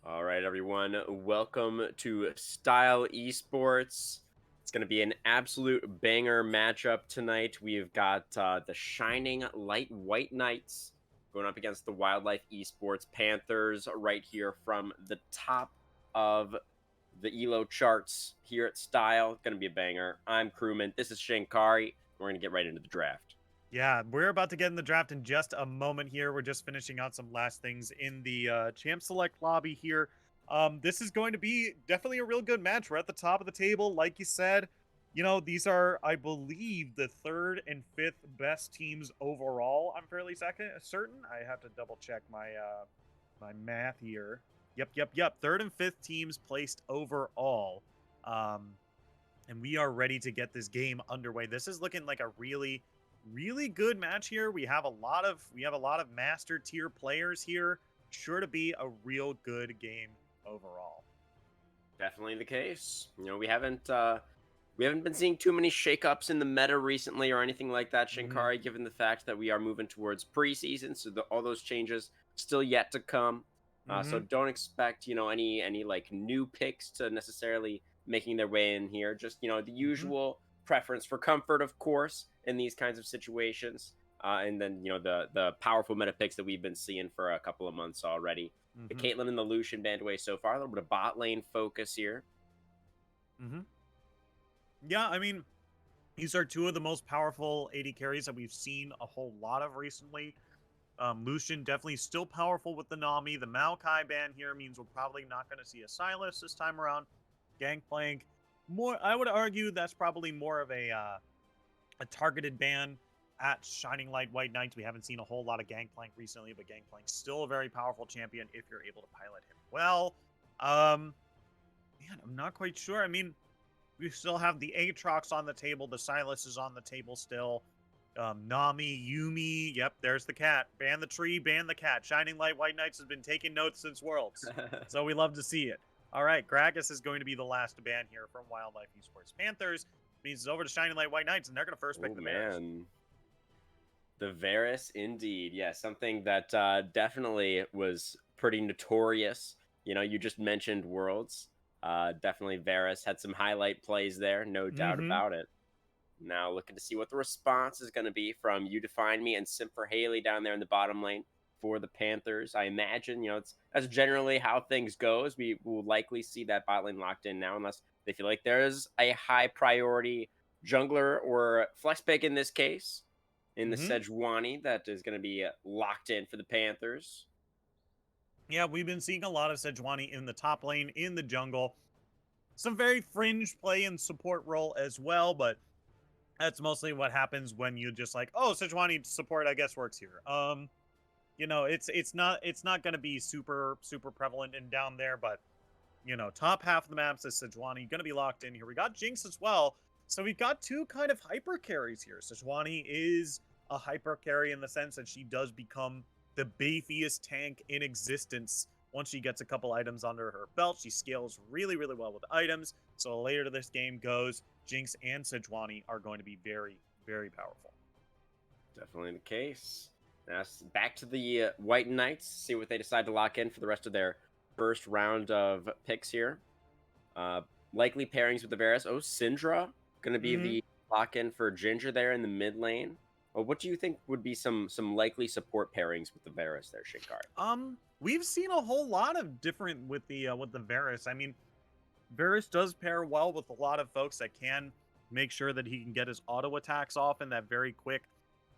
All right, everyone. Welcome to Style Esports. It's going to be an absolute banger matchup tonight. We've got the Shining Light White Knights going up against the Wildlife Esports Panthers right here from the top of the ELO charts here at Style. Going to be a banger. I'm Crewman. This is Shankari. We're going to get right into the draft. Yeah, we're about to get in the draft in just a moment here. We're just finishing out some last things in the Champ Select lobby here. This is going to be definitely a real good match. We're at the top of the table, like you said. You know, these are, I believe, the third and fifth best teams overall. I'm fairly certain. I have to double check my math here. Yep. Third and fifth teams placed overall. Um, and we are ready to get this game underway. This is looking like a really good match here. We have a lot of master tier players here. Sure to be a real good game overall. Definitely the case. We haven't been seeing too many shakeups in the meta recently or anything like that, Hmm. Shinkari, given the fact that we are moving towards preseason, so all those changes still yet to come. So Hmm. don't expect, any like new picks to necessarily making their way in here. Just, the Hmm. usual preference for comfort, of course, in these kinds of situations. And then, the powerful meta picks that we've been seeing for a couple of months already. The Hmm. Caitlyn and the Lucian band away so far. A little bit of bot lane focus here. Hmm. Yeah, I mean, these are two of the most powerful AD carries that we've seen a whole lot of recently. Lucian definitely still powerful with the Nami. The Maokai ban here means we're probably not going to see a Silas this time around. Gangplank, more. I would argue that's probably more of a targeted ban at Shining Light White Knights. We haven't seen a whole lot of Gangplank recently, but Gangplank's still a very powerful champion if you're able to pilot him well. Um, Man, I'm not quite sure. I mean, we still have the Aatrox on the table. The Silas is on the table still. Nami, Yumi. Yep, there's the cat. Ban the tree, ban the cat. Shining Light White Knights has been taking notes since Worlds. So we love to see it. All right, Gragas is going to be the last ban here from Wildlife Esports Panthers. Means it's over to Shining Light White Knights, and they're going to first pick Oh the Bears. man. The Varus, indeed. Yeah, something that definitely was pretty notorious. You just mentioned Worlds. Definitely Varus had some highlight plays there, no doubt Mm-hmm. about it. Now looking to see what the response is going to be from You Define Me and Sim for Haley down there in the bottom lane for the Panthers. I imagine, that's generally how things goes. We will likely see that bot lane locked in now, unless they feel like there's a high priority jungler or flex pick in this case in the Mm-hmm. Sejuani that is going to be locked in for the Panthers. Yeah, we've been seeing a lot of Sejuani in the top lane, in the jungle. Some very fringe play and support role as well, but that's mostly what happens when you just like, oh, Sejuani support, I guess works here. It's not going to be super prevalent and down there, but top half of the maps is Sejuani going to be locked in here. We got Jinx as well, so we've got two kind of hyper carries here. Sejuani is a hyper carry in the sense that she does become the beefiest tank in existence once she gets a couple items under her belt. She scales really well with items. So later this game goes, Jinx and Sejuani are going to be very powerful. Definitely the case. Now back to the White Knights. See what they decide to lock in for the rest of their first round of picks here. Uh, Likely pairings with the Varus. Oh, Syndra going to be Hmm. the lock in for Ginger there in the mid lane. Well, what do you think would be some likely support pairings with the Varus there, Shinkari? We've seen a whole lot of different with the Varus. I mean, Varus does pair well with a lot of folks that can make sure that he can get his auto attacks off in that very quick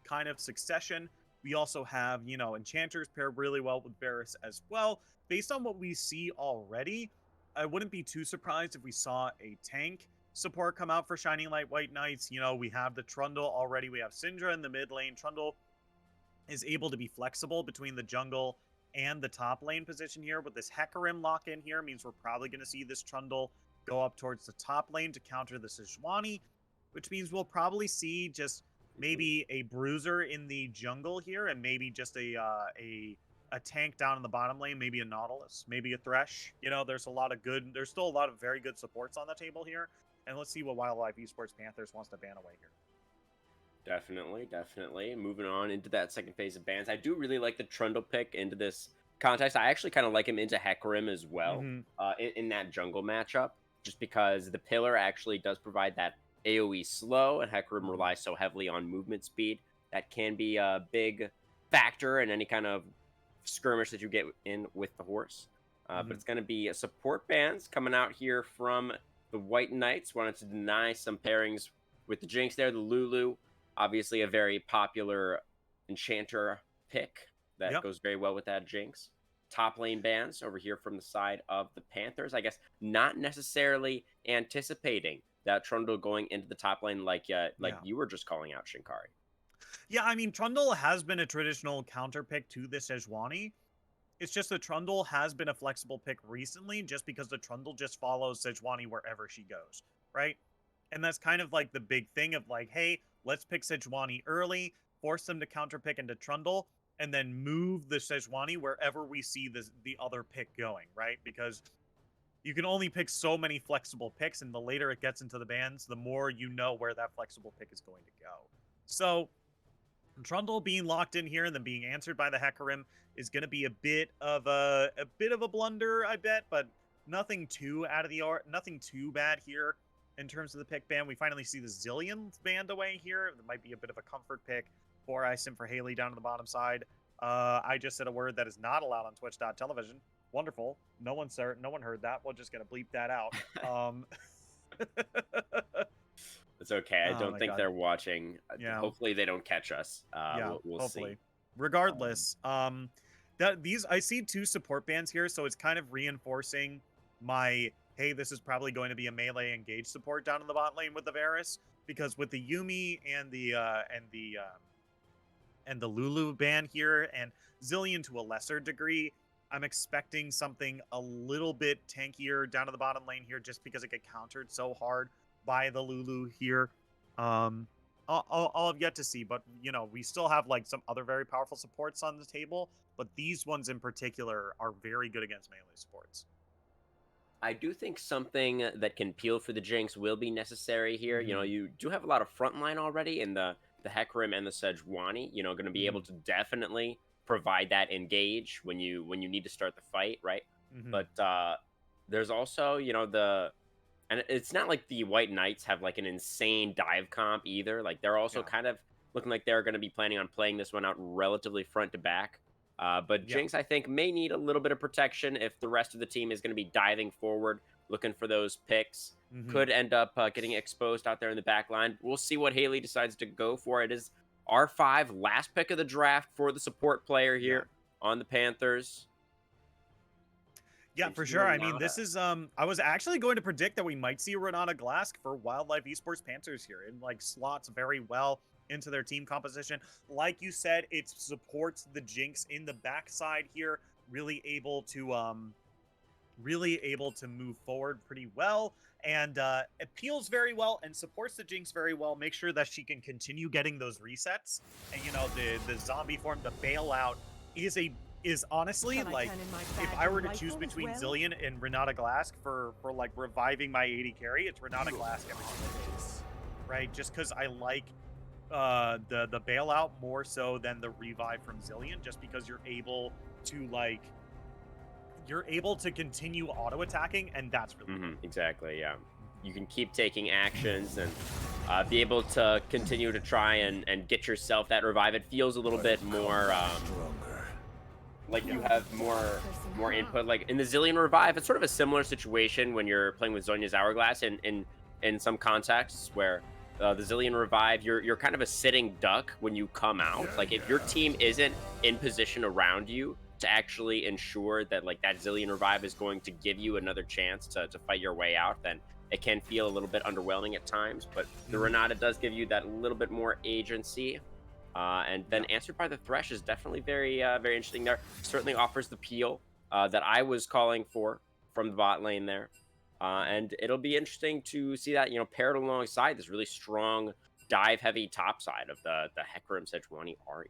kind of succession. We also have, Enchanters pair really well with Varus as well. Based on what we see already, I wouldn't be too surprised if we saw a tank support come out for Shining Light White Knights. We have the Trundle already. We have Syndra in the mid lane. Trundle is able to be flexible between the jungle and the top lane position here. With this Hecarim lock in here means we're probably going to see this Trundle go up towards the top lane to counter the Sejuani, which means we'll probably see just Mhm. maybe a Bruiser in the jungle here and maybe just a tank down in the bottom lane, maybe a Nautilus, maybe a Thresh. There's still a lot of very good supports on the table here. And let's see what Wildlife Esports Panthers wants to ban away here. Definitely. Moving on into that second phase of bans. I do really like the Trundle pick into this context, I actually kind of like him into Hecarim as well Hmm. in that jungle matchup, just because the pillar actually does provide that AoE slow, and Hecarim Hmm. relies so heavily on movement speed that can be a big factor in any kind of skirmish that you get in with the horse. But Hmm. it's going to be a support bands coming out here from the White Knights. Wanted to deny some pairings with the Jinx there, the Lulu, obviously a very popular enchanter pick that Yep. goes very well with that Jinx. Top lane bans over here from the side of the Panthers. I guess not necessarily anticipating that Trundle going into the top lane like Yeah. you were just calling out Shinkari. Yeah, I mean, Trundle has been a traditional counter pick to the Sejuani. It's just that Trundle has been a flexible pick recently just because the Trundle just follows Sejuani wherever she goes, right? And that's kind of like the big thing of like, hey, let's pick Sejuani early, force them to counter pick into Trundle, and then move the Sejuani wherever we see the other pick going, right? Because you can only pick so many flexible picks, and the later it gets into the bans, the more you know where that flexible pick is going to go. So Trundle being locked in here and then being answered by the Hecarim is going to be a bit of a blunder, I bet, but nothing too out of the art, nothing too bad here in terms of the pick ban. We finally see the Zillion banned away here. That might be a bit of a comfort pick for Ison for Haley down to the bottom side. I just said a word that is not allowed on Twitch.television. Wonderful. No one heard that. We're just gonna bleep that out. Um, It's okay. I oh don't my think god. they're watching. Yeah. Hopefully, they don't catch us. Yeah, We'll see. hopefully. Um, Regardless, that these I see two support bands here, so it's kind of reinforcing my hey, this is probably going to be a melee engage support down in the bot lane with the Varus because with the Yumi and the Lulu ban here and Zillion to a lesser degree, I'm expecting something a little bit tankier down to the bottom lane here just because it get countered so hard by the Lulu here. Um, I'll have yet to see, but we still have like some other very powerful supports on the table, but these ones in particular are very good against melee supports. I do think something that can peel for the Jinx will be necessary here. Hmm. You do have a lot of frontline already in the Hecarim and the Sejuani. Going to be able Hmm. to definitely provide that engage when you need to start the fight, right? Hmm. But there's also and it's not like the White Knights have like an insane dive comp either. Like they're also Yeah. kind of looking like they're going to be planning on playing this one out relatively front to back. But Yeah. Jinx, I think, may need a little bit of protection if the rest of the team is going to be diving forward, looking for those picks. Hmm. Could end up getting exposed out there in the back line. We'll see what Haley decides to go for. It is R5, last pick of the draft for the support player Yeah. here on the Panthers. Yeah, Into for the sure. I mean, Renata. this is I was actually going to predict that we might see Renata Glask for Wildlife Esports Panthers here. It like slots very well into their team composition. Like you said, it supports the Jinx in the backside here, really able to move forward pretty well and appeals very well and supports the Jinx very well. Make sure that she can continue getting those resets. And the zombie form, the bailout is honestly Shall I like turn in my if badge I and were to choose rifle as between well? Zillion and Renata Glask for like reviving my AD carry, it's Renata Glask every single day, right? Just because I like the bailout more so than the revive from Zillion, just because you're able to continue auto attacking, and that's really good. Exactly. Yeah. You can keep taking actions and be able to continue to try and get yourself that revive. It feels a little bit more like you Yeah. have more input. Like in the Zillion revive, it's sort of a similar situation when you're playing with Zonya's Hourglass in some contexts where the Zillion revive, you're kind of a sitting duck when you come out. Like if your team isn't in position around you to actually ensure that like that Zillion revive is going to give you another chance to fight your way out, then it can feel a little bit underwhelming at times. But the Mhm. Renata does give you that little bit more agency. And then Yeah. Answered by the Thresh is definitely very interesting there. Certainly offers the peel that I was calling for from the bot lane there. And it'll be interesting to see that, paired alongside this really strong dive heavy top side of the Hecarim Sejuani Ari.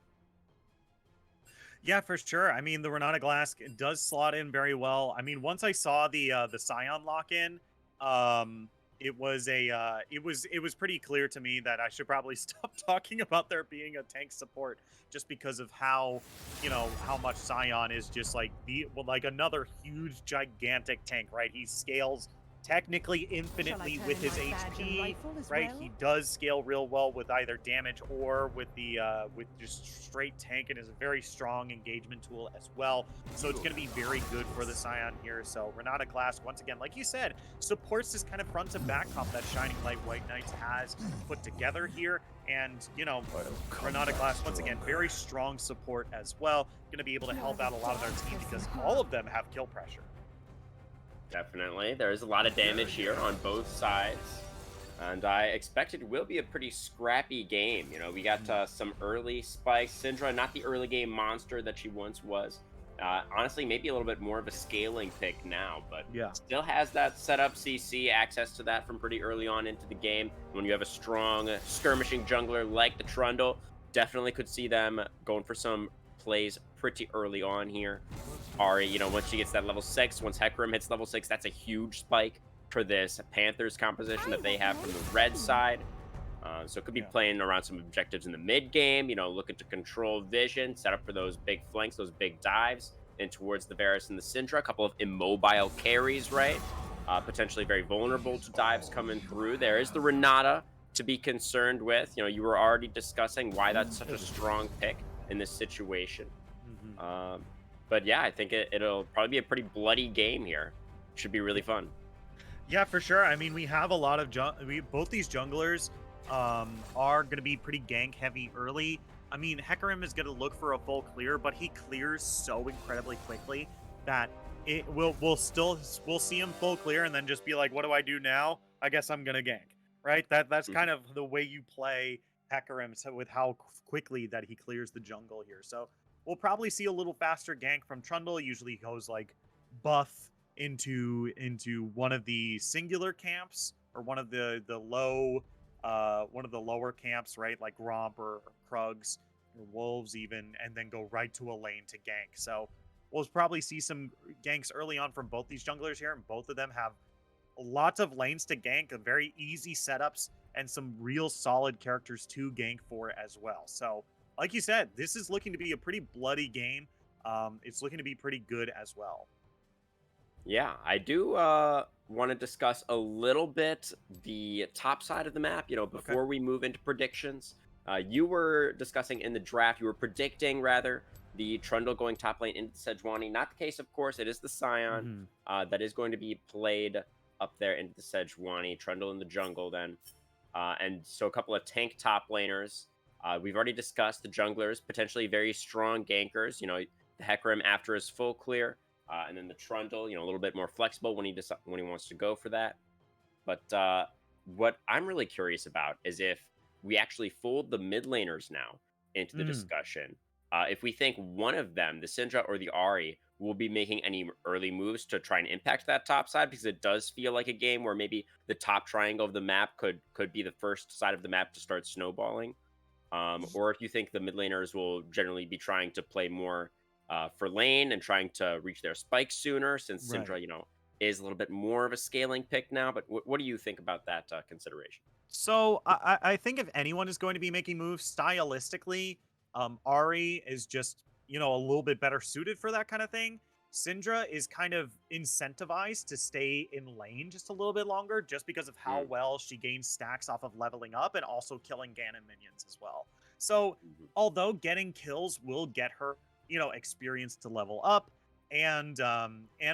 Yeah, for sure. I mean, the Renata Glass does slot in very well. I mean, once I saw the Scion lock in, um, it was pretty clear to me that I should probably stop talking about there being a tank support just because of how much Scion is just like like another huge gigantic tank, right? He scales technically Shall I infinitely turn with in his my badge and HP, rifle as right? well? He does scale real well with either damage or with just straight tank, and is a very strong engagement tool as well. So it's going to be very good for the Scion here. So Renata Glass, once again, like you said, supports this kind of front to back comp that Shining Light White Knights has put together here. And, Renata Glass, once again, very strong support as well. Going to be able to help out a lot of their team because all of them have kill pressure. Definitely. There's a lot of damage here on both sides. And I expect it will be a pretty scrappy game. We got some early spikes. Syndra, not the early game monster that she once was. Honestly, maybe a little bit more of a scaling pick now, but Yeah. still has that setup CC, access to that from pretty early on into the game. When you have a strong skirmishing jungler like the Trundle, definitely could see them going for some plays pretty early on here. Ari, once she gets that level 6, once Hecarim hits level 6, that's a huge spike for this Panthers composition that they have from the red side. So it could be Yeah. playing around some objectives in the mid game, looking to control vision, set up for those big flanks, those big dives in towards the Varus and the Syndra. A couple of immobile carries, right? Potentially very vulnerable to dives coming through. There is the Renata to be concerned with. You were already discussing why that's such a strong pick in this situation. Mm-hmm. But yeah, I think it'll probably be a pretty bloody game here. Should be really fun. Yeah, for sure. I mean, we have a lot of both these junglers are going to be pretty gank heavy early. I mean, Hecarim is going to look for a full clear, but he clears so incredibly quickly that we'll see him full clear and then just be like, what do I do now? I guess I'm going to gank. Right? That's Mhm. kind of the way you play Hecarim, with how quickly that he clears the jungle here. So, we'll probably see a little faster gank from Trundle. Usually he goes like buff into one of the singular camps, or one of the lower camps, right? Like Gromp or Krugs or Wolves even, and then go right to a lane to gank. So we'll probably see some ganks early on from both these junglers here, and both of them have lots of lanes to gank, very easy setups, and some real solid characters to gank for as well. So, like you said, this is looking to be a pretty bloody game. It's looking to be pretty good as well. Yeah, I do want to discuss a little bit the top side of the map, Okay. before we move into predictions. You were discussing in the draft, you were predicting rather the Trundle going top lane into the Sejuani. Not the case, of course. It is the Scion Mm-hmm. that is going to be played up there into the Sejuani. Trundle in the jungle then. And so a couple of tank top laners. We've already discussed the junglers, potentially very strong gankers. The Hecarim after his full clear. And then the Trundle, a little bit more flexible when when he wants to go for that. But what I'm really curious about is if we actually fold the mid laners now into the Mm. discussion. If we think one of them, the Syndra or the Ari, will be making any early moves to try and impact that top side, because it does feel like a game where maybe the top triangle of the map could be the first side of the map to start snowballing. Or if you think the mid laners will generally be trying to play more for lane and trying to reach their spikes sooner, since Right. Syndra, is a little bit more of a scaling pick now. But what do you think about that consideration? So I think if anyone is going to be making moves stylistically, Ari is just a little bit better suited for that kind of thing. Syndra is kind of incentivized to stay in lane just a little bit longer, just because of how Mm, well she gains stacks off of leveling up and also killing Ganon minions as well. So mhm. although getting kills will get her experience to level up, and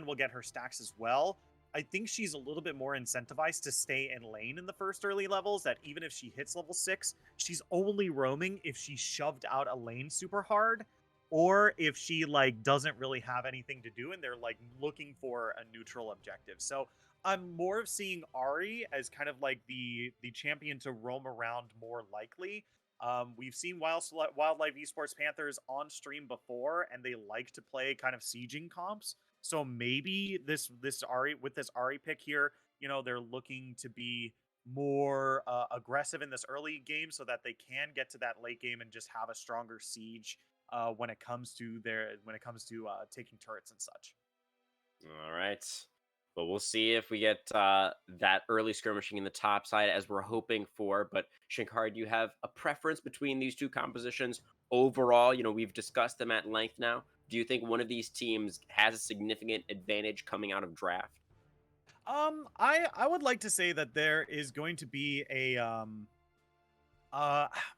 will get her stacks as well, I think she's a little bit more incentivized to stay in lane in the first early levels, that even if she hits level 6, she's only roaming if she shoved out a lane super hard, or if she like doesn't really have anything to do and they're like looking for a neutral objective. So I'm more of seeing Ari as kind of like the champion to roam around more likely. We've seen Wildlife Esports Panthers on stream before, and they like to play kind of sieging comps. So maybe this Ari with this Ari pick here, they're looking to be more aggressive in this early game so that they can get to that late game and just have a stronger siege when it comes to taking turrets and such. All right. But we'll see if we get that early skirmishing in the top side as we're hoping for. But Shankar, do you have a preference between these two compositions overall? We've discussed them at length now. Do you think one of these teams has a significant advantage coming out of draft? I would like to say that there is going to be a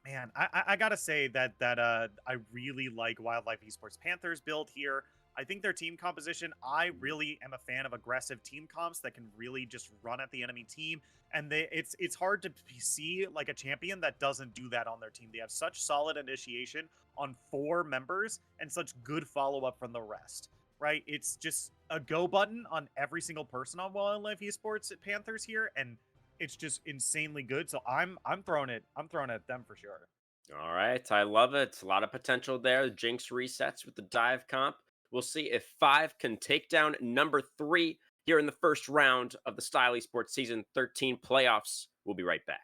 man, I gotta say that I really like Wildlife Esports Panthers build here. I think their team composition. I really am a fan of aggressive team comps that can really just run at the enemy team, and it's hard to see like a champion that doesn't do that on their team. They have such solid initiation on 4 members and such good follow up from the rest. Right? It's just a go button on every single person on Wildlife Esports at Panthers here, and it's just insanely good. So I'm throwing it. I'm throwing it at them for sure. All right, I love it. A lot of potential there. Jinx resets with the dive comp. We'll see if 5 can take down number 3 here in the first round of the Style Esports Season 13 playoffs. We'll be right back.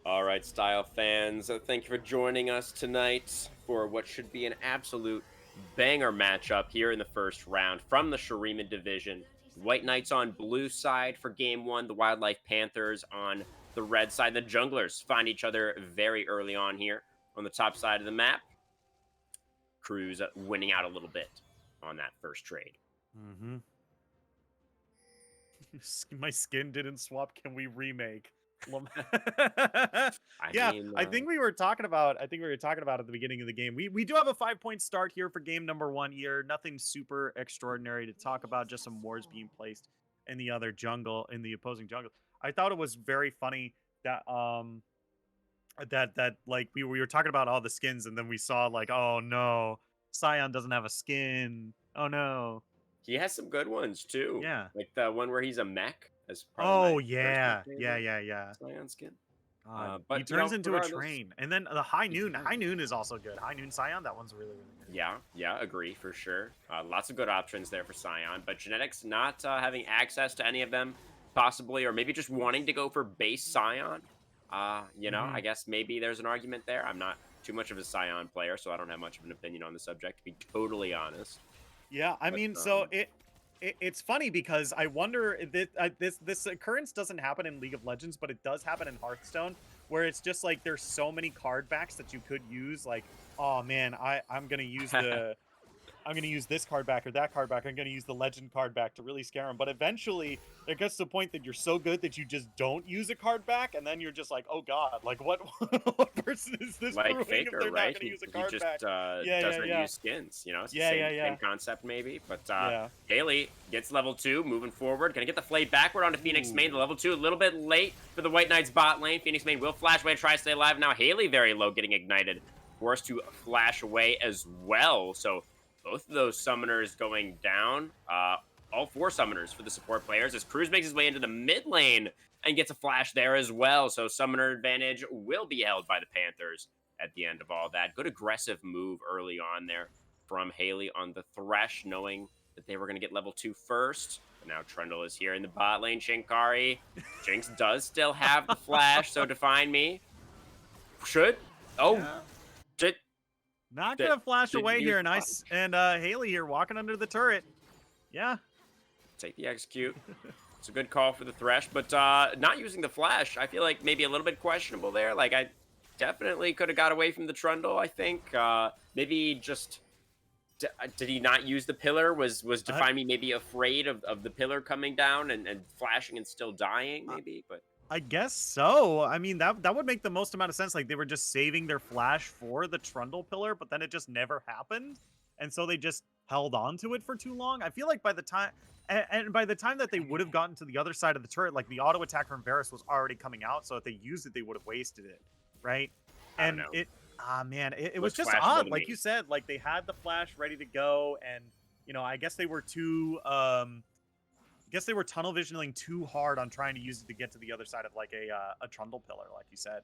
All right, Style fans, thank you for joining us tonight for what should be an absolute banger matchup here in the first round from the Shuriman division. White Knights on blue side for game one, the Wildlife Panthers on the red side. The Junglers find each other very early on here on the top side of the map. Cruz winning out a little bit on that first trade. Mm-hmm. My skin didn't swap. Can we remake? I Yeah, mean, I think we were talking about. I think we were talking about at the beginning of the game. We do have a 5-point start here for game number one here. Nothing super extraordinary to talk about. Just some wards being placed in the other jungle, in the opposing jungle. I thought it was very funny that that like we were talking about all the skins, and then we saw like, oh no, Scion doesn't have a skin. Oh no. he has some good ones too. Yeah. Like the one where he's a mech. That's probably my Oh personal yeah. Yeah. favorite Yeah. Yeah. Scion skin. God, he But turns into a regardless, train, and then the high he noon. does. High noon is also good. High noon Scion, that one's really good. Yeah, yeah, agree for sure. Lots of good options there for Scion, but Genetics not having access to any of them, possibly, or maybe just wanting to go for base Scion. I Hmm. guess maybe there's an argument there. I'm not too much of a Scion player, so I don't have much of an opinion on the subject, to be totally honest. Yeah, I But mean, so it's funny because I wonder that this occurrence doesn't happen in League of Legends, but it does happen in Hearthstone, where it's just like there's so many card backs that you could use. Like, oh man, I'm going to use this card back or that card back. I'm going to use the legend card back to really scare him. But eventually, it gets to the point that you're so good that you just don't use a card back, and then you're just like, oh god, like what what person is this like brewing if Faker, they're not right? going to use a He card just back? Yeah, yeah, doesn't yeah, use skins. It's the yeah, same yeah, yeah, same concept maybe. But yeah. Haley gets level 2, moving forward. Gonna get the flay backward onto Phoenix Main. The Ooh. level 2 a little bit late for the White Knights bot lane. Phoenix Main will flash away, try to stay alive. Now Haley very low, getting ignited, forced to flash away as well. So both of those summoners going down. All 4 summoners for the support players as Cruz makes his way into the mid lane and gets a flash there as well. So summoner advantage will be held by the Panthers at the end of all that. Good aggressive move early on there from Haley on the Thresh, knowing that they were going to get level 2 first. But now Trundle is here in the bot lane. Shinkari. Jinx does still have the flash, so Define Me should. Oh, Yeah. did, Not did, gonna flash didn't away use here. the flash. Nice. And Haley here walking under the turret. Yeah. Take the execute. It's a good call for the Thresh, but not using the flash, I feel like maybe a little bit questionable there. Like, I definitely could have got away from the Trundle, I think. Maybe just... did he not use the pillar? Was I, Define Me maybe afraid of the pillar coming down and flashing and still dying, I maybe? But I guess so. I mean, that would make the most amount of sense. Like they were just saving their flash for the Trundle pillar, but then it just never happened. And so they just held on to it for too long. I feel like by the time and by the time that they would have gotten to the other side of the turret, like the auto attack from Varus was already coming out. So if they used it, they would have wasted it. Right. I don't And know. it was Looks just flashable odd. to Like you me. said, like they had the flash ready to go, and I guess they were too guess they were tunnel visioning too hard on trying to use it to get to the other side of like a trundle pillar, like you said.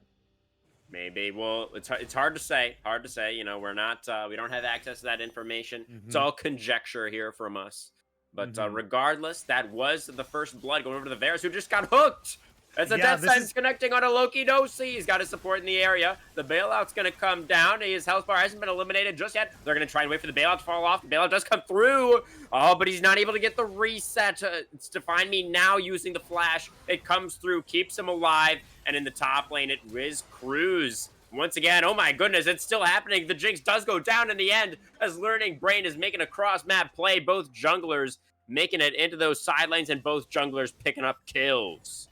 Maybe. Well, it's hard to say. Hard to say. We're not. We don't have access to that information. It's Mm-hmm. all conjecture here from us. But Mm-hmm. regardless, that was the first blood going over to the Varus, who just got hooked. That's a Yeah, death this sentence is connecting on a Loki Dosi. He's got his support in the area. The bailout's going to come down. His health bar hasn't been eliminated just yet. They're going to try and wait for the bailout to fall off. The bailout does come through. Oh, but he's not able to get the reset. It's Define Me now using the flash. It comes through, keeps him alive. And in the top lane, it is Cruz. Once again, oh my goodness, it's still happening. The Jinx does go down in the end as Learning Brain is making a cross-map play. Both junglers making it into those side lanes and both junglers picking up kills.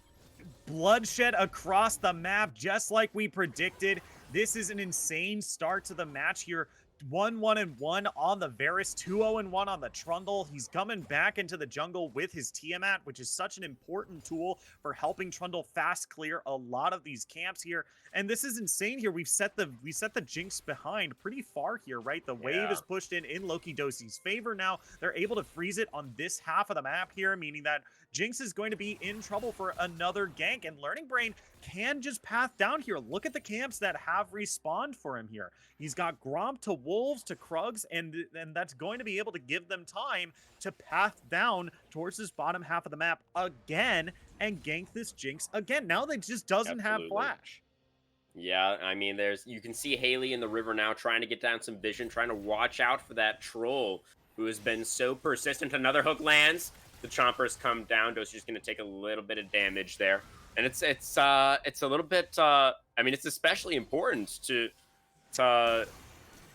bloodshed across the map, just like we predicted. This is an insane start to the match here. 1-1-1 on the Varus, 2-0-1 on the Trundle. He's coming back into the jungle with his Tiamat, which is such an important tool for helping Trundle fast clear a lot of these camps here. And this is insane here. We set the Jinx behind pretty far here, right? The wave Yeah, is pushed in Loki Dosi's favor now. They're able to freeze it on this half of the map here, meaning that Jinx is going to be in trouble for another gank, and Learning Brain can just path down here. Look at the camps that have respawned for him here. He's got Gromp to Wolves to Krugs, and that's going to be able to give them time to path down towards this bottom half of the map again and gank this Jinx again. Now that just doesn't have absolutely. Flash. Yeah, I mean, you can see Haley in the river now trying to get down some vision, trying to watch out for that troll who has been so persistent. Another hook lands. The chompers come down. Dosier's going to take a little bit of damage there, and it's a little bit. I mean, it's especially important to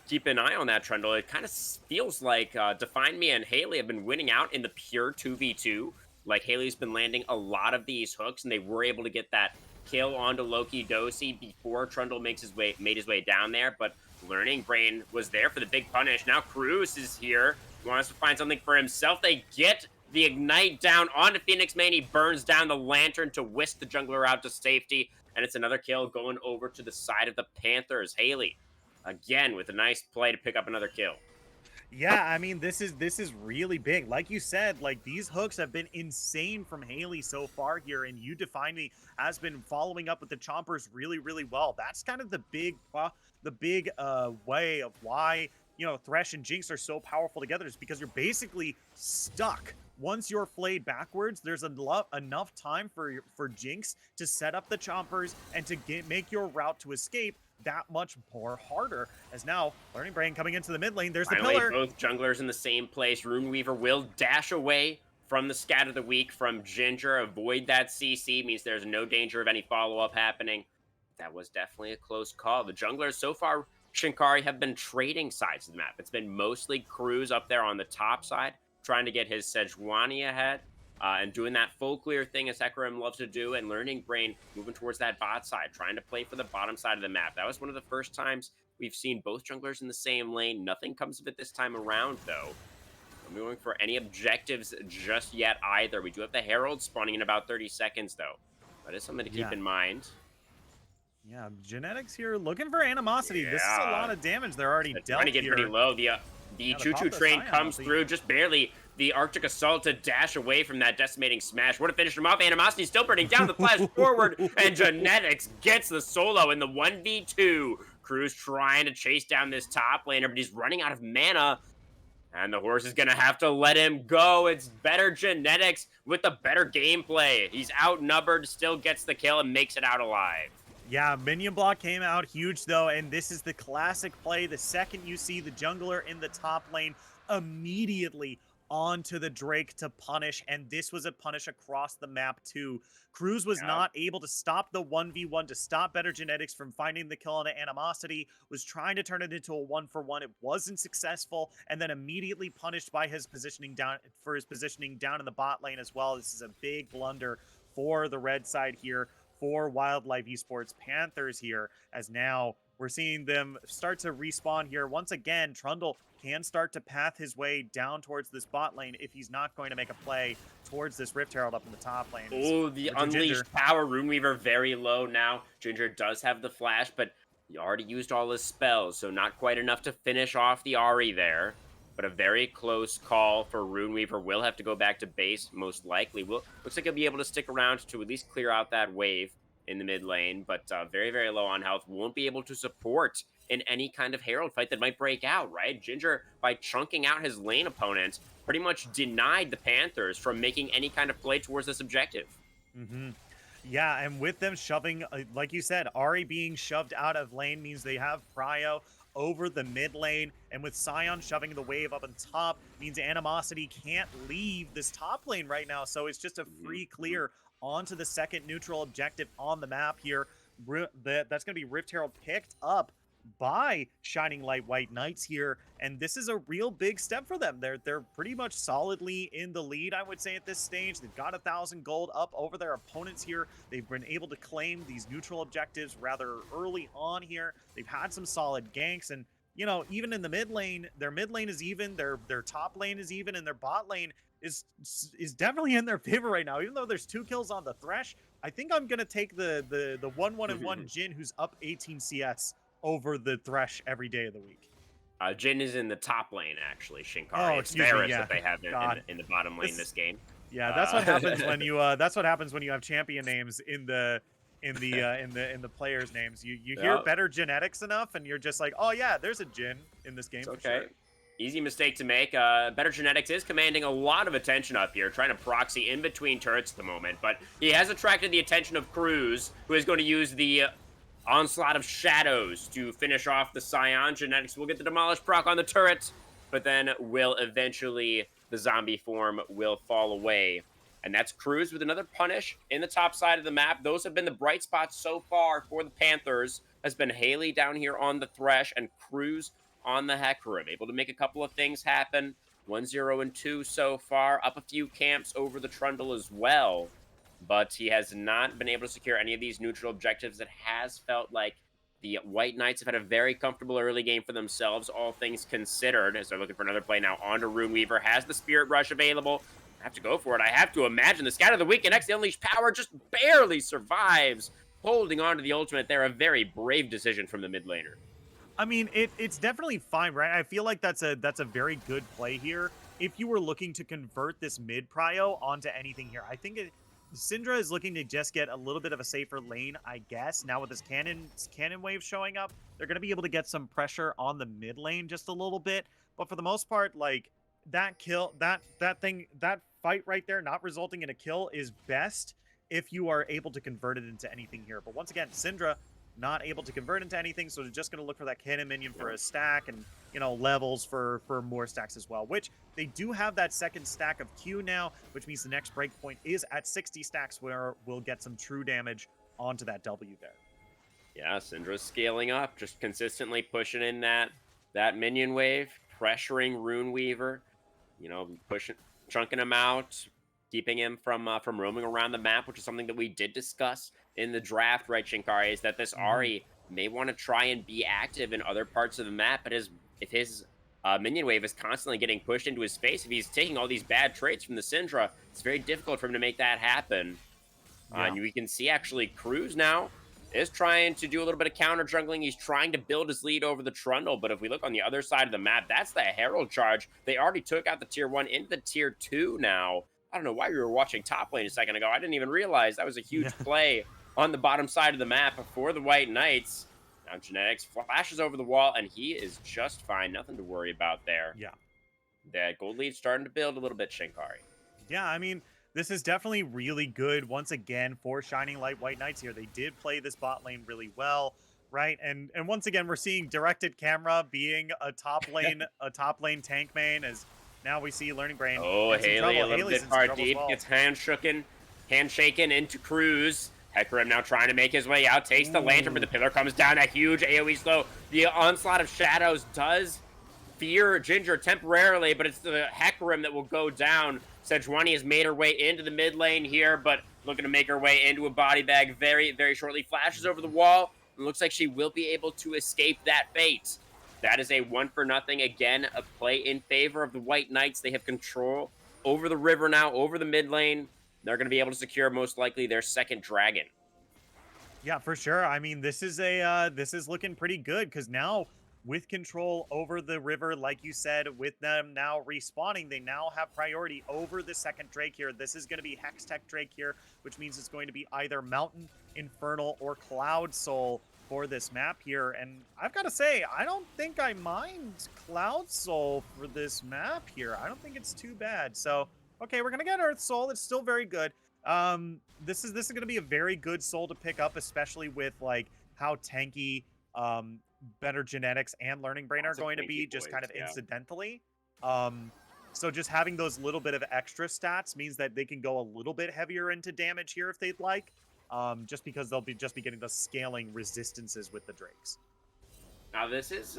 keep an eye on that, Trundle. It kind of feels like Define Me and Haley have been winning out in the pure 2v2. Like, Haley's been landing a lot of these hooks, and they were able to get that kill onto Loki Dosi before Trundle made his way down there. But Learning Brain was there for the big punish. Now Cruz is here. He wants to find something for himself. They get the Ignite down onto Phoenix Main. He burns down the Lantern to whisk the jungler out to safety. And it's another kill going over to the side of the Panthers. Haley, again, with a nice play to pick up another kill. Yeah, I mean, this is really big. Like you said, like these hooks have been insane from Haley so far here, and You Define Me has been following up with the chompers really, really well. That's kind of the big way of why, you know, Thresh and Jinx are so powerful together, is because you're basically stuck. Once you're flayed backwards, there's enough time for Jinx to set up the chompers and to make your route to escape that much more harder. As now, Learning Brain coming into the mid lane, there's Finally, the pillar. both junglers in the same place. Runeweaver will dash away from the scat of the week from Ginger. Avoid that CC, means there's no danger of any follow-up happening. That was definitely a close call. The junglers so far, Shinkari, have been trading sides of the map. It's been mostly Cruz up there on the top side, trying to get his Sejuani ahead. And doing that full clear thing as Hecarim loves to do, and Learning Brain moving towards that bot side, trying to play for the bottom side of the map. That was one of the first times we've seen both junglers in the same lane. Nothing comes of it this time around, though. I'm going for any objectives just yet either. We do have the Herald spawning in about 30 seconds, though. That is something to keep in mind. Yeah, Genetics here looking for animosity. This is a lot of damage they're already dealt trying to get here. pretty low. The choo-choo train comes through, just barely. The Arctic Assault to dash away from that decimating smash. Would have finished him off. Animosity still burning down the flash forward, and Genetics gets the solo in the 1v2. Cruz trying to chase down this top laner, but he's running out of mana. And the horse is going to have to let him go. It's better Genetics with the better gameplay. He's outnumbered, still gets the kill, and makes it out alive. Yeah, minion block came out huge, though, and this is the classic play. The second you see the jungler in the top lane, immediately onto the Drake to punish, and this was a punish across the map too. Cruz was not able to stop the 1v1, to stop Better Genetics from finding the kill on the Animosity, was trying to turn it into a 1-for-1. It wasn't successful, and then immediately punished by his positioning down in the bot lane as well. This is a big blunder for the red side here, for Wildlife Esports Panthers here, as now we're seeing them start to respawn here. Once again, Trundle can start to path his way down towards this bot lane if he's not going to make a play towards this Rift Herald up in the top lane. Oh, the unleashed power. Runeweaver very low now. Ginger does have the flash, but he already used all his spells, so not quite enough to finish off the Ahri there. But a very close call for Runeweaver. Will have to go back to base, most likely. Looks like he'll be able to stick around to at least clear out that wave in the mid lane, but very, very low on health. Won't be able to support in any kind of Herald fight that might break out, right? Ginger, by chunking out his lane opponent, pretty much denied the Panthers from making any kind of play towards this objective. Yeah, and with them shoving, like you said, Ahri being shoved out of lane means they have Prio over the mid lane, and with Sion shoving the wave up on top means Animosity can't leave this top lane right now, so it's just a free clear onto the second neutral objective on the map here. That's going to be Rift Herald picked up by Shining Light White Knights here, and this is a real big step for them. They're pretty much solidly in the lead, I would say, at this stage. They've got 1,000 gold up over their opponents here. They've been able to claim these neutral objectives rather early on here. They've had some solid ganks, and you know, even in the mid lane, their mid lane is even, their top lane is even, and their bot lane is definitely in their favor right now. Even though there's 2 kills on the Thresh, I think I'm gonna take the 1-1-1 Jhin, who's up 18 CS, over the Thresh every day of the week. Jhin is in the top lane, actually. Shinkari. Oh, it's Varus that they have in the bottom lane this game. Yeah, that's what happens when you that's what happens when you have champion names in the players' names. You hear Better Genetics enough, and you're just like, oh yeah, there's a Jhin in this game. It's for okay. Sure. Easy mistake to make. Better Genetics is commanding a lot of attention up here, trying to proxy in between turrets at the moment, but he has attracted the attention of Cruz, who is going to use the Onslaught of Shadows to finish off the Scion. Genetics will get the Demolish proc on the turret, but then will eventually, the zombie form will fall away. And that's Cruz with another punish in the top side of the map. Those have been the bright spots so far for the Panthers. Has been Haley down here on the Thresh and Cruz on the Hecarim. Able to make a couple of things happen. 1-0 and 2 so far. Up a few camps over the Trundle as well. But he has not been able to secure any of these neutral objectives. It has felt like the White Knights have had a very comfortable early game for themselves, all things considered, as they're looking for another play now onto Runeweaver. Has the Spirit Rush available. I have to go for it. I have to imagine the Scout of the Week and X the Unleashed Power just barely survives, holding on to the ultimate there. A very brave decision from the mid laner. I mean, it's definitely fine, right? I feel like that's a very good play here. If you were looking to convert this mid prio onto anything here, I think Syndra is looking to just get a little bit of a safer lane, I guess. Now with this cannon wave showing up, they're going to be able to get some pressure on the mid lane just a little bit. But for the most part, like that fight right there, not resulting in a kill, is best if you are able to convert it into anything here. But once again, Syndra not able to convert into anything, so they're just going to look for that cannon minion for a stack and, you know, levels for more stacks as well, which they do have that second stack of Q now, which means the next breakpoint is at 60 stacks, where we'll get some true damage onto that W there. Yeah, Syndra's scaling up, just consistently pushing in that minion wave, pressuring Runeweaver, you know, chunking him out, keeping him from roaming around the map, which is something that we did discuss in the draft, right, Shinkari, is that this Ahri may want to try and be active in other parts of the map, but if his minion wave is constantly getting pushed into his face, if he's taking all these bad traits from the Syndra, it's very difficult for him to make that happen. Yeah. And we can see, actually, Cruz now is trying to do a little bit of counter jungling. He's trying to build his lead over the Trundle, but if we look on the other side of the map, that's the Herald charge. They already took out the tier 1 into the tier 2 now. I don't know why we were watching top lane a second ago. I didn't even realize that was a huge play on the bottom side of the map for the White Knights. Now Genetics flashes over the wall, and he is just fine. Nothing to worry about there. Yeah. That gold lead's starting to build a little bit, Shinkari. Yeah, I mean, this is definitely really good, once again, for Shining Light White Knights here. They did play this bot lane really well, right? And once again, we're seeing directed camera being a top lane tank main, as now we see Learning Brain. Oh, Haley a little bit far deep. Well. Gets handshaken into Cruz. Hecarim now trying to make his way out. Takes the lantern, but the pillar comes down. A huge AoE slow. The Onslaught of Shadows does fear Ginger temporarily, but it's the Hecarim that will go down. Sejuani has made her way into the mid lane here, but looking to make her way into a body bag very, very shortly. Flashes over the wall. And looks like she will be able to escape that fate. That is a 1-for-0. Again, a play in favor of the White Knights. They have control over the river now, over the mid lane. They're going to be able to secure, most likely, their second dragon. Yeah, for sure. I mean, this is looking pretty good, because now with control over the river, like you said, with them now respawning, they now have priority over the second Drake here. This is going to be Hextech Drake here, which means it's going to be either Mountain, Infernal, or Cloud Soul for this map here. And I've got to say, I don't think I mind Cloud Soul for this map here. I don't think it's too bad. So, okay, we're going to get Earth Soul. It's still very good. This is going to be a very good soul to pick up, especially with like how tanky better genetics and Learning Brain are going to be, just kind of incidentally. So just having those little bit of extra stats means that they can go a little bit heavier into damage here if they'd like, just because they'll be getting the scaling resistances with the Drakes. Now this is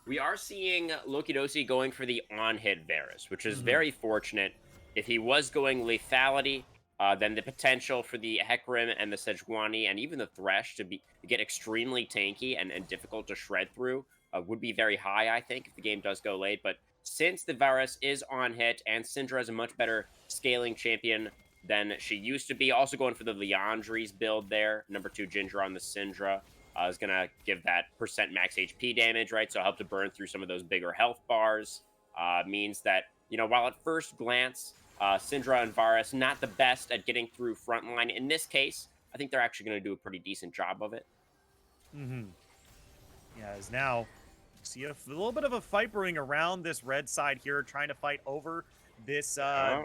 we are seeing Lokidosi going for the on-hit Varus, which is very fortunate. If he was going lethality, then the potential for the Hecarim and the Sejuani and even the Thresh to get extremely tanky and difficult to shred through would be very high, I think, if the game does go late. But since the Varus is on hit and Syndra is a much better scaling champion than she used to be, also going for the Leandri's build there, number 2 Ginger on the Syndra, is going to give that % max HP damage, right? So help to burn through some of those bigger health bars. Means that, you know, while at first glance, Syndra and Varus not the best at getting through frontline. In this case, I think they're actually going to do a pretty decent job of it. Yeah, as now see a little bit of a fight brewing around this red side here, trying to fight over this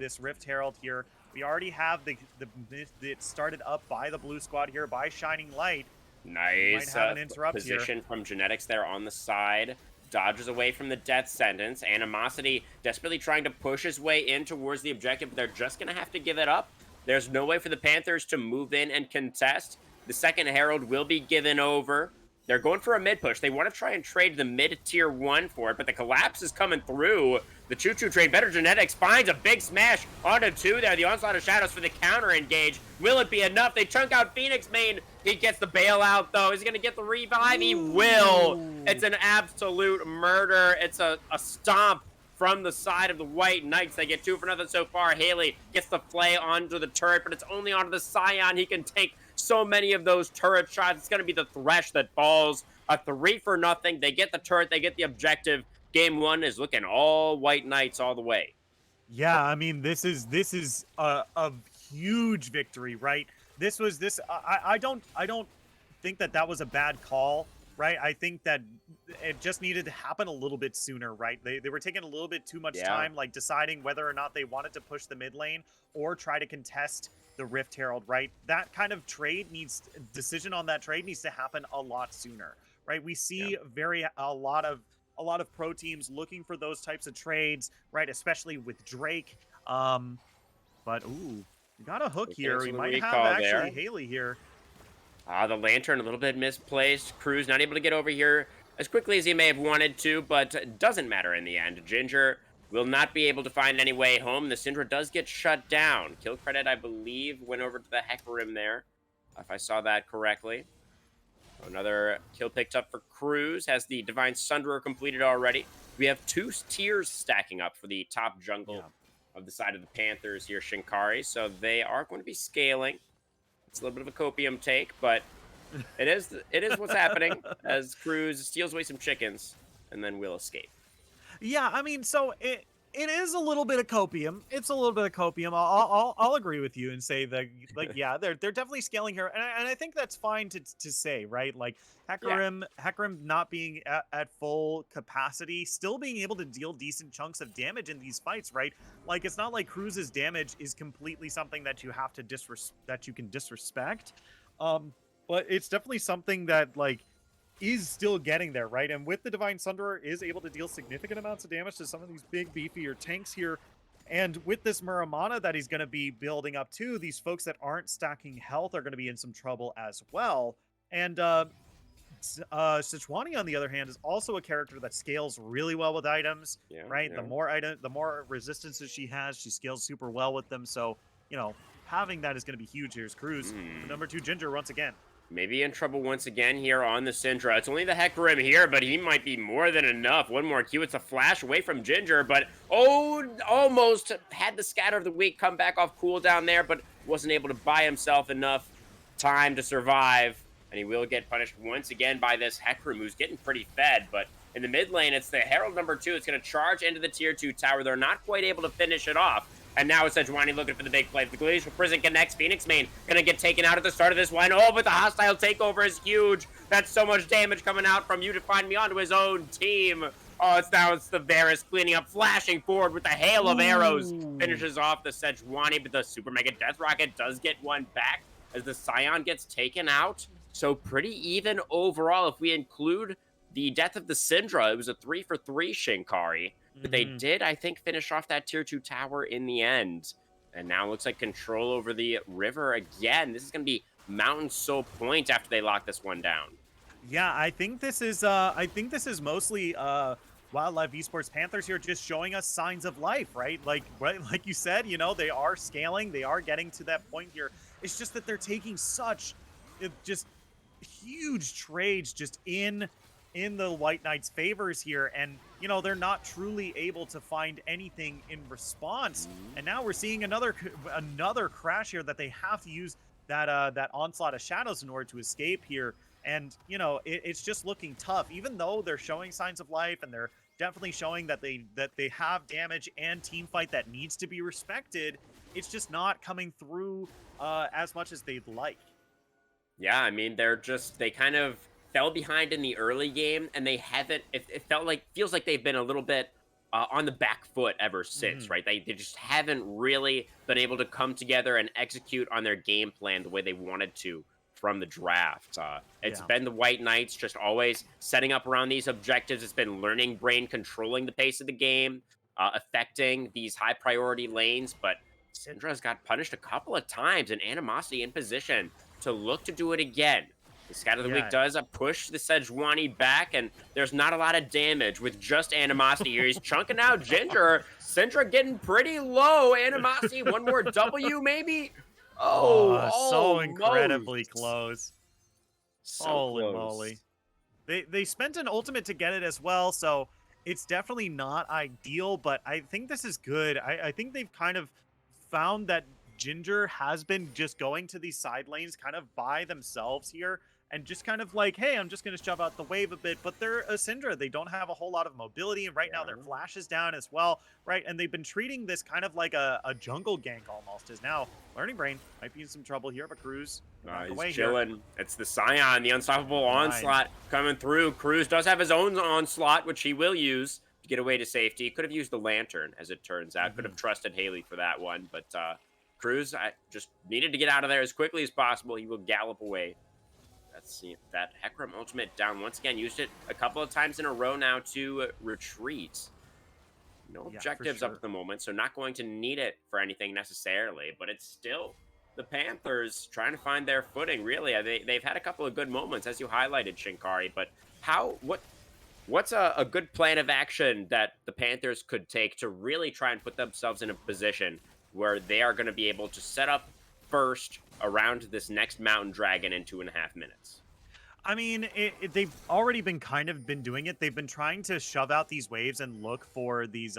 this Rift Herald here. We already have it started up by the blue squad here by Shining Light. We might Nice have an interrupt here. position from Genetics there on the side. Dodges away from the death sentence. Animosity desperately trying to push his way in towards the objective, but they're just going to have to give it up. There's no way for the Panthers to move in and contest. The second Herald will be given over. They're going for a mid push. They want to try and trade the mid tier 1 for it, but the collapse is coming through. The choo-choo trade, Better Genetics finds a big smash onto 2 there. The Onslaught of Shadows for the counter engage. Will it be enough? They chunk out Phoenix main. He gets the bailout, though. Is he going to get the revive? He will. It's an absolute murder. It's a stomp from the side of the White Knights. They get 2 for nothing so far. Haley gets the flay onto the turret, but it's only onto the Scion. He can take so many of those turret shots. It's going to be the Thresh that falls. A 3 for nothing. They get the turret. They get the objective. Game 1 is looking all White Knights all the way. Yeah, I mean, this is a huge victory, right? I don't think that was a bad call, right? I think that it just needed to happen a little bit sooner, right? They were taking a little bit too much time, like deciding whether or not they wanted to push the mid lane or try to contest the Rift Herald, right? That kind of decision on that trade needs to happen a lot sooner, right? We see a lot of pro teams looking for those types of trades, right? Especially with Drake. But ooh, we got a hook here. We might have actually Haley here. The Lantern a little bit misplaced. Cruz not able to get over here as quickly as he may have wanted to, but doesn't matter in the end. Ginger will not be able to find any way home. The Syndra does get shut down. Kill credit, I believe, went over to the Hecarim there, if I saw that correctly. Another kill picked up for Cruz. Has the Divine Sunderer completed already. We have 2 tiers stacking up for the top jungle of the side of the Panthers here, Shinkari. So they are going to be scaling. It's a little bit of a copium take, but it is what's happening as Cruz steals away some chickens and then will escape. Yeah, I mean, so it is a little bit of copium. It's a little bit of copium. I'll agree with you and say that, like, yeah, they're definitely scaling here, and I think that's fine to say, right? Like Hecarim not being at full capacity, still being able to deal decent chunks of damage in these fights, right? Like, it's not like Cruz's damage is completely something that you have to disrespect, but it's definitely something that, like, is still getting there, right? And with the Divine Sunderer, is able to deal significant amounts of damage to some of these big, beefier tanks here. And with this Muramana that he's going to be building up too, these folks that aren't stacking health are going to be in some trouble as well. And Sejuani, on the other hand, is also a character that scales really well with items, right? The more resistances she has, she scales super well with them. So, you know, having that is going to be huge. Here's Cruz, number 2 Ginger once again. Maybe in trouble once again here on the Syndra. It's only the Hecarim here, but he might be more than enough. One more Q. It's a flash away from Ginger, but almost had the scatter of the week come back off cooldown there, but wasn't able to buy himself enough time to survive. And he will get punished once again by this Hecarim, who's getting pretty fed. But in the mid lane, it's the Herald number 2. It's going to charge into the tier 2 tower. They're not quite able to finish it off. And now it's Sejuani looking for the big play. The Glacial Prison connects. Phoenix main gonna get taken out at the start of this one. Oh, but the hostile takeover is huge. That's so much damage coming out from You to Find Me onto his own team. Oh, it's the Varus cleaning up, flashing forward with a hail of arrows. Finishes off the Sejuani, but the Super Mega Death Rocket does get one back as the Scion gets taken out. So pretty even overall. If we include the death of the Syndra, it was a 3 for 3 Shinkari. But they did, I think, finish off that tier 2 tower in the end. And now it looks like control over the river again. This is going to be Mountain Soul Point after they lock this one down. Yeah, I think this is mostly Wildlife Esports Panthers here just showing us signs of life, right? Like you said, you know, they are scaling, they are getting to that point here. It's just that they're taking such just huge trades just in the White Knights' favors here, and you know, they're not truly able to find anything in response. And now we're seeing another crash here that they have to use that Onslaught of Shadows in order to escape here. And you know, it's just looking tough, even though they're showing signs of life and they're definitely showing that they have damage and team fight that needs to be respected. It's just not coming through as much as they'd like. Yeah, I mean, they kind of fell behind in the early game, and they haven't. It feels like they've been a little bit on the back foot ever since, right? They just haven't really been able to come together and execute on their game plan the way they wanted to from the draft. It's Yeah. been the White Knights just always setting up around these objectives. It's been learning brain, controlling the pace of the game, affecting these high priority lanes. But Syndra's got punished a couple of times, and Animosity in position to look to do it again. The Scout of the Week Yeah. does push the Sejuani back, and there's not a lot of damage with just Animosity here. He's chunking out Ginger. Syndra getting pretty low. Animosity, one more W maybe? Oh, Oh, so incredibly almost. close. So Holy close. moly. They spent an ultimate to get it as well, so it's definitely not ideal, but I think this is good. I think they've kind of found that Ginger has been just going to these side lanes kind of by themselves here and just kind of like, hey, I'm just going to shove out the wave a bit, but they're a Syndra. They don't have a whole lot of mobility, and right now their Yeah. flash is down as well, right? And they've been treating this kind of like a jungle gank almost, is now Learning Brain might be in some trouble here, but Cruz back away He's here. chilling. It's the Scion, the unstoppable Fine. onslaught coming through. Cruz does have his own onslaught, which he will use to get away to safety. He could have used the lantern, as it turns out. Could have trusted Haley for that one, but Cruz just needed to get out of there as quickly as possible. He will gallop away. Let's see that Hecarim ultimate down once again. Used it a couple of times in a row now to retreat. No Yeah, for objectives up sure. at the moment, so not going to need it for anything necessarily, but it's still the Panthers trying to find their footing, really. They've had a couple of good moments, as you highlighted, Shinkari, but what's a good plan of action that the Panthers could take to really try and put themselves in a position where they are going to be able to set up first around this next mountain dragon in 2.5 minutes? I mean, they've already been kind of been doing it. They've been trying to shove out these waves and look for these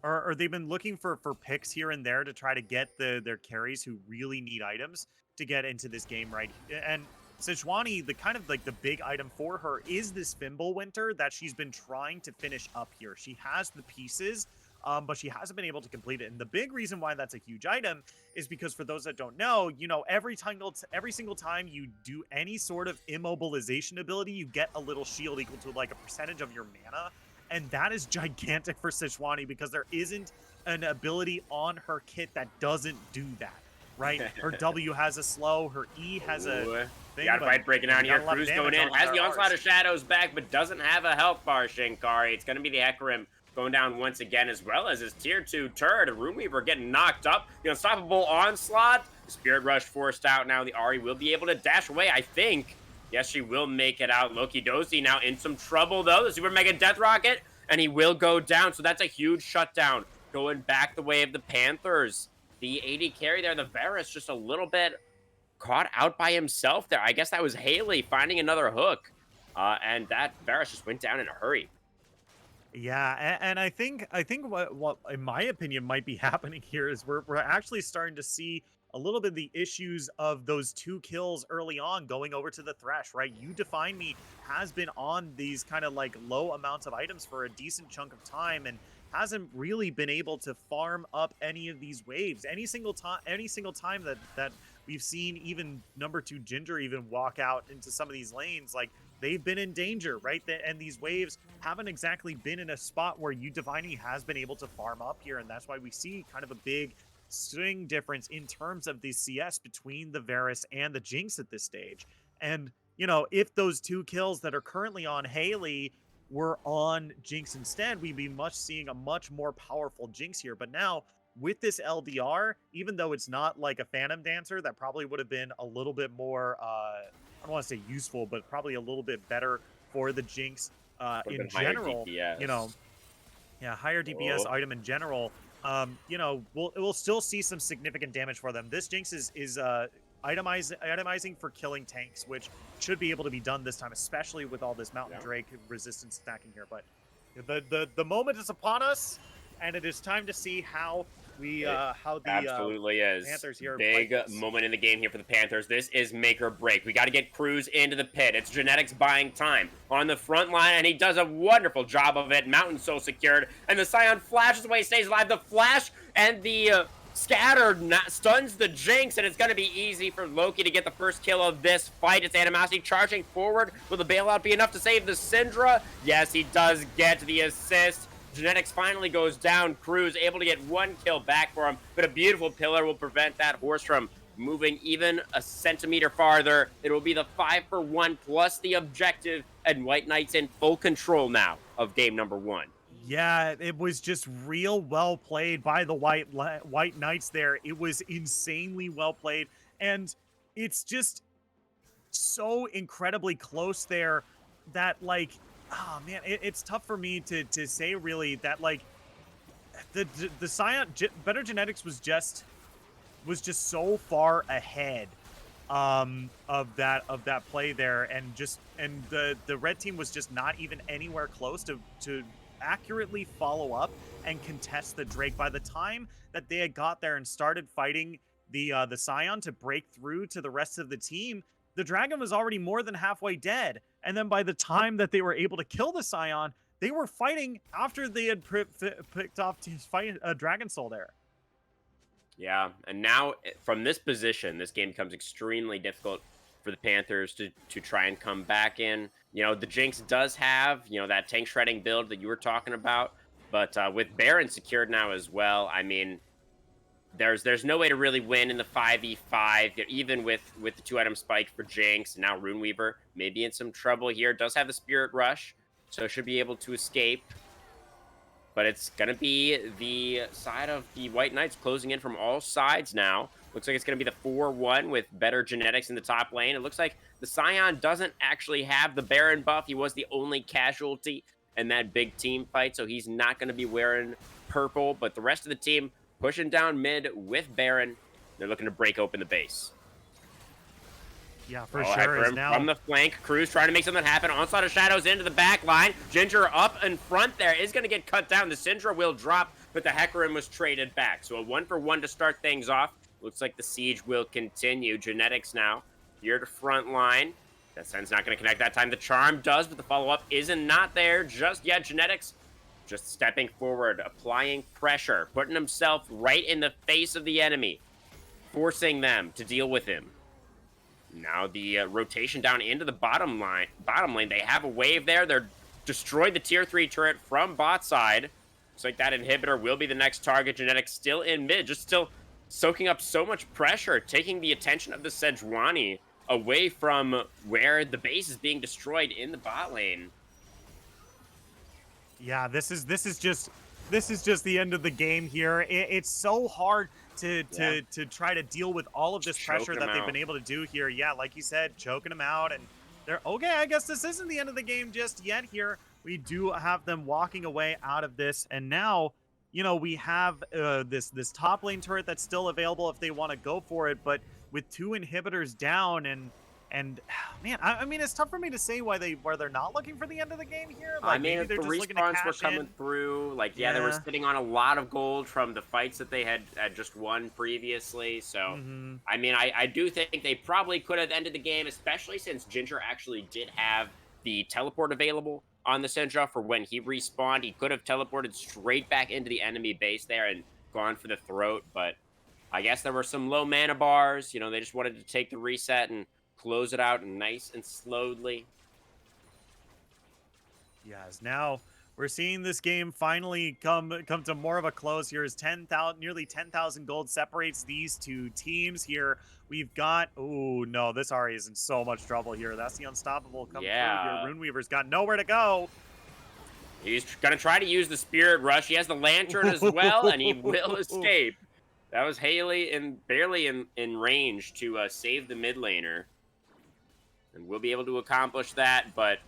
or they've been looking for picks here and there to try to get their carries who really need items to get into this game, right? And Sejuani, the kind of like the big item for her is this Fimble Winter that she's been trying to finish up here. She has the pieces, but she hasn't been able to complete it. And the big reason why that's a huge item is because, for those that don't know, every single time you do any sort of immobilization ability, you get a little shield equal to like a percentage of your mana. And that is gigantic for Sejuani because there isn't an ability on her kit that doesn't do that, right? Her W has a slow, her E has a thing. Got a fight breaking out here. Cruz going in. Has the Onslaught of Shadows back, but doesn't have a health bar, Shinkari. It's going to be the Hecarim going down once again, as well as his tier 2 turret. Runeweaver getting knocked up. The Unstoppable Onslaught. The Spirit Rush forced out now. The Ahri will be able to dash away, I think. Yes, she will make it out. Loki Dosi now in some trouble, though. The Super Mega Death Rocket, and he will go down. So that's a huge shutdown going back the way of the Panthers. The AD carry there, the Varus, just a little bit caught out by himself there. I guess that was Haley finding another hook. And that Varus just went down in a hurry. Yeah, and I think what in my opinion might be happening here is we're actually starting to see a little bit of the issues of those 2 kills early on going over to the Thresh, right? You Define Me has been on these kind of like low amounts of items for a decent chunk of time and hasn't really been able to farm up any of these waves. Any single time that we've seen even number 2 Ginger even walk out into some of these lanes, like they've been in danger, right? And these waves haven't exactly been in a spot where you Define Me has been able to farm up here, and that's why we see kind of a big swing difference in terms of the CS between the Varus and the Jinx at this stage. And, if those 2 kills that are currently on Haley were on Jinx instead, we'd be seeing a much more powerful Jinx here. But now, with this LDR, even though it's not like a Phantom Dancer, that probably would have been a little bit more, I don't want to say useful, but probably a little bit better for the Jinx in general. Higher DPS item in general. We'll still see some significant damage for them. This Jinx is itemizing for killing tanks, which should be able to be done this time, especially with all this Mountain Drake resistance stacking here. But the moment is upon us, and it is time to see how the absolutely is Panthers here. Big moment in the game here for the Panthers. This is make or break. We got to get Cruz into the pit. It's Genetics buying time on the front line, and he does a wonderful job of it. Mountain so secured, and the Scion flashes away, stays alive. The flash and the scatter stuns the Jinx, and it's going to be easy for Loki to get the first kill of this fight. It's Animosity charging forward. Will the bailout be enough to save the Syndra? Yes, he does get the assist. Genetics finally goes down. Cruz able to get 1 kill back for him, but a beautiful pillar will prevent that horse from moving even a centimeter farther. It will be the 5-for-1 plus the objective, and White Knights in full control now of game number 1. Yeah, it was just real well played by the White Knights there. It was insanely well played, and it's just so incredibly close there that like, oh man, it's tough for me to say really that like the Scion Better Genetics was just so far ahead of that play there, and the red team was just not even anywhere close to accurately follow up and contest the Drake. By the time that they had got there and started fighting the Scion to break through to the rest of the team, the Dragon was already more than halfway dead. And then by the time that they were able to kill the Scion, they were fighting after they had picked off to fight a Dragon Soul there. Yeah, and now from this position, this game becomes extremely difficult for the Panthers to try and come back in. You know, the Jinx does have, you know, that tank shredding build that you were talking about, but with Baron secured now as well, I mean, there's no way to really win in the 5v5, even with the 2-item spike for Jinx. And now Runeweaver may be in some trouble here. Does have the Spirit Rush, so should be able to escape. But it's going to be the side of the White Knights closing in from all sides now. Looks like it's going to be the 4-1 with Better Genetics in the top lane. It looks like the Scion doesn't actually have the Baron buff. He was the only casualty in that big team fight, so he's not going to be wearing purple. But the rest of the team pushing down mid with Baron. They're looking to break open the base. Yeah, for sure. From the flank, Cruz trying to make something happen. Onslaught of Shadows into the back line. Ginger up in front there is going to get cut down. The Syndra will drop, but the Hecarim was traded back. So a 1-for-1 to start things off. Looks like the siege will continue. Genetics now here to front line. That Sen's not going to connect that time. The Charm does, but the follow-up isn't not there just yet. Genetics just stepping forward, applying pressure, putting himself right in the face of the enemy, forcing them to deal with him. Now the rotation down into the bottom lane. They have a wave there. They're destroyed the tier 3 turret from bot side. Looks like that inhibitor will be the next target. Genetics still in mid, just still soaking up so much pressure, taking the attention of the Sejuani away from where the base is being destroyed in the bot lane. Yeah, this is just the end of the game here. It's so hard to try to deal with all of this pressure that they've been able to do here. Yeah, like you said, choking them out, and they're okay. I guess this isn't the end of the game just yet. Here we do have them walking away out of this, and now you know we have this top lane turret that's still available if they want to go for it, but with 2 inhibitors down and man, I mean, it's tough for me to say why they're not looking for the end of the game here. Like, I mean, if the respawns were coming through, like, yeah, they were sitting on a lot of gold from the fights that they had just won previously. So, I mean, I do think they probably could have ended the game, especially since Ginger actually did have the teleport available on the Syndra for when he respawned. He could have teleported straight back into the enemy base there and gone for the throat, but I guess there were some low mana bars. You know, they just wanted to take the reset and close it out nice and slowly. Yes, now we're seeing this game finally come to more of a close here as nearly 10,000 gold separates these 2 teams here. We've got, oh no, this Ari is in so much trouble here. That's the Unstoppable coming through here. Runeweaver's got nowhere to go. He's going to try to use the Spirit Rush. He has the Lantern as well, and he will escape. That was Haley barely in range to save the mid laner. And we'll be able to accomplish that, but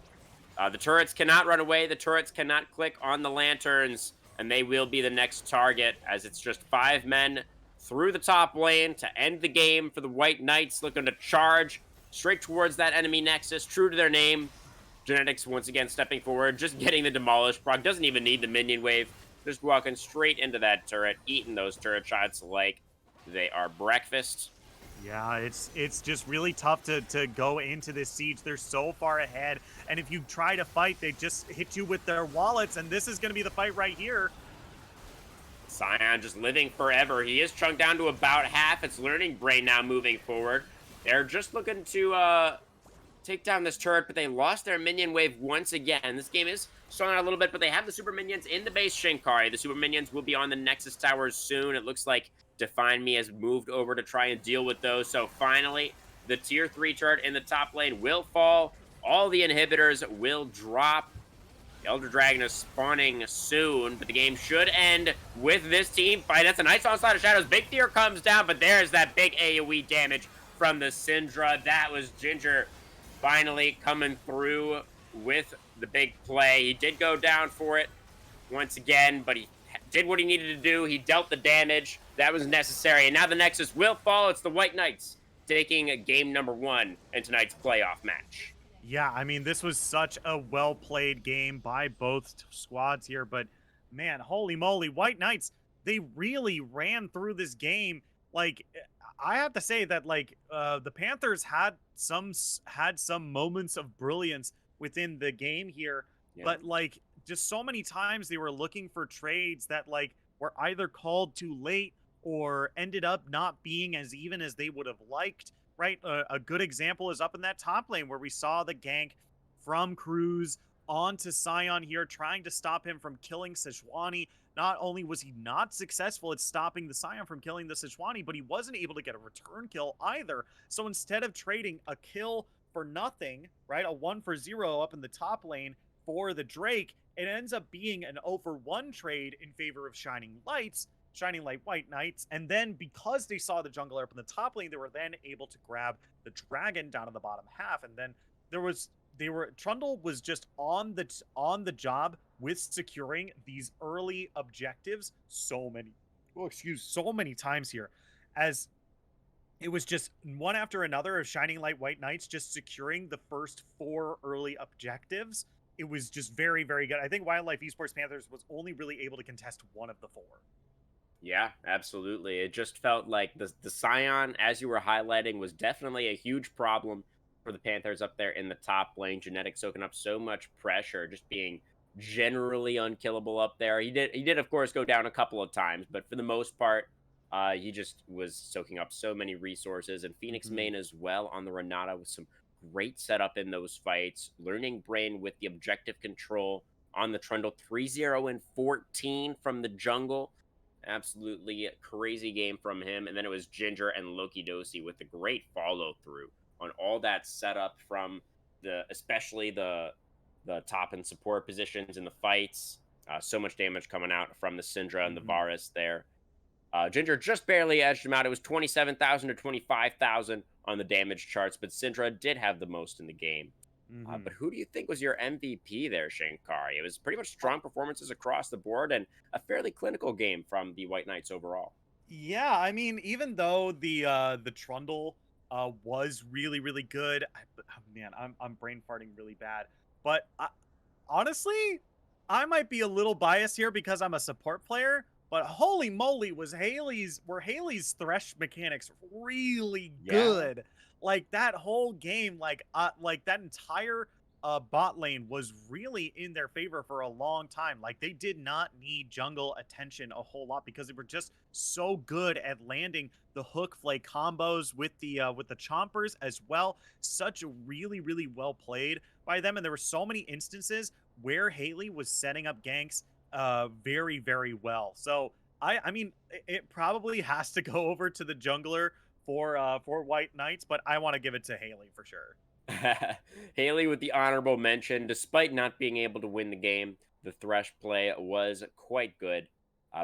the turrets cannot run away. The turrets cannot click on the lanterns, and they will be the next target, as it's just 5 men through the top lane to end the game for the White Knights, looking to charge straight towards that enemy nexus, true to their name. Genetics once again stepping forward, just getting the Demolish proc. Doesn't even need the minion wave. Just walking straight into that turret, eating those turret shots like they are breakfast. Yeah, it's just really tough to go into this siege. They're so far ahead, and if you try to fight, they just hit you with their wallets, and this is going to be the fight right here. Scion just living forever. He is chunked down to about half. It's Learning Brain now moving forward. They're just looking to take down this turret, but they lost their minion wave once again. This game is slowing out a little bit, but they have the super minions in the base, Shinkari. The super minions will be on the Nexus towers soon. It looks like Define Me has moved over to try and deal with those. So finally, the tier 3 turret in the top lane will fall. All the inhibitors will drop. The Elder Dragon is spawning soon, but the game should end with this team fight. That's a nice onslaught of shadows. Big Fear comes down, but there's that big AoE damage from the Syndra. That was Ginger finally coming through with the big play. He did go down for it once again, but he did what he needed to do. He dealt the damage that was necessary, and now the Nexus will fall. It's the White Knights taking game number 1 in tonight's playoff match. Yeah, I mean, this was such a well played game by both squads here, but man, holy moly, White Knights, they really ran through this game. Like, I have to say that the Panthers had some moments of brilliance within the game here, Yeah. but just so many times they were looking for trades that were either called too late or ended up not being as even as they would have liked, right? A good example is up in that top lane where we saw the gank from Cruz onto Sion here, trying to stop him from killing Sejuani. Not only was he not successful at stopping the Sion from killing the Sejuani, but he wasn't able to get a return kill either. So instead of trading a kill for nothing, right, a 1-for-0 up in the top lane for the Drake, it ends up being an 0-for-1 trade in favor of Shining Light White Knights, and then because they saw the jungler up in the top lane, they were then able to grab the dragon down in the bottom half, and then Trundle was just on the job with securing these early objectives so many times here, as it was just one after another of Shining Light White Knights just securing the first 4 early objectives. It was just very, very good. I think Wildlife Esports Panthers was only really able to contest one of the 4. Yeah, absolutely. It just felt like the Scion, as you were highlighting, was definitely a huge problem for the Panthers up there in the top lane. Genetic soaking up so much pressure, just being generally unkillable up there. He did of course go down a couple of times, but for the most part, he just was soaking up so many resources. And Phoenix Mm-hmm. Main as well on the Renata with some great setup in those fights. Learning Brain with the objective control on the Trundle 3-0 and 14 from the jungle. Absolutely crazy game from him. And then it was Ginger and Loki Dosi with the great follow through on all that setup from especially the top and support positions in the fights. So much damage coming out from the Syndra and the Mm-hmm. Varus there. Ginger just barely edged him out. It was 27,000 to 25,000 on the damage charts, but Syndra did have the most in the game. Mm-hmm. But who do you think was your MVP there, Shankari? It was pretty much strong performances across the board and a fairly clinical game from the White Knights overall. Yeah, I mean, even though the Trundle was really really good, man, I'm brain farting really bad. But honestly, I might be a little biased here because I'm a support player. But holy moly, were Haley's thresh mechanics really Yeah. good? Like that whole game, like that entire bot lane was really in their favor for a long time. Like they did not need jungle attention a whole lot because they were just so good at landing the hook flake combos with the chompers as well. Such really really well played by them, and there were so many instances where Haley was setting up ganks very very well. So I mean it probably has to go over to the jungler for White Knights, but I want to give it to Haley for sure. Haley with the honorable mention. Despite not being able to win the game, the Thresh play was quite good.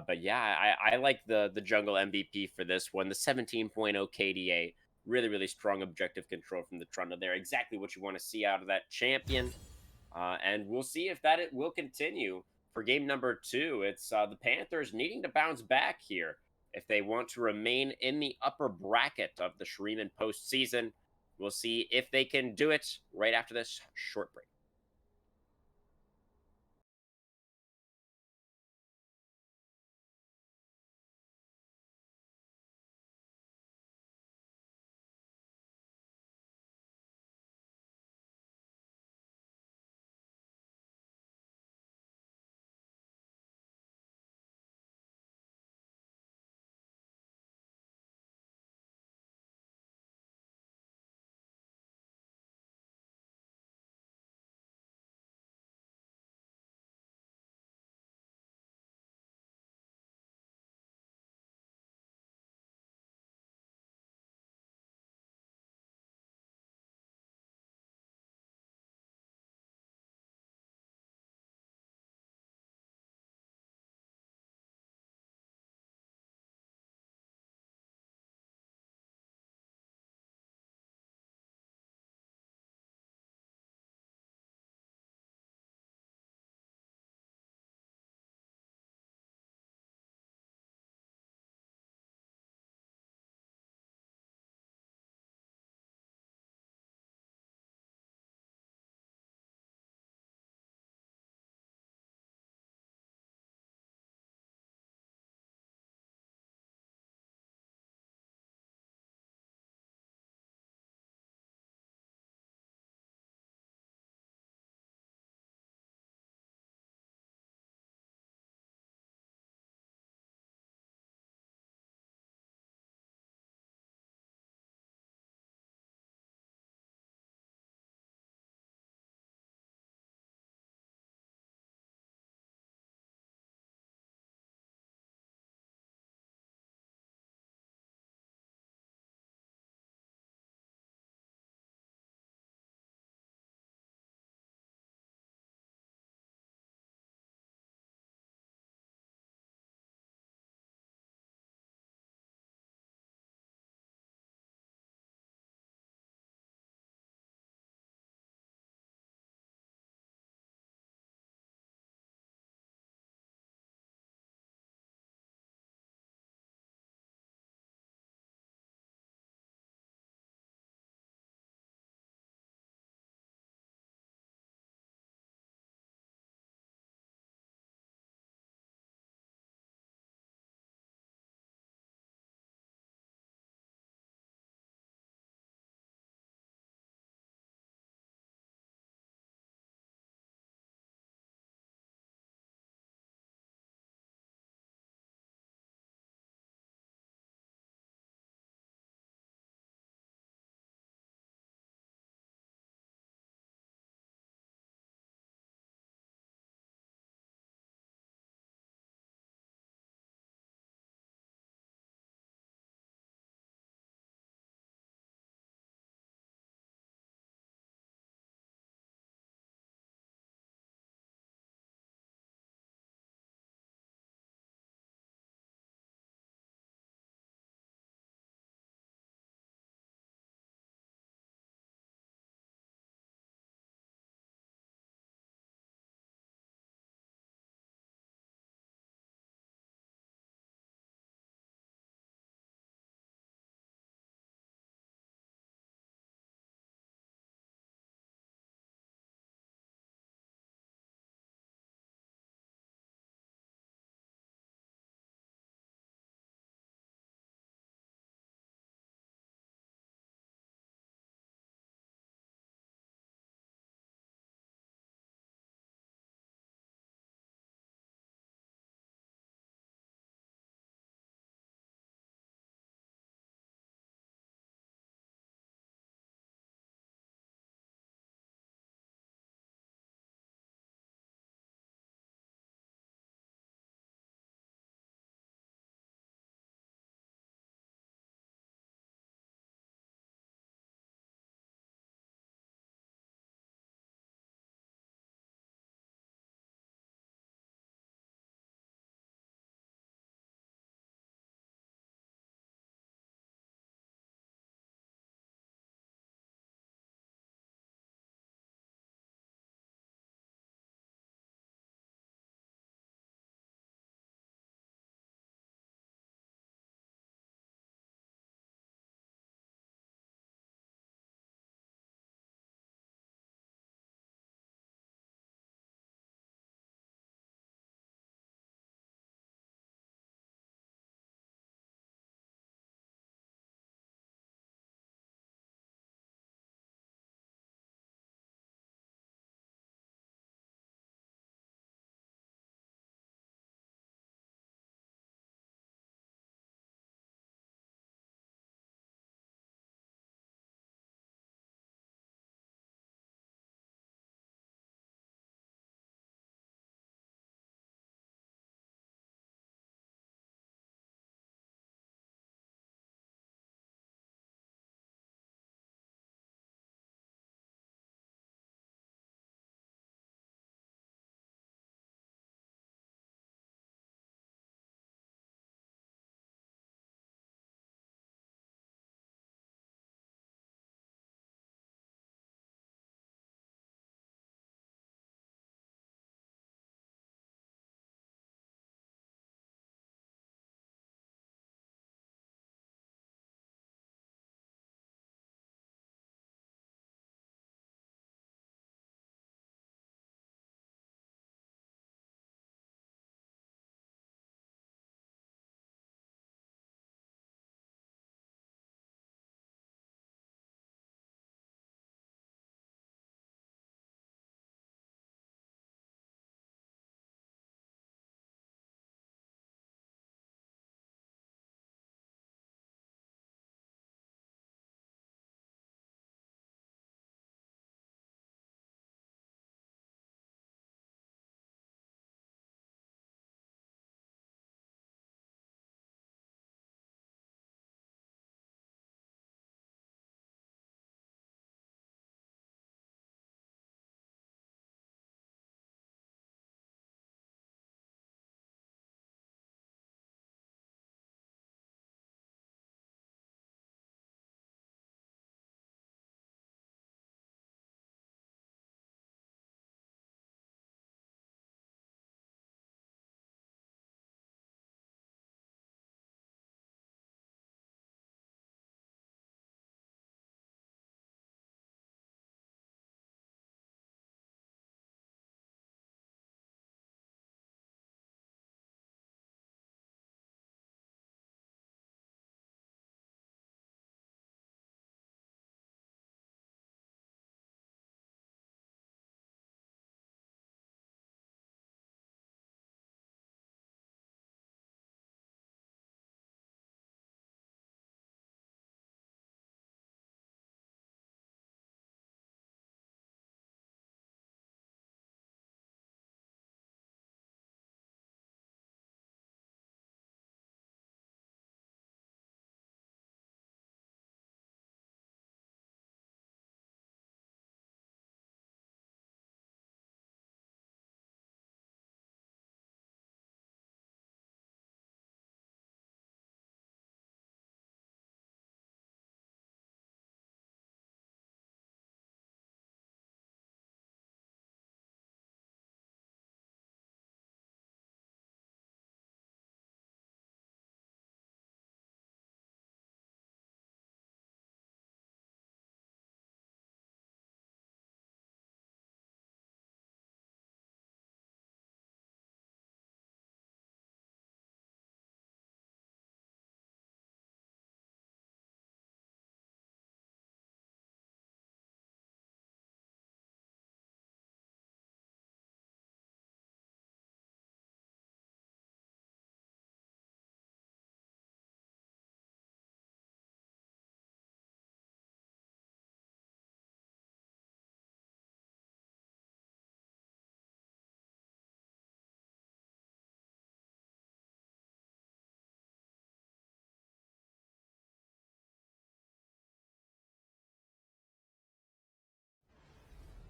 But yeah, I like the jungle MVP for this one. The 17.0 KDA. Really, really strong objective control from the Trundle there. Exactly what you want to see out of that champion. And we'll see if it will continue for game number 2. It's the Panthers needing to bounce back here if they want to remain in the upper bracket of the Shreeman postseason. We'll see if they can do it right after this short break.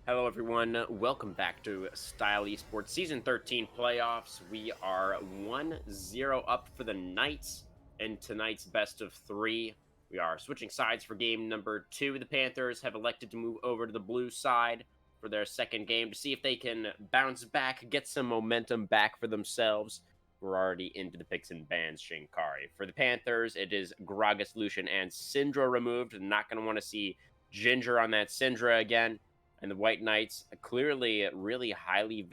Hello, everyone. Welcome back to Style Esports Season 13 playoffs. We are 1-0 up for the Knights in tonight's best of three. We are switching sides for game number two. The Panthers have elected to move over to the blue side for their second game to see if they can bounce back, get some momentum back for themselves. We're already into the picks and bans, Shinkari. For the Panthers, it is Gragas, Lucian, and Syndra removed. Not going to want to see Ginger on that Syndra again. And the White Knights clearly really highly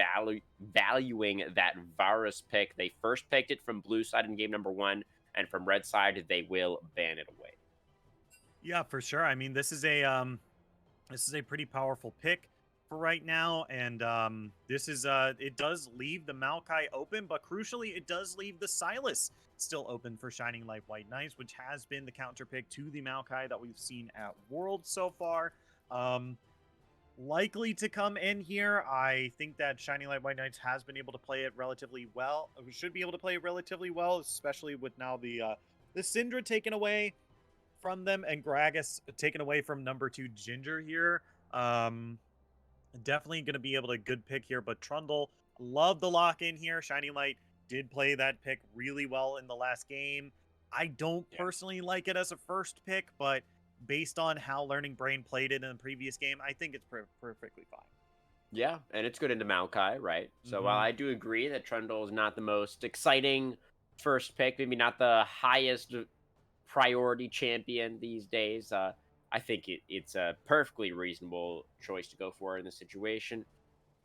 valuing that Varus pick. They first picked it from blue side in game number one, and from red side, they will ban it away. Yeah, for sure. I mean, this is a pretty powerful pick for right now, and this is it does leave the Maokai open, but crucially, it does leave the Silas still open for Shining Light White Knights, which has been the counter pick to the Maokai that we've seen at Worlds so far. Likely to come in here. I think that Shining Light White Knights has been able to play it relatively well. We should be able to play it relatively well, especially with now the Syndra taken away from them and Gragas taken away from number 2 Ginger here. Definitely going to be able to good pick here, but Trundle, love the lock in here. Shining Light did play that pick really well in the last game. I don't Yeah. personally like it as a first pick, but based on how Learning Brain played it in the previous game, I think it's perfectly fine. Yeah, and it's good into Maokai, right? So while Mm-hmm. I do agree that Trundle is not the most exciting first pick, maybe not the highest priority champion these days, I think it's a perfectly reasonable choice to go for in this situation.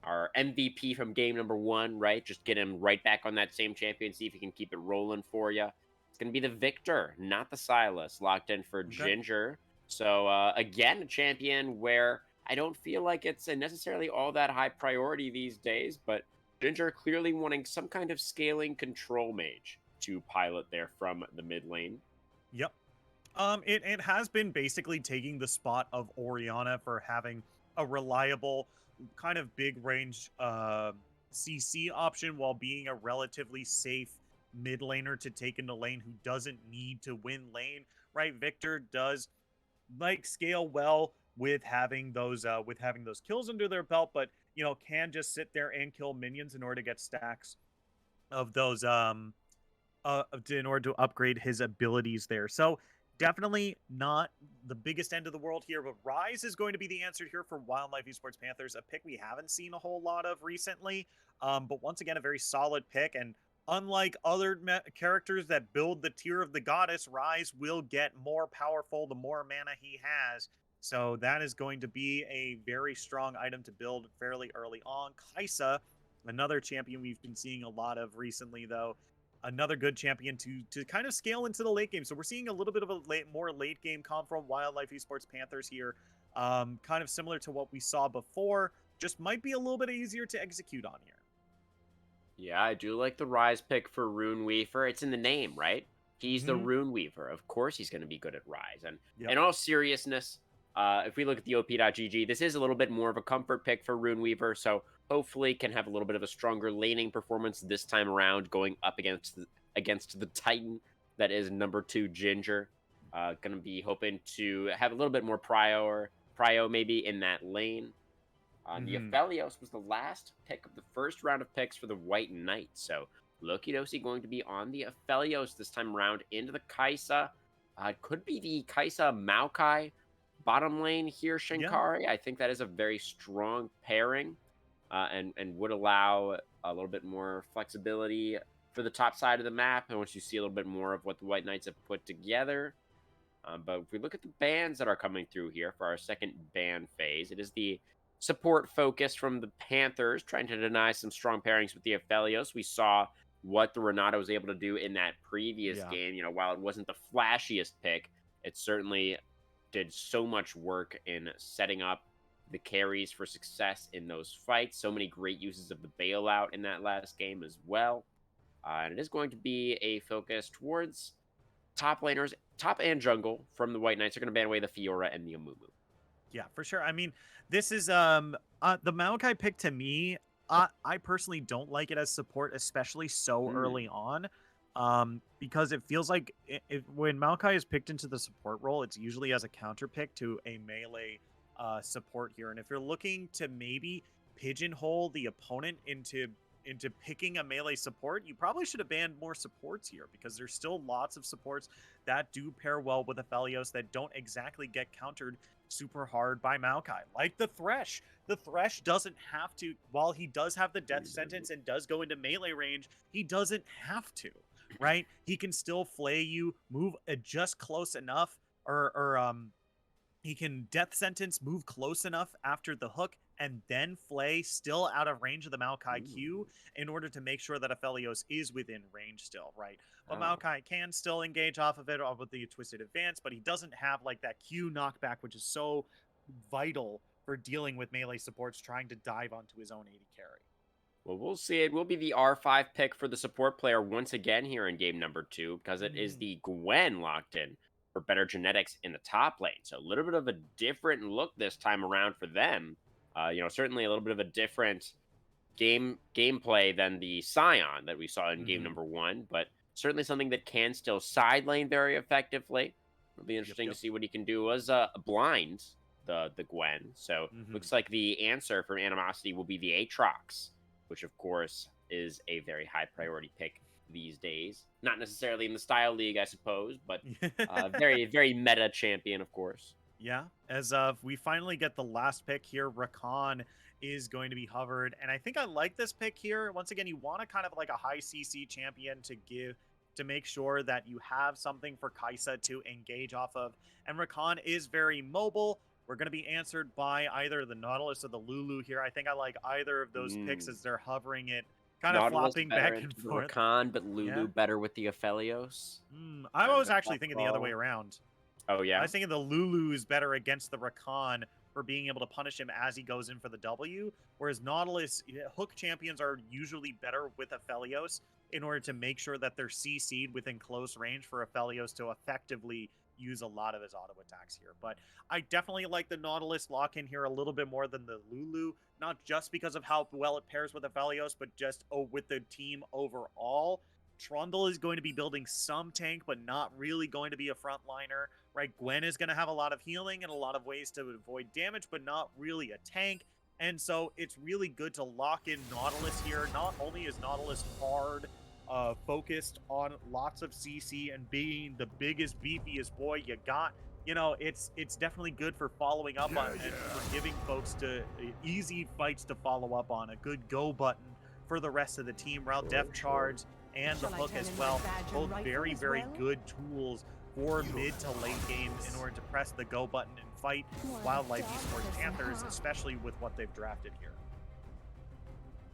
Our MVP from game number one, right? Just get him right back on that same champion, see if he can keep it rolling for you. It's going to be the Victor, not the Silas, locked in for Okay. Ginger. So, again, a champion where I don't feel like it's necessarily all that high priority these days, but Ginger clearly wanting some kind of scaling control mage to pilot there from the mid lane. Yep. It has been basically taking the spot of Oriana for having a reliable, kind of big range CC option while being a relatively safe mid laner to take into lane who doesn't need to win lane. Right, Victor does like scale well with having those kills under their belt, but can just sit there and kill minions in order to get stacks of those in order to upgrade his abilities there. So definitely not the biggest end of the world here, but Rise is going to be the answer here for Wildlife Esports Panthers, a pick we haven't seen a whole lot of recently. But once again, a very solid pick. And unlike other characters that build the tier of the goddess, Rise will get more powerful the more mana he has. So that is going to be a very strong item to build fairly early on. Kaisa, another champion we've been seeing a lot of recently, though, another good champion to kind of scale into the late game. So we're seeing a little bit of a more late game comp from Wildlife Esports Panthers here, kind of similar to what we saw before. Just might be a little bit easier to execute on here. Yeah, I do like the Rise pick for Rune Weaver. It's in the name, right? He's the Mm-hmm. Rune Weaver. Of course, he's going to be good at Rise. And Yep. in all seriousness, if we look at the OP.GG, this is a little bit more of a comfort pick for Rune Weaver. So hopefully, can have a little bit of a stronger laning performance this time around, going up against the Titan that is number 2 Ginger. Going to be hoping to have a little bit more prio maybe in that lane. The Mm-hmm. Aphelios was the last pick of the first round of picks for the White Knights. So Loki Dosi going to be on the Aphelios this time around into the Kaisa. It could be the Kaisa Maokai bottom lane here, Yeah. Shinkari. I think that is a very strong pairing and would allow a little bit more flexibility for the top side of the map. And once you see a little bit more of what the White Knights have put together. But if we look at the bans that are coming through here for our second ban phase, it is the support focus from the Panthers, trying to deny some strong pairings with the Aphelios. We saw what the Renato was able to do in that previous Yeah. game. While it wasn't the flashiest pick, it certainly did so much work in setting up the carries for success in those fights. So many great uses of the bailout in that last game as well. And it is going to be a focus towards top laners, top and jungle from the White Knights are going to ban away the Fiora and the Amumu. Yeah, for sure. I mean, this is the Maokai pick to me. I personally don't like it as support, especially so Hmm. early on, because it feels like when Maokai is picked into the support role, it's usually as a counter pick to a melee support here. And if you're looking to maybe pigeonhole the opponent into picking a melee support, you probably should have banned more supports here, because there's still lots of supports that do pair well with Aphelios that don't exactly get countered super hard by Maokai. Like the Thresh. The Thresh doesn't have to, while he does have the death sentence and does go into melee range, he doesn't have to, right? He can still flay you, move just close enough, or he can death sentence, move close enough after the hook, and then flay still out of range of the Maokai Q in order to make sure that Aphelios is within range still, right? But Maokai can still engage off of it with the Twisted Advance, but he doesn't have like that Q knockback, which is so vital for dealing with melee supports trying to dive onto his own AD carry. Well, we'll see. It will be the R5 pick for the support player once again here in game number 2, because it is the Gwen locked in for better genetics in the top lane. So a little bit of a different look this time around for them. Certainly a little bit of a different gameplay than the Scion that we saw in game number 1, but certainly something that can still side lane very effectively. It'll be interesting to see what he can do as blind the Gwen. So looks like the answer from Animosity will be the Aatrox, which of course is a very high priority pick these days. Not necessarily in the style league, I suppose, but very, very meta champion, of course. Yeah, as we finally get the last pick here, Rakan is going to be hovered, and I think I like this pick here. Once again, you want to kind of like a high CC champion to make sure that you have something for Kai'Sa to engage off of, and Rakan is very mobile. We're going to be answered by either the Nautilus or the Lulu here. I think I like either of those picks as they're hovering it, kind of Nautilus flopping back and forth. Rakan, but Lulu better with the Aphelios. I was actually thinking the other way around. Oh, yeah? I was thinking the Lulu is better against the Rakan for being able to punish him as he goes in for the W, whereas Nautilus, hook champions are usually better with Aphelios in order to make sure that they're CC'd within close range for Aphelios to effectively use a lot of his auto attacks here. But I definitely like the Nautilus lock-in here a little bit more than the Lulu, not just because of how well it pairs with Aphelios, but just with the team overall. Trundle is going to be building some tank, but not really going to be a frontliner, right? Gwen is going to have a lot of healing and a lot of ways to avoid damage, but not really a tank. And so it's really good to lock in Nautilus here. Not only is Nautilus hard, focused on lots of CC and being the biggest, beefiest boy you got, it's definitely good for following up on and for giving folks to easy fights to follow up on. A good go button for the rest of the team. Rel Def Charge and the hook as well. Both very, very good tools for mid to late game in order to press the go button and fight Wildlife Esports Panthers, especially with what they've drafted here.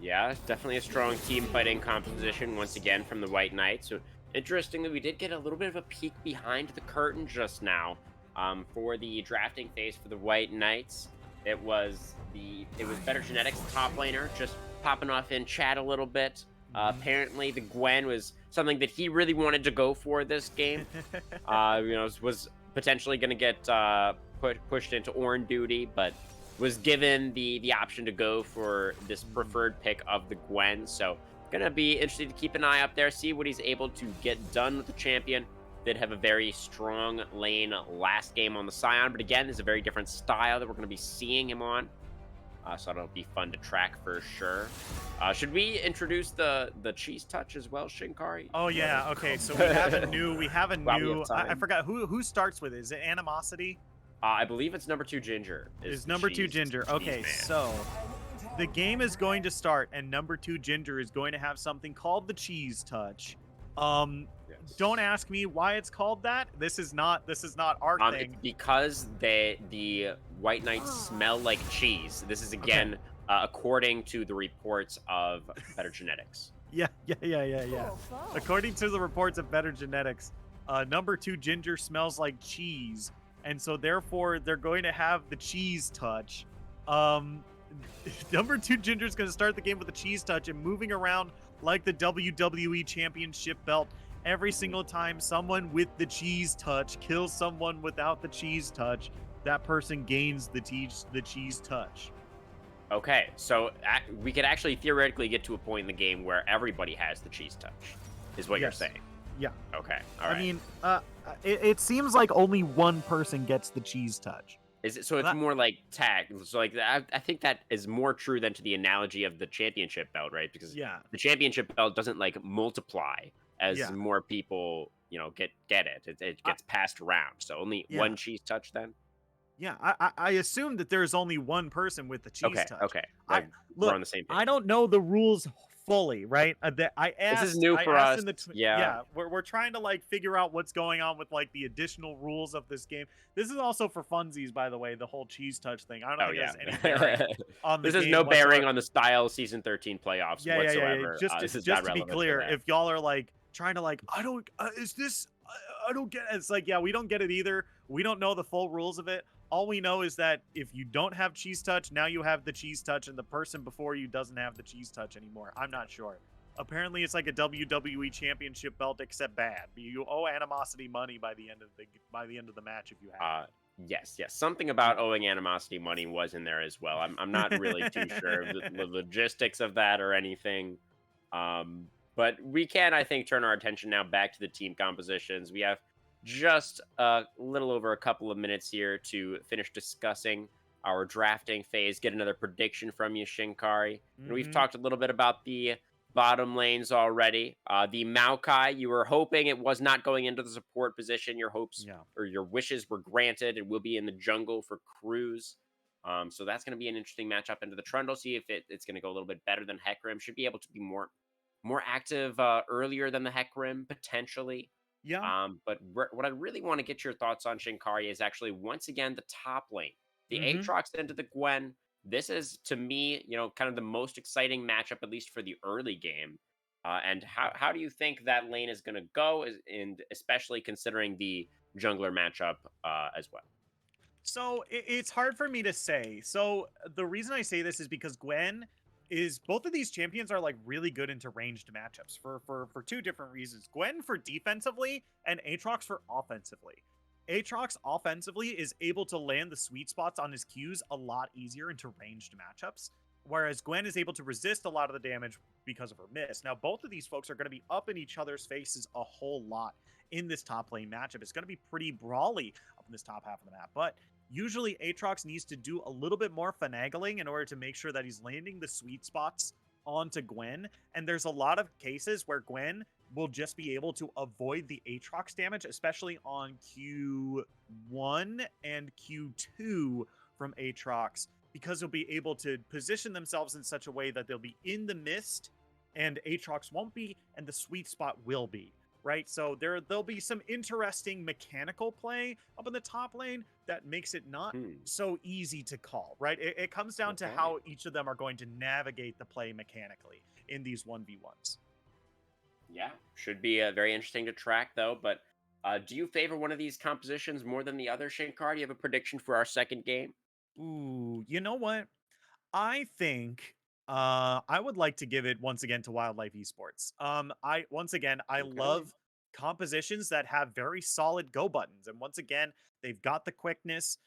Yeah, definitely a strong team fighting composition once again from the White Knights. So interestingly, we did get a little bit of a peek behind the curtain just now for the drafting phase for the White Knights. It was Better Genetics, top laner, just popping off in chat a little bit. Apparently, the Gwen was something that he really wanted to go for this game. Was potentially going to get pushed into Ornn duty, but was given the option to go for this preferred pick of the Gwen. So, going to be interesting to keep an eye up there, see what he's able to get done with the champion. Did have a very strong lane last game on the Scion, but again, there's a very different style that we're going to be seeing him on. So it'll be fun to track for sure. Should we introduce the cheese touch as well, Shinkari? Oh yeah, okay. So we have a new. I forgot who starts with it. Is it Animosity? I believe it's number 2 Ginger. Is number 2 Ginger? Okay, so the game is going to start, and number 2 Ginger is going to have something called the cheese touch. Don't ask me why it's called that. This is not our thing. It's because the White Knights smell like cheese. This is again according to the reports of Better Genetics. Yeah. According to the reports of Better Genetics, number 2 Ginger smells like cheese, and so therefore they're going to have the cheese touch. Number 2 Ginger is going to start the game with the cheese touch and moving around like the WWE Championship belt. Every single time someone with the cheese touch kills someone without the cheese touch, that person gains the cheese touch. Okay, so we could actually theoretically get to a point in the game where everybody has the cheese touch, is what you're saying. Yeah. Okay, all right. I mean, it seems like only one person gets the cheese touch. Is it so it's That more like tag. So like I think that is more true than to the analogy of the championship belt, right? Because yeah, the championship belt doesn't like multiply as yeah, more people, get it. It I, gets passed around. So only yeah. one cheese touch then? Yeah, I assume that there's only one person with the cheese Okay, touch. okay. I We're look, on the same I page. don't know the rules fully, right? That This is new I for asked us. in the Yeah. yeah, we're trying to like figure out what's going on with like the additional rules of this game. This is also for funsies, by the way, the whole cheese touch thing. I don't Oh think it yeah. has any bearing on the This has no game bearing whatsoever. on the style season 13 playoffs Yeah. whatsoever. This is not Just to be relevant to clear, that. if y'all are like trying to like, I don't, is this? I don't get it. It's like, yeah, we don't get it either. We don't know the full rules of it. All we know is that if you don't have cheese touch, now you have the cheese touch, and the person before you doesn't have the cheese touch anymore. I'm not sure. Apparently, it's like a WWE Championship belt, except bad. You owe animosity money by the end of the match if you have Uh, yes. Something about owing animosity money was in there as well. I'm not really too sure of the logistics of that or anything. But we can, I think, turn our attention now back to the team compositions. We have just a little over a couple of minutes here to finish discussing our drafting phase. Get another prediction from you, Shinkari. yeah. And we've talked a little bit about the bottom lanes already. The Maokai, you were hoping it was not going into the support position. Your hopes Yeah. or your wishes were granted. It will be in the jungle for Cruz. So that's going to be an interesting matchup into the Trundle. See if it's going to go a little bit better than Hecarim. Should be able to be more active earlier than the Hecarim potentially. Yeah. But what I really want to get your thoughts on Shinkari is actually once again the top lane, the Mm-hmm. Aatrox into the Gwen. This is to me, kind of the most exciting matchup, at least for the early game. And how do you think that lane is going to go, and especially considering the jungler matchup as well? So it's hard for me to say. So the reason I say this is because Gwen is both of these champions are like really good into ranged matchups for two different reasons. Gwen for defensively and Aatrox for offensively. Aatrox offensively is able to land the sweet spots on his Qs a lot easier into ranged matchups, whereas Gwen is able to resist a lot of the damage because of her miss. Now both of these folks are going to be up in each other's faces a whole lot in this top lane matchup. It's going to be pretty brawly up in this top half of the map, but usually Aatrox needs to do a little bit more finagling in order to make sure that he's landing the sweet spots onto Gwen. And there's a lot of cases where Gwen will just be able to avoid the Aatrox damage, especially on Q1 and Q2 from Aatrox, because they'll be able to position themselves in such a way that they'll be in the mist and Aatrox won't be, and the sweet spot will be. Right, so there'll be some interesting mechanical play up in the top lane that makes it not Hmm. so easy to call. Right, it comes down to Okay. how each of them are going to navigate the play mechanically in these 1v1s. Yeah, should be very interesting to track though. But do you favor one of these compositions more than the other, Shankar? Do you have a prediction for our second game? Ooh, you know what? I think I would like to give it once again to Wildlife Esports. I once again I Okay. love compositions that have very solid go buttons, and once again they've got the quickness.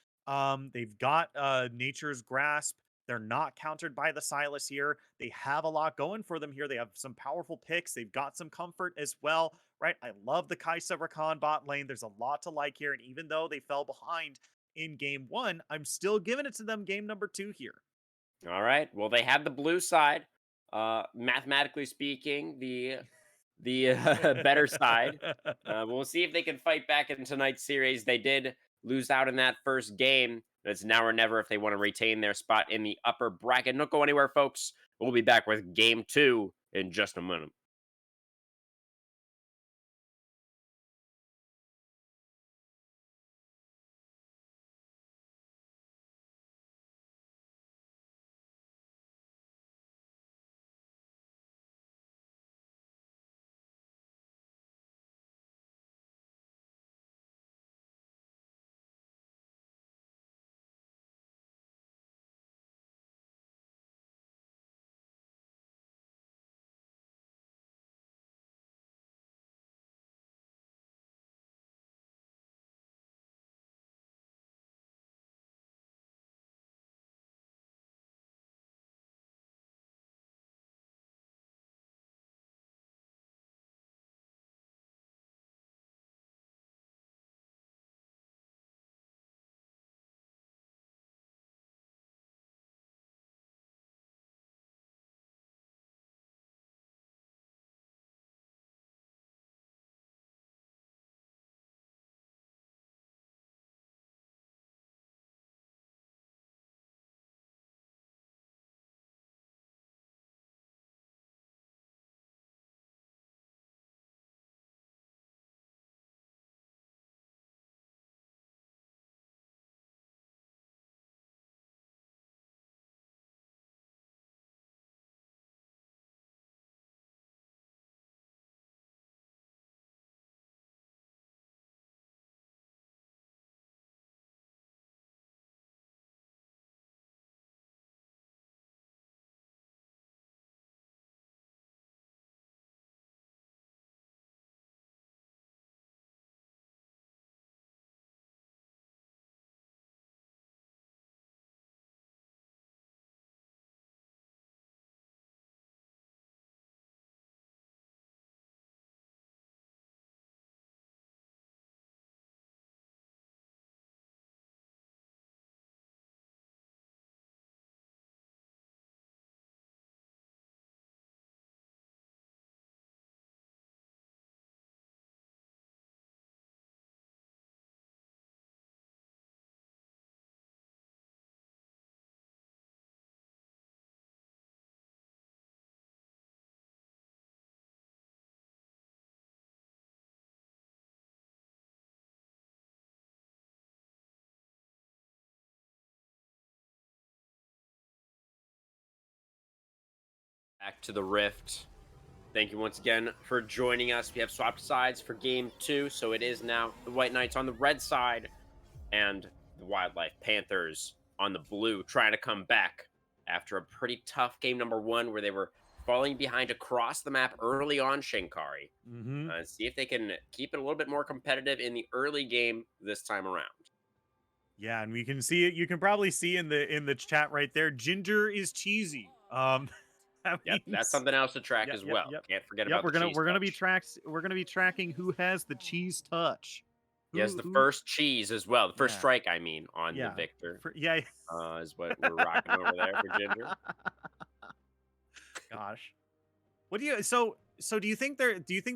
They've got Nature's Grasp. They're not countered by the Silas here. They have a lot going for them here. They have some powerful picks. They've got some comfort as well, right? I love the Kaisa Rakan bot lane. There's a lot to like here, and even though they fell behind in game one, I'm still giving it to them game number two here. All right. Well, they have the blue side. Mathematically speaking, the better side. We'll see if they can fight back in tonight's series. They did lose out in that first game. But it's now or never if they want to retain their spot in the upper bracket. Don't go anywhere, folks. We'll be back with game two in just a minute. Back to the Rift. Thank you once again for joining us. We have swapped sides for game 2, so it is now the White Knights on the red side and the Wildlife Panthers on the blue, trying to come back after a pretty tough game number 1 where they were falling behind across the map early on Shinkari. Mm-hmm. See if they can keep it a little bit more competitive in the early game this time around. Yeah, and we can see it. You can probably see in the chat right there. Ginger is cheesy. That Yep, that's means something else to track yep, as yep, well. yep, Can't forget yep. about the cheese touch. We're gonna be tracking who has the cheese touch. He has the Who? first cheese as well. The first Yeah, strike, I mean, on the yeah, Victor, yeah. is what we're rocking over there for Ginger. Gosh. What do you do you think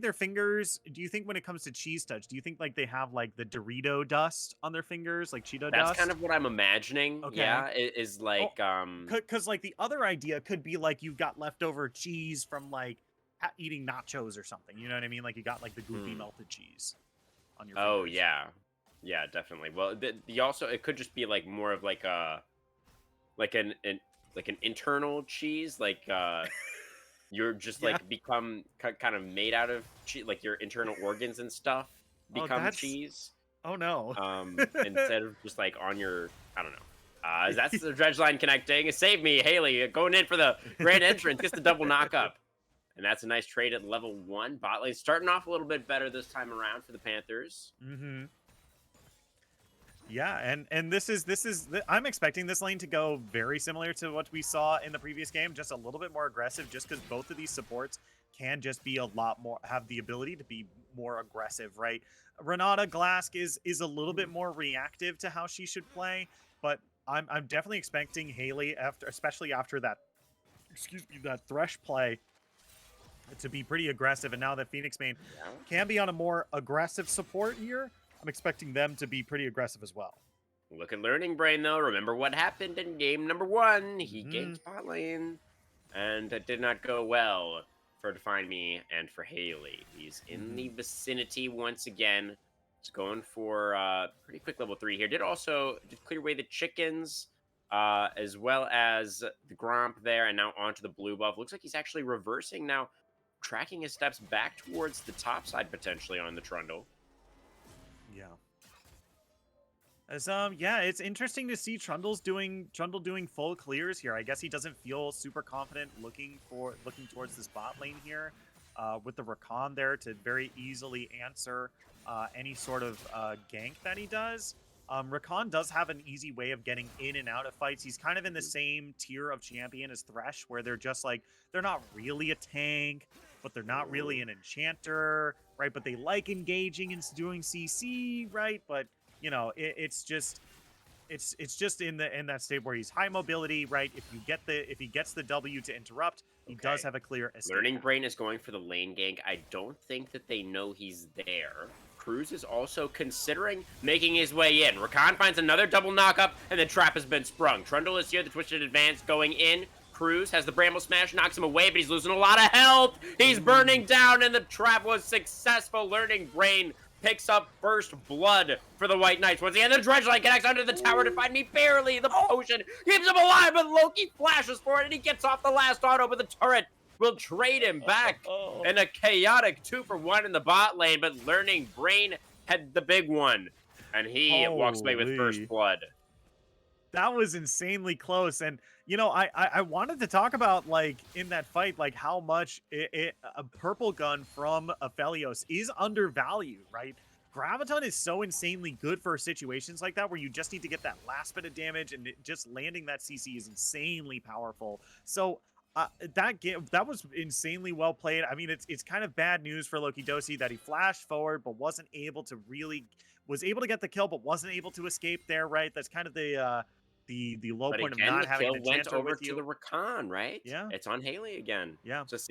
their fingers, do you think when it comes to cheese touch, do you think like they have like the Dorito dust on their fingers, like Cheeto That's kind dust? of what I'm imagining. Okay. Yeah, is Oh, like because like the other idea could be like you've got leftover cheese from like eating nachos or something. You know what I mean? Like you got like the goopy hmm. melted cheese on your Oh fingers. yeah, yeah, definitely. Well, the also it could just be like more of like a like like an internal cheese, like you're just Yeah. like become kind of made out of cheese, like your internal organs and stuff Oh, become that's cheese. oh no. Instead of just like on your, I don't know. That's the dredge line connecting. Save me, Haley, going in for the grand entrance, gets the double knock up. And that's a nice trade at level 1. Bot lane starting off a little bit better this time around for the Panthers. Mm-hmm. Yeah, and I'm expecting this lane to go very similar to what we saw in the previous game, just a little bit more aggressive, just because both of these supports can just be a lot more, have the ability to be more aggressive, right? Renata Glask is a little bit more reactive to how she should play, but I'm definitely expecting Haley, after, especially after that, excuse me, that Thresh play, to be pretty aggressive. And now that Phoenix Main Yeah. can be on a more aggressive support here, I'm expecting them to be pretty aggressive as well. Look at Learning Brain, though. Remember what happened in game number 1. He Mm-hmm. ganked bot lane, and it did not go well for Define Me and for Haley. He's in the vicinity once again. He's going for pretty quick level 3 here. Did clear away the chickens, as well as the Gromp there, and now onto the blue buff. Looks like he's actually reversing now, tracking his steps back towards the top side potentially on the Trundle. Yeah. As yeah, it's interesting to see Trundle doing full clears here. I guess he doesn't feel super confident looking towards this bot lane here, with the Rakan there to very easily answer any sort of gank that he does. Rakan does have an easy way of getting in and out of fights. He's kind of in the same tier of champion as Thresh, where they're just like, they're not really a tank, but they're not really an enchanter, right? But they like engaging and doing CC, right? But you know, it's just in that state where he's high mobility, right? If he gets the W to interrupt, he does have a clear escape. Learning Brain is going for the lane gank. I don't think that they know he's there. Cruz is also considering making his way in. Rakan finds another double knock up, and the trap has been sprung. Trundle is here, the Twisted Advance going in. Cruz has the Bramble Smash, knocks him away, but he's losing a lot of health. He's burning down, and the trap was successful. Learning Brain picks up first blood for the White Knights. Once again, the dredge line connects under the tower to find me barely. The potion keeps him alive, but Loki flashes for it, and he gets off the last auto, but the turret will trade him back in a chaotic 2-for-1 in the bot lane, but Learning Brain had the big one, and he walks away with first blood. That was insanely close. And you know, I wanted to talk about, like, in that fight, like how much a purple gun from Aphelios is undervalued, right? Graviton is so insanely good for situations like that where you just need to get that last bit of damage, and just landing that CC is insanely powerful. So that was insanely well played. I mean, it's kind of bad news for Loki Dosi that he flashed forward but was able to get the kill but wasn't able to escape there, right? That's kind of the low point of not having an enchanter went over with you. to the Rakan, right? Yeah, it's on Haley again. Yeah, just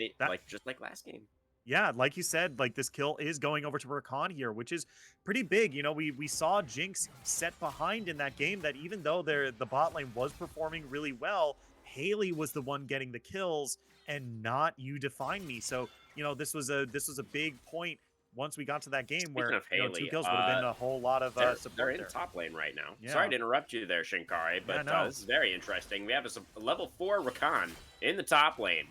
like last game. Yeah, like you said, like this kill is going over to Rakan here, which is pretty big. You know, we saw Jinx set behind in that game, that even though the bot lane was performing really well, Haley was the one getting the kills and not You Define Me. So, you know, this was a big point once we got to that game. Speaking where Haley, 2 kills would have been a whole lot of support. They're in there. Top lane right now. Yeah. Sorry to interrupt you there, Shinkari, but this is very interesting. We have a level 4 Rakan in the top lane.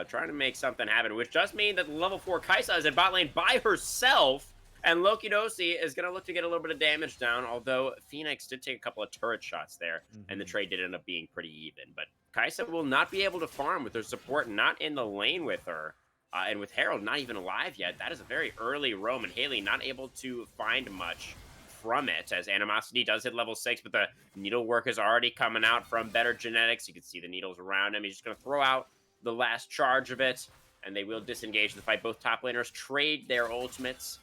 trying to make something happen, which does mean that the level 4 Kaisa is in bot lane by herself, and Loki Dosi is going to look to get a little bit of damage down, although Phoenix did take a couple of turret shots there, and the trade did end up being pretty even. But Kaisa will not be able to farm with her support not in the lane with her. And with Herald not even alive yet, that is a very early roam, and Haley not able to find much from it, as Animosity does hit level 6, but the needlework is already coming out from Better Genetics. You can see the needles around him. He's just going to throw out the last charge of it, and they will disengage the fight. Both top laners trade their ultimates.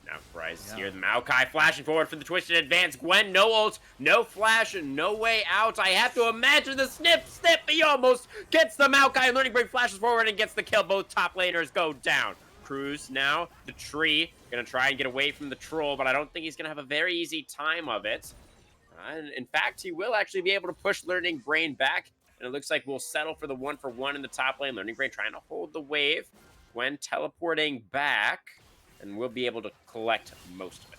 Now Rise is here. The Maokai flashing forward for the twisted advance. Gwen, no ult, no flash, and no way out. I have to imagine the snip. He almost gets the Maokai. Learning Break flashes forward and gets the kill. Both top laners go down. Cruz now, the tree, gonna try and get away from the troll, but I don't think he's gonna have a very easy time of it. And in fact, he will actually be able to push Learning Brain back, and it looks like we'll settle for the 1-for-1 in the top lane. Learning Brain trying to hold the wave when teleporting back, and we'll be able to collect most of it.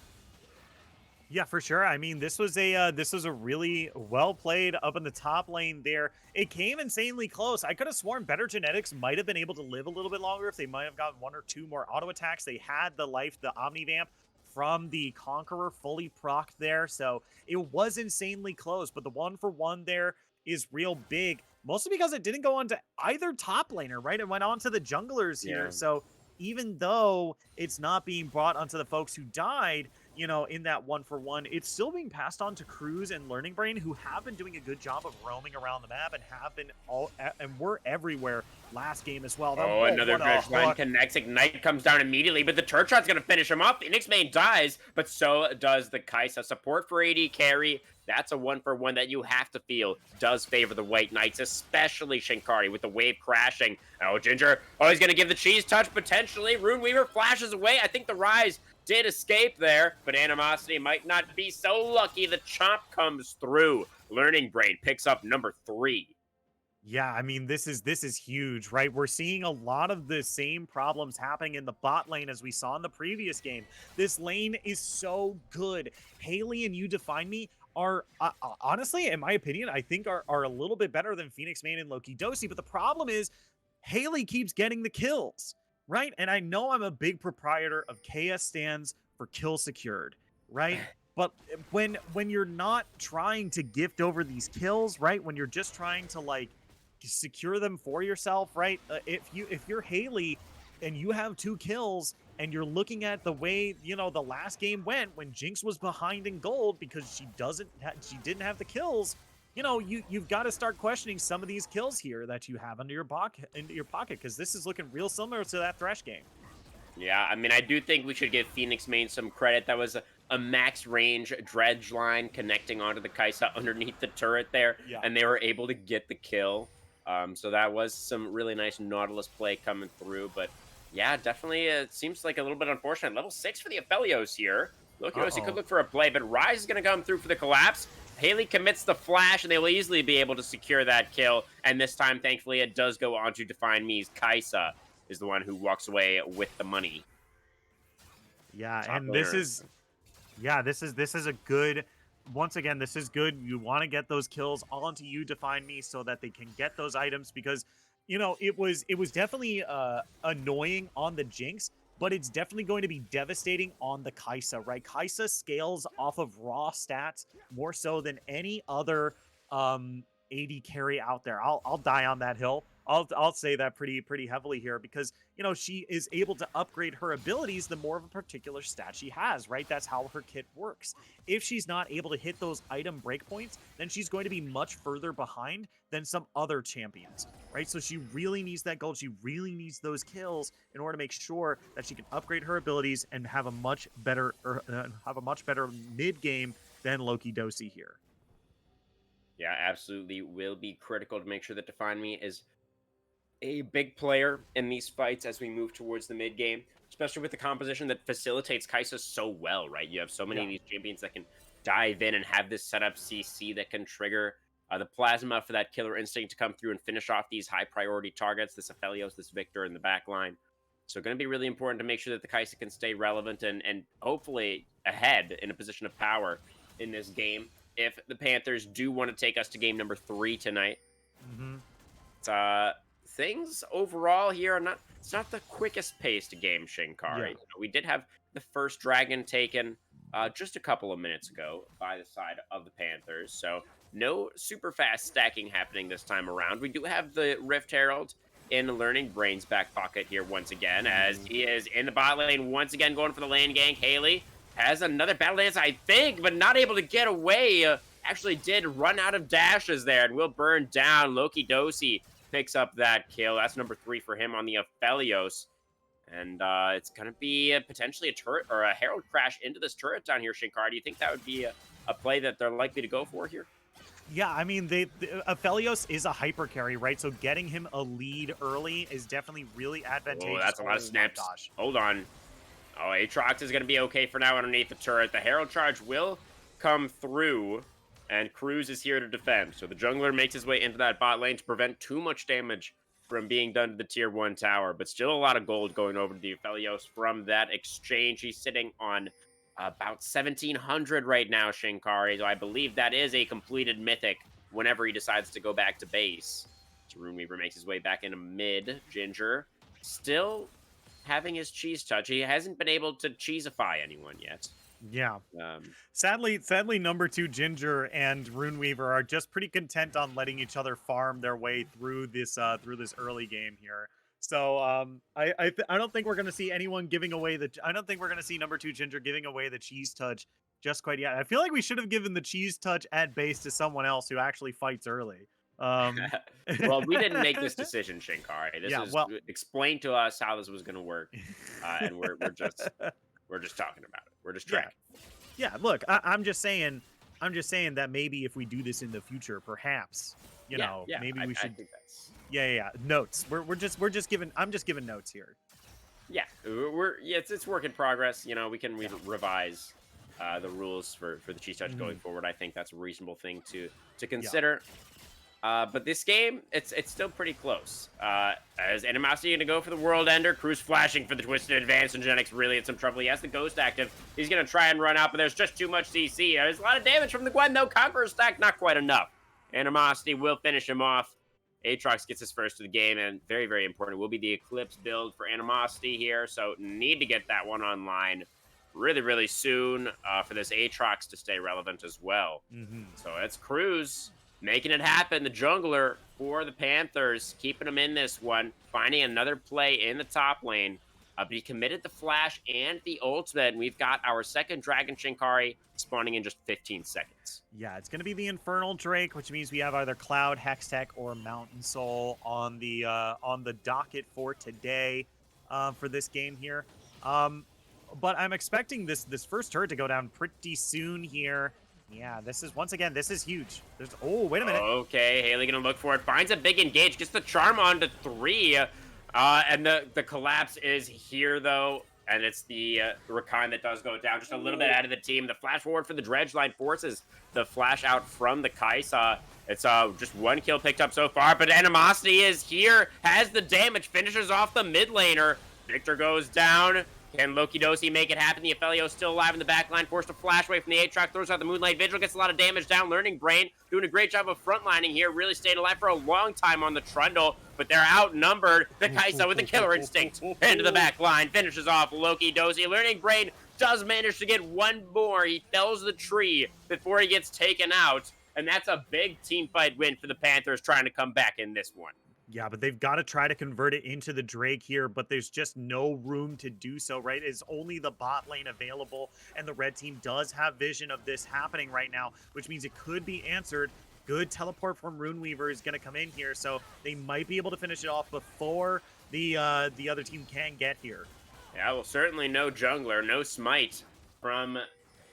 Yeah, for sure. I mean, this was a really well played up in the top lane there. It came insanely close. I could have sworn Better Genetics might have been able to live a little bit longer if they might have gotten 1 or 2 more auto attacks. They had the life, the Omni Vamp from the Conqueror fully procced there, so it was insanely close. But the 1-for-1 there is real big, mostly because it didn't go on to either top laner, right? It went on to the junglers here. So even though it's not being brought onto the folks who died, you know, in that 1-for-1, it's still being passed on to Cruz and Learning Brain, who have been doing a good job of roaming around the map and have been and were everywhere last game as well. Oh, another Dredge line connects. Ignite comes down immediately, but the turret shot's going to finish him up. Phoenix Main dies, but so does the Kaisa. Support for AD carry. That's a 1-for-1 that you have to feel does favor the White Knights, especially Shinkari with the wave crashing. Oh, Ginger. Oh, he's going to give the cheese touch potentially. Runeweaver flashes away. I think the Rise did escape there, but Animosity might not be so lucky. The chomp comes through. Learning Brain picks up number 3. Yeah, I mean, this is huge, right? We're seeing a lot of the same problems happening in the bot lane as we saw in the previous game. This lane is so good. Haley and You Define Me are, honestly, in my opinion, I think are a little bit better than Phoenix Main and Loki Dosi, but the problem is Haley keeps getting the kills, right? And I know I'm a big proprietor of KS stands for kill secured, right? But when you're not trying to gift over these kills, right? When you're just trying to like secure them for yourself, right? If you're Haley and you have 2 kills and you're looking at the way, you know, the last game went when Jinx was behind in gold because she didn't have the kills, you know, you've got to start questioning some of these kills here that you have into your pocket, because this is looking real similar to that Thresh game. Yeah, I mean, I do think we should give Phoenix Main some credit. That was a max range dredge line connecting onto the Kaisa underneath the turret there, and they were able to get the kill. So that was some really nice Nautilus play coming through. But yeah, definitely it seems like a little bit unfortunate. Level 6 for the Aphelios here. Loki could look for a play, but Rise is going to come through for the collapse. Haley commits the flash, and they will easily be able to secure that kill. And this time, thankfully, it does go on to Define Me's Kaisa is the one who walks away with the money. Yeah, top and laner. This is a good. Once again, this is good. You want to get those kills onto You Define Me so that they can get those items because, you know, it was definitely annoying on the Jinx, but it's definitely going to be devastating on the Kaisa, right? Kaisa scales off of raw stats more so than any other AD carry out there. I'll die on that hill. I'll say that pretty heavily here because, you know, she is able to upgrade her abilities the more of a particular stat she has, right? That's how her kit works. If she's not able to hit those item breakpoints, then she's going to be much further behind than some other champions, right? So she really needs that gold. She really needs those kills in order to make sure that she can upgrade her abilities and have a much better mid game than Loki Dosi here. Yeah, absolutely will be critical to make sure that Define Me is a big player in these fights as we move towards the mid game, especially with the composition that facilitates Kaisa so well, right? You have so many of these champions that can dive in and have this setup CC that can trigger the plasma for that killer instinct to come through and finish off these high priority targets, this Aphelios, this Victor in the back line. So going to be really important to make sure that the Kaisa can stay relevant and hopefully ahead in a position of power in this game if the Panthers do want to take us to game number 3 tonight. things overall here are not it's not the quickest paced game, Shinkari. Yeah. We did have the first dragon taken just a couple of minutes ago by the side of the Panthers. So no super fast stacking happening this time around. We do have the Rift Herald in the Learning Brain's back pocket here once again, as Mhm. he is in the bot lane once again going for the lane gank. Haley has another battle dance, I think, but not able to get away. Actually did run out of dashes there and will burn down. Loki Dosi picks up that kill. That's number 3 for him on the Aphelios. And it's going to be potentially a turret or a Herald crash into this turret down here, Shinkar. Do you think that would be a play that they're likely to go for here? Yeah, I mean, Aphelios is a hyper carry, right? So getting him a lead early is definitely really Oh, advantageous. that's a lot of Oh my snips. gosh. Hold on. Oh, Aatrox is going to be okay for now underneath the turret. The Herald charge will come through, and Cruz is here to defend. So the jungler makes his way into that bot lane to prevent too much damage from being done to the tier 1 tower. But still a lot of gold going over to the Aphelios from that exchange. He's sitting on about 1,700 right now, Shinkari. So I believe that is a completed mythic whenever he decides to go back to base. So Runeweaver makes his way back into mid. Ginger still having his cheese touch. He hasn't been able to cheesify anyone yet. Yeah. Um, Sadly, number 2 Ginger and Runeweaver are just pretty content on letting each other farm their way through this early game here. So I don't think we're gonna see anyone giving away the. I don't think we're gonna see number 2 Ginger giving away the cheese touch just quite yet. I feel like we should have given the cheese touch at base to someone else who actually fights early. Um, well, we didn't make this decision, Shinkari. This yeah, is well, explain to us how this was going to work, and we're just talking about it. We're just yeah, tracking. yeah. Look, I'm just saying that maybe if we do this in the future, perhaps, Yeah, yeah. maybe we I should. think that's Yeah. Notes. We're just giving. I'm just giving notes here. yeah. It's work in progress. We can revise the rules for the cheese touch going Mhm. forward. I think that's a reasonable thing to Yeah. consider. But this game, it's still pretty close. As Animosity going to go for the World Ender, Cruz flashing for the Twisted Advance, and Genix really in some trouble. He has the Ghost active. He's going to try and run out, but there's just too much CC. There's a lot of damage from the Gwen, though. Conqueror stack, not quite enough. Animosity will finish him off. Aatrox gets his first of the game, and very, very important will be the Eclipse build for Animosity here, so need to get that one online really, really soon for this Aatrox to stay relevant as well. Hmm. So it's Cruz making it happen, the jungler for the Panthers, keeping him in this one, finding another play in the top lane. But he committed the flash and the ultimate, and we've got our second Dragon Shinkari spawning in just 15 seconds. Yeah, it's gonna be the Infernal Drake, which means we have either Cloud, Hextech, or Mountain Soul on the docket for today, for this game here. But I'm expecting this first turret to go down pretty soon here. Yeah, this is huge. Oh, wait a minute. Okay, Haley gonna look for it, finds a big engage, gets the charm onto 3, and the collapse is here though, and it's the Rakan that does go down just a little bit out of the team. The flash forward for the dredge line forces the flash out from the Kaisa. It's just 1 kill picked up so far, but Animosity is here, has the damage, finishes off the mid laner. Victor goes down. Can Loki Dosi make it happen? The Aphelios still alive in the back line, forced to flash away from the Aatrox, throws out the Moonlight Vigil, gets a lot of damage down. Learning Brain doing a great job of frontlining here, really stayed alive for a long time on the Trundle, but they're outnumbered. The Kaisa with the Killer Instinct into the back line, finishes off Loki Dosi. Learning Brain does manage to get one more. He fells the tree before he gets taken out, and that's a big team fight win for the Panthers trying to come back in this one. Yeah, but they've got to try to convert it into the Drake here, but there's just no room to do so, right? It's only the bot lane available, and the red team does have vision of this happening right now, which means it could be answered. Good teleport from Runeweaver is going to come in here, so they might be able to finish it off before the other team can get here. Yeah, well, certainly no jungler, no smite from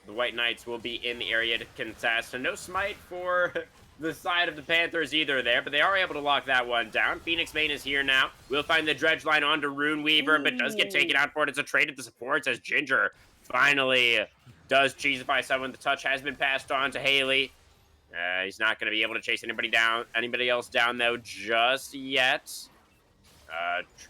the White Knights will be in the area to contest, and no smite for the side of the Panthers either there, but they are able to lock that one down. Phoenix Main is here now. We'll find the dredge line onto Runeweaver, but does get taken out for it. It's a trade at the supports as Ginger finally does cheesify someone. The touch has been passed on to Haley. He's not going to be able to chase anybody else down though just yet.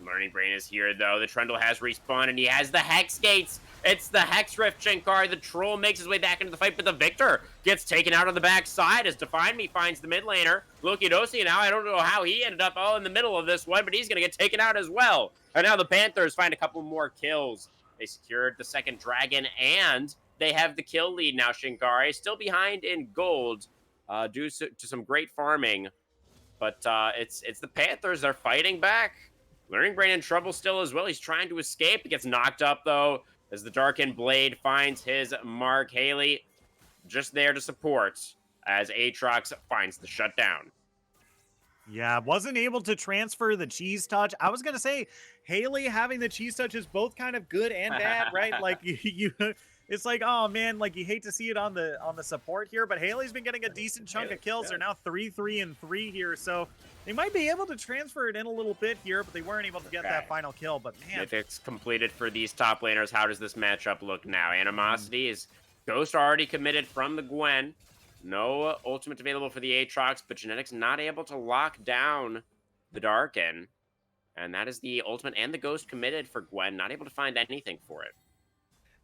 Learning Brain is here, though. The Trundle has respawned, and he has the Hex Gates. It's the Hex Rift, Shinkari. The Troll makes his way back into the fight, but the Victor gets taken out on the backside as Define Me finds the mid laner. Lokidosi now, I don't know how he ended up all in the middle of this one, but he's going to get taken out as well. And now the Panthers find a couple more kills. They secured the second dragon, and they have the kill lead now, Shinkari. Still behind in gold due to some great farming. But it's the Panthers. They're fighting back. Learning Brain in trouble still as well. He's trying to escape. He gets knocked up, though, as the Darkened Blade finds his mark. Haley just there to support as Aatrox finds the shutdown. Yeah, wasn't able to transfer the cheese touch. I was going to say, Haley having the cheese touch is both kind of good and bad, right? Like, it's like, oh man, like you hate to see it on the support here, but Haley's been getting a decent chunk of kills. They're now 3-3-3 here, so they might be able to transfer it in a little bit here, but they weren't able to get that final kill. But man, if it's completed for these top laners, how does this matchup look now? Animosity is Ghost already committed from the Gwen. No ultimate available for the Aatrox, but Genetics not able to lock down the Darken. And that is the ultimate and the Ghost committed for Gwen, not able to find anything for it.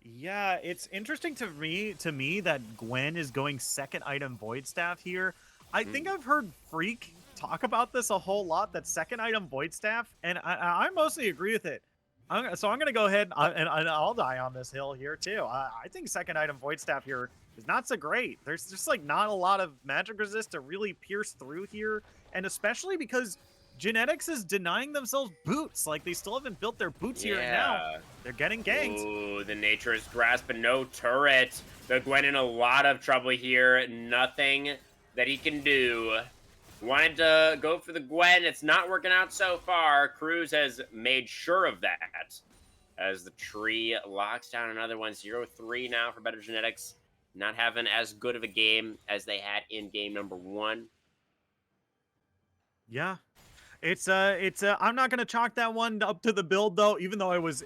Yeah, it's interesting to me that Gwen is going second item Void Staff here. I think I've heard Freak talk about this a whole lot, that second item Void Staff, and I mostly agree with it. So I'm going to go ahead and I'll die on this hill here too. I think second item Void Staff here is not so great. There's just like not a lot of magic resist to really pierce through here, and especially because Genetics is denying themselves boots. Like, they still haven't built their boots here, and now they're getting ganked. Ooh, the Nature's Grasp, but no turret. The Gwen in a lot of trouble here. Nothing that he can do. Wanted to go for the Gwen. It's not working out so far. Cruz has made sure of that as the tree locks down another one. 0-3 now for Better Genetics. Not having as good of a game as they had in game number 1. Yeah. I'm not gonna chalk that one up to the build though. Even though I was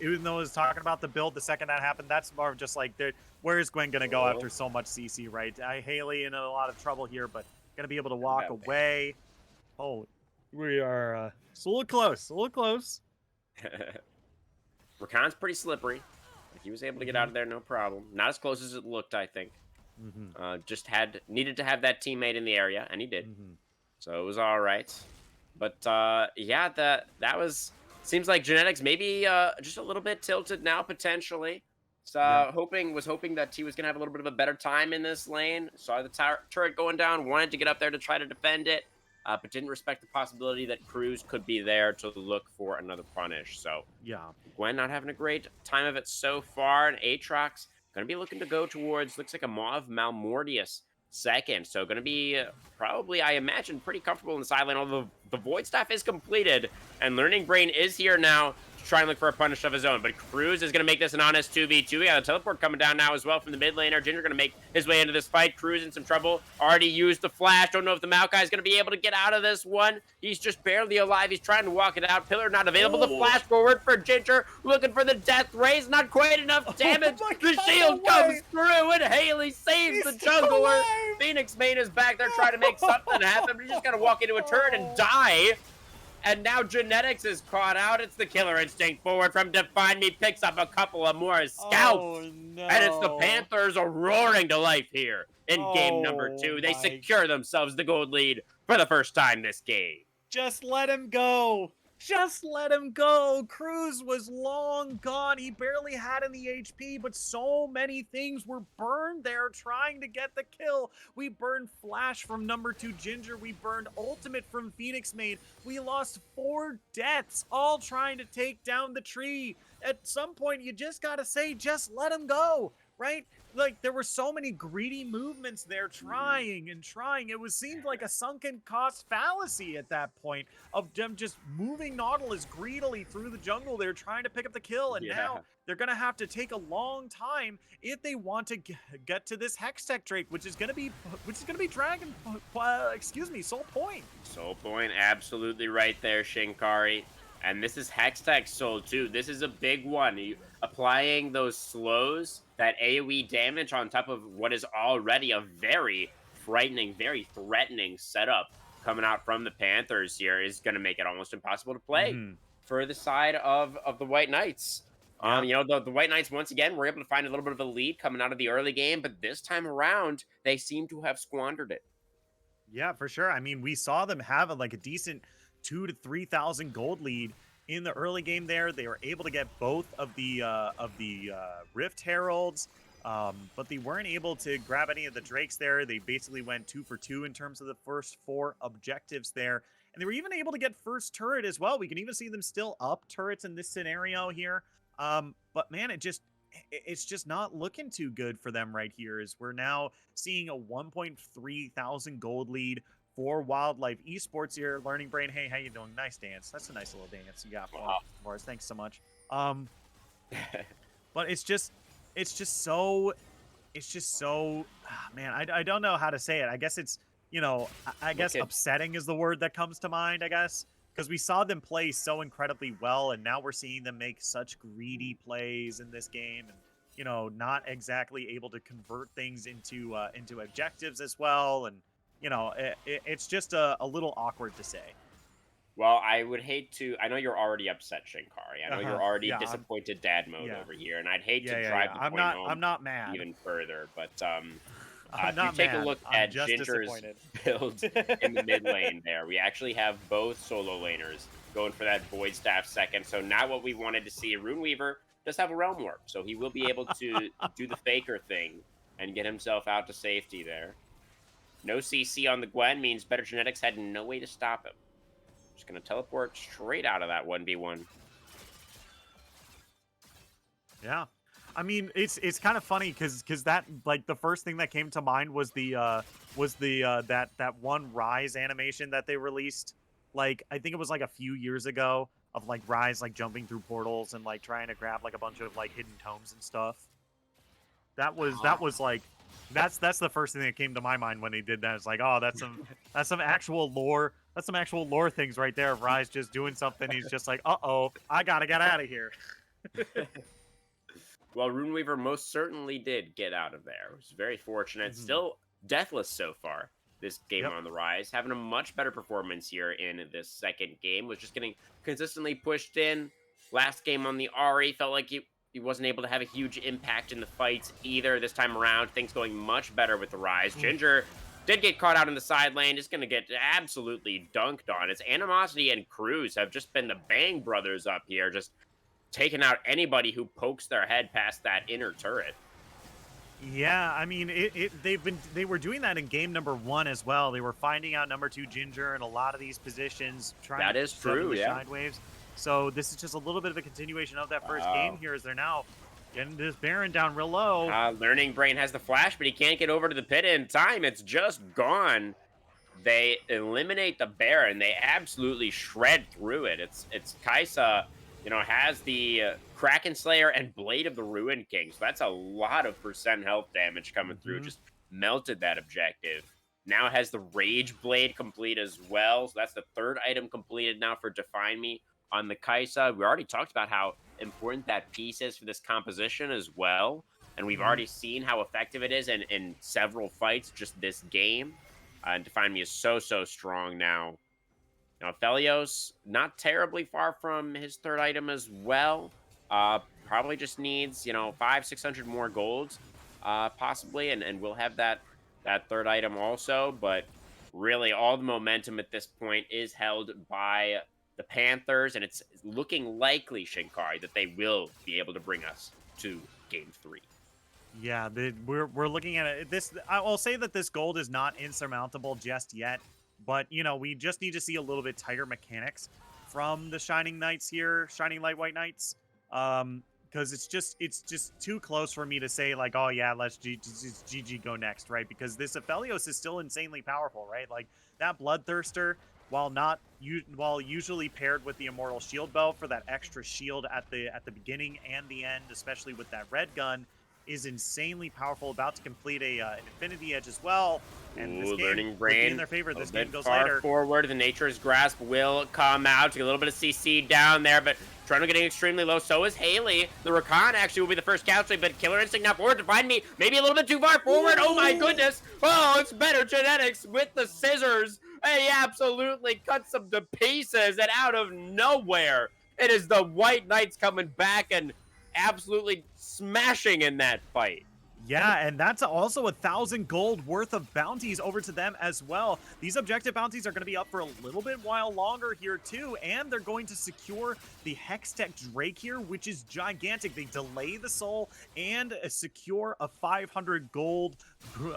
talking about the build the second that happened, that's more of just like, where is Gwen gonna go after so much CC, right? Haley in a lot of trouble here, but gonna be able to walk away. Oh, we are it's a little close, Rakan's pretty slippery. He was able to get out of there no problem. Not as close as it looked, I think. Just needed to have that teammate in the area, and he did. So it was all right. But yeah, that seems like Genetics maybe just a little bit tilted now potentially. So was hoping that he was gonna have a little bit of a better time in this lane. Saw the turret going down, wanted to get up there to try to defend it, but didn't respect the possibility that Cruz could be there to look for another punish. So yeah, Gwen not having a great time of it so far, and Aatrox gonna be looking to go towards, looks like a Maw of Malmortius second. So going to be probably, I imagine, pretty comfortable in the side lane, although the Void Staff is completed, and Learning Brain is here now to try and look for a punish of his own. But Cruz is going to make this an honest 2v2. We got a teleport coming down now as well from the mid laner. Ginger going to make his way into this fight. Cruz in some trouble. Already used the flash. Don't know if the Maokai is going to be able to get out of this one. He's just barely alive. He's trying to walk it out. Pillar not available. The flash forward for Ginger. Looking for the death rays. Not quite enough damage. The shield comes through, and Haley saves the jungler. Phoenix Main is back there trying to make something happen, but he's just got to walk into a turret and die. And now Genetics is caught out. It's the Killer Instinct forward from Define Me. Picks up a couple of more scalps. Oh, no. And it's the Panthers are roaring to life here in game number 2. They secure themselves the gold lead for the first time this game. Just let him go. Just let him go. Cruz was long gone. He barely had any HP, but so many things were burned there trying to get the kill. We burned Flash from number 2 Ginger. We burned Ultimate from Phoenix Main. We lost 4 deaths, all trying to take down the tree. At some point, you just gotta say, just let him go, right? Like, there were so many greedy movements there, trying and trying. It seemed like a sunken cost fallacy at that point of them just moving Nautilus greedily through the jungle. They're trying to pick up the kill, and now they're gonna have to take a long time if they want to get to this Hextech Drake, which is gonna be Dragon, Soul Point. Soul Point, absolutely right there, Shinkari. And this is Hextech Soul too. This is a big one. Applying those slows, that AoE damage on top of what is already a very frightening, very threatening setup coming out from the Panthers here is going to make it almost impossible to play. for the side of the White Knights. Yeah. The White Knights once again were able to find a little bit of a lead coming out of the early game, but this time around they seem to have squandered it. Yeah, for sure. I mean, we saw them have like a decent 2 to 3,000 gold lead in the early game. There, they were able to get both of the Rift Heralds, but they weren't able to grab any of the Drakes there. They basically went 2 for 2 in terms of the first 4 objectives there, and they were even able to get first turret as well. We can even see them still up turrets in this scenario here. But man, it's just not looking too good for them right here, as we're now seeing a 1.3 thousand gold lead for Wildlife Esports here. Learning Brain, hey, how you doing? Nice dance. That's a nice little dance you got for us. Thanks so much. But it's just so man, I don't know how to say it. I guess it's, I guess upsetting is the word that comes to mind, I guess. Because we saw them play so incredibly well, and now we're seeing them make such greedy plays in this game, and not exactly able to convert things into objectives as well, and it's just a little awkward to say. Well, I would hate to. I know you're already upset, Shinkari. I know you're already Yeah, disappointed dad mode over here, and I'd hate to yeah. drive the point home I'm not mad. even further. But I'm if you not take a mad. look I'm at just Ginger's disappointed. build in the mid lane there, we actually have both solo laners going for that Void Staff second. So not what we wanted to see. Rune Weaver does have a Realm Warp, so he will be able to do the Faker thing and get himself out to safety there. No CC on the Gwen means Better Genetics had no way to stop him. Just going to teleport straight out of that 1v1. Yeah. I mean, it's kind of funny because that, like, the first thing that came to mind was that one Rise animation that they released. Like, I think it was like a few years ago, of like Rise like jumping through portals and like trying to grab like a bunch of like hidden tomes and stuff. That was like that's the first thing that came to my mind when they did that. It's like, oh, that's some actual lore. That's some actual lore things right there. Of Rise just doing something. He's just like, uh-oh, I gotta get out of here. Well, Runeweaver most certainly did get out of there. It was very fortunate. Still deathless so far this game on the Rise. Having a much better performance here in this second game. Was just getting consistently pushed in. Last game on the Ahri felt like he wasn't able to have a huge impact in the fights either. This time around, things going much better with the Rise. Ginger did get caught out in the side lane. Just going to get absolutely dunked on. It's Animosity and Cruz have just been the Bang Brothers up here. Just taking out anybody who pokes their head past that inner turret. Yeah, I mean, they were doing that in game number 1 as well. They were finding out number 2 Ginger in a lot of these positions, trying to true, the shine waves. So this is just a little bit of a continuation of that first game here, as they're now getting this Baron down real low. Learning Brain has the flash, but he can't get over to the pit in time. It's just gone. They eliminate the Baron. They absolutely shred through it. It's Kaisa, has the Kraken Slayer and Blade of the Ruined King. So that's a lot of % health damage coming through. Just melted that objective. Now has the Rage Blade complete as well. So that's the third item completed now for Define Me on the Kaisa. We already talked about how important that piece is for this composition as well. And we've already seen how effective it is in several fights just this game. And Define Me is so strong now. Now, Felios, not terribly far from his third item as well. Probably just needs, 500-600 more golds, possibly, and we'll have that third item also. But really, all the momentum at this point is held by the Panthers, and it's looking likely, Shinkari, that they will be able to bring us to Game 3. Yeah, we're looking at it. I will say that this gold is not insurmountable just yet. But, we just need to see a little bit tighter mechanics from the Shining Knights here, Shining Light White Knights. Because it's just too close for me to say, like, oh, yeah, let's GG go next, right? Because this Aphelios is still insanely powerful, right? Like, that Bloodthirster, while usually paired with the Immortal Shield Bow for that extra shield at the beginning and the end, especially with that red gun, is insanely powerful. About to complete an Infinity Edge as well. And this game Learning Brain in their favor. This game goes far later. Forward, the Nature's Grasp will come out. Get a little bit of CC down there, but Toronto getting extremely low. So is Haley. The Rakan actually will be the first casualty, but Killer Instinct now forward to find me. Maybe a little bit too far forward. Oh my goodness. Oh, it's Better Genetics with the scissors. He absolutely cuts them to pieces, and out of nowhere, It is the White Knights coming back and absolutely smashing in that fight. Yeah, and that's also 1,000 gold worth of bounties over to them as well. These objective bounties are going to be up for a little bit while longer here too, and they're going to secure the Hextech Drake here, which is gigantic. They delay the soul and secure a 500 gold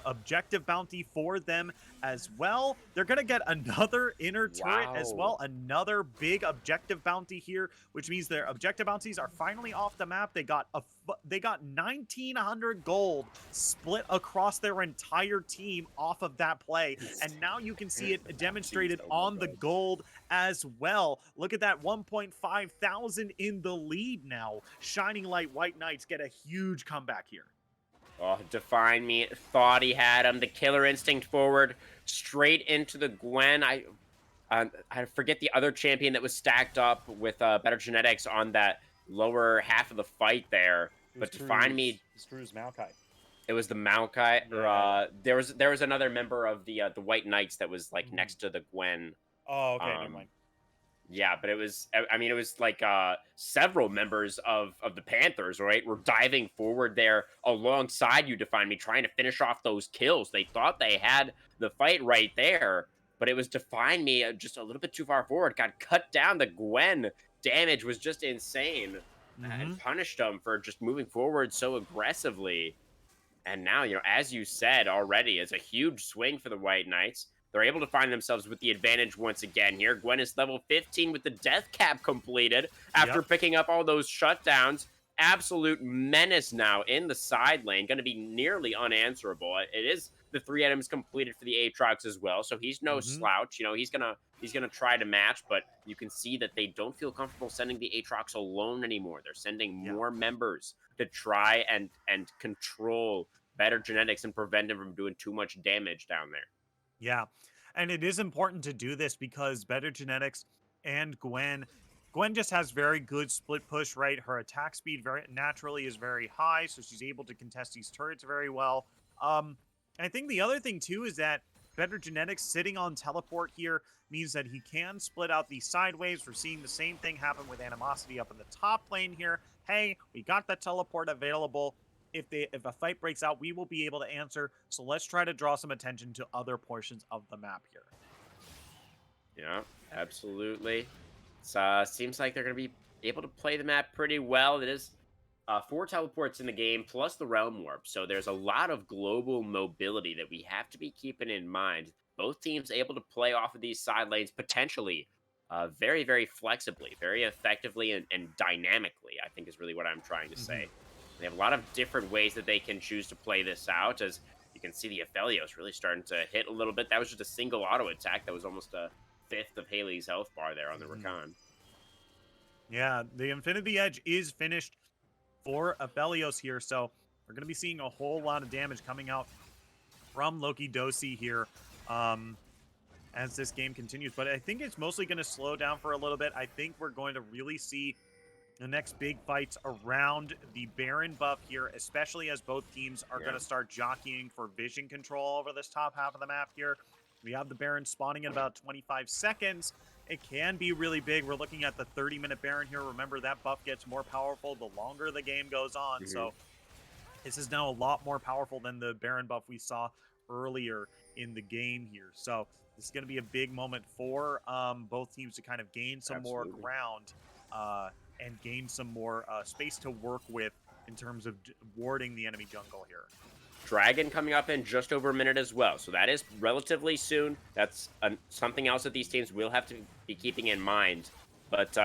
objective bounty for them as well. They're going to get another inner turret as well, another big objective bounty here, which means their objective bounties are finally off the map. They got 1,900 gold split across their entire team off of that play, and now you can see it demonstrated on the gold as well. Look at that, 1.5 thousand in the lead now. Shining Light White Knights get a huge comeback here. Oh, Define Me thought he had him. The Killer Instinct forward, straight into the Gwen. I forget the other champion that was stacked up with Better Genetics on that lower half of the fight there. But Define Me, Drew's Maokai. it was the Maokai. Yeah. Or, there was another member of the White Knights that was like next to the Gwen. Oh, okay, never mind. Yeah, but it was, I mean, it was like several members of the Panthers, right, were diving forward there alongside you, Define Me, trying to finish off those kills. They thought they had the fight right there, but it was Define Me just a little bit too far forward, got cut down. The Gwen damage was just insane and punished them for just moving forward so aggressively. And now, you know, as you said already, it's a huge swing for the White Knights. They're able to find themselves with the advantage once again here. Gwen is level 15 with the death cap completed after picking up all those shutdowns. Absolute menace now in the side lane. Going to be nearly unanswerable. It is the 3 items completed for the Aatrox as well, so he's no slouch. You know, he's gonna try to match, but you can see that they don't feel comfortable sending the Aatrox alone anymore. They're sending more members to try and control Better Genetics and prevent him from doing too much damage down there. Yeah, and it is important to do this because Better Genetics and Gwen just has very good split push, right? Her attack speed very naturally is very high, so she's able to contest these turrets very well. I think the other thing too is that Better Genetics sitting on teleport here means that he can split out these sideways. We're seeing the same thing happen with Animosity up in the top lane here. Hey, we got that teleport available. If a fight breaks out, we will be able to answer. So let's try to draw some attention to other portions of the map here. Yeah, absolutely. Seems like they're going to be able to play the map pretty well. It is 4 teleports in the game, plus the Realm Warp. So there's a lot of global mobility that we have to be keeping in mind. Both teams able to play off of these side lanes potentially very, very flexibly, very effectively, and dynamically, I think is really what I'm trying to say. They have a lot of different ways that they can choose to play this out. As you can see, the Aphelios really starting to hit a little bit. That was just a single auto attack. That was almost a fifth of Haley's health bar there on the Rakan. Yeah, the Infinity Edge is finished for Aphelios here, so we're going to be seeing a whole lot of damage coming out from Loki Dosi here as this game continues. But I think it's mostly going to slow down for a little bit. I think we're going to really see the next big fights around the Baron buff here, especially as both teams are going to start jockeying for vision control over this top half of the map here. We have the Baron spawning in about 25 seconds. It can be really big. We're looking at the 30-minute Baron here. Remember, that buff gets more powerful the longer the game goes on. So this is now a lot more powerful than the Baron buff we saw earlier in the game here. So this is going to be a big moment for both teams to kind of gain some more ground and gain some more space to work with in terms of warding the enemy jungle here. Dragon coming up in just over a minute as well, so that is relatively soon. That's something else that these teams will have to be keeping in mind. But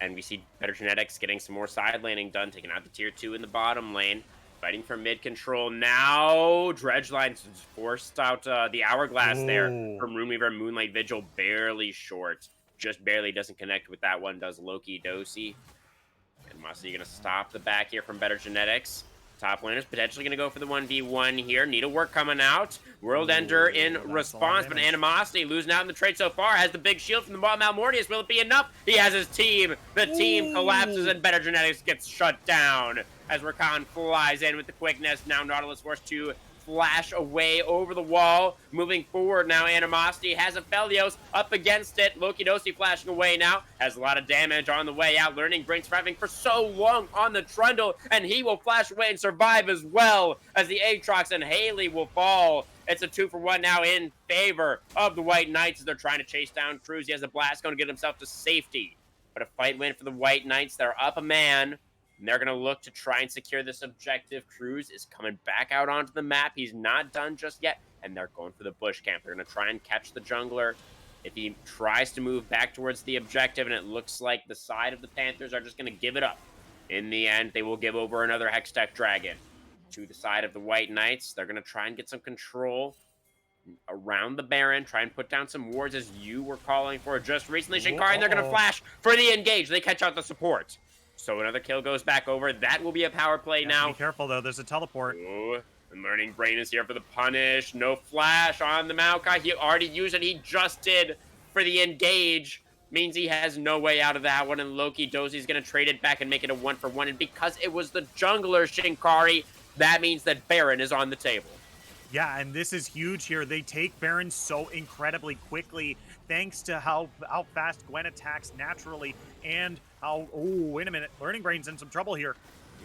and we see Better Genetics getting some more side laning done, taking out the tier 2 in the bottom lane, fighting for mid control. Now Dredgeline's forced out the Hourglass there from Runeweaver and Moonlight Vigil, barely short. Just barely doesn't connect with that one, does Loki Dosi. And Mossy going to stop the back here from Better Genetics. Top laners potentially going to go for the 1v1 here. Needlework coming out. World Ender in response, but Animosity losing out in the trade so far. Has the big shield from the Malmortius. Will it be enough? He has his team. The team collapses and Better Genetics gets shut down as Rakan flies in with the quickness. Now Nautilus forced to flash away over the wall. Moving forward now, Animosity has Aphelios up against it. Lokidosi flashing away now. Has a lot of damage on the way out. Learning Brain surviving for so long on the Trundle, and he will flash away and survive as well as the Aatrox and Haley will fall. It's a 2-for-1 now in favor of the White Knights as they're trying to chase down Cruz. He has a blast going to get himself to safety. But a fight win for the White Knights. They're up a man, and they're going to look to try and secure this objective. Cruz is coming back out onto the map. He's not done just yet, and they're going for the bush camp. They're going to try and catch the jungler. If he tries to move back towards the objective, and it looks like the side of the Panthers are just going to give it up. In the end, they will give over another Hextech Dragon to the side of the White Knights. They're going to try and get some control around the Baron, try and put down some wards as you were calling for just recently, Shinkari, and they're going to flash for the engage. They catch out the support. So another kill goes back over. That will be a power play now. Be careful, though. There's a teleport. Ooh, and Learning Brain is here for the punish. No flash on the Maokai. He already used it. He just did for the engage. Means he has no way out of that one, and Lokidosi going to trade it back and make it a 1-for-1. And because it was the jungler, Shinkari, that means that Baron is on the table. Yeah, and this is huge here. They take Baron so incredibly quickly thanks to how fast Gwen attacks naturally and how... Oh, wait a minute. Learning Brain's in some trouble here.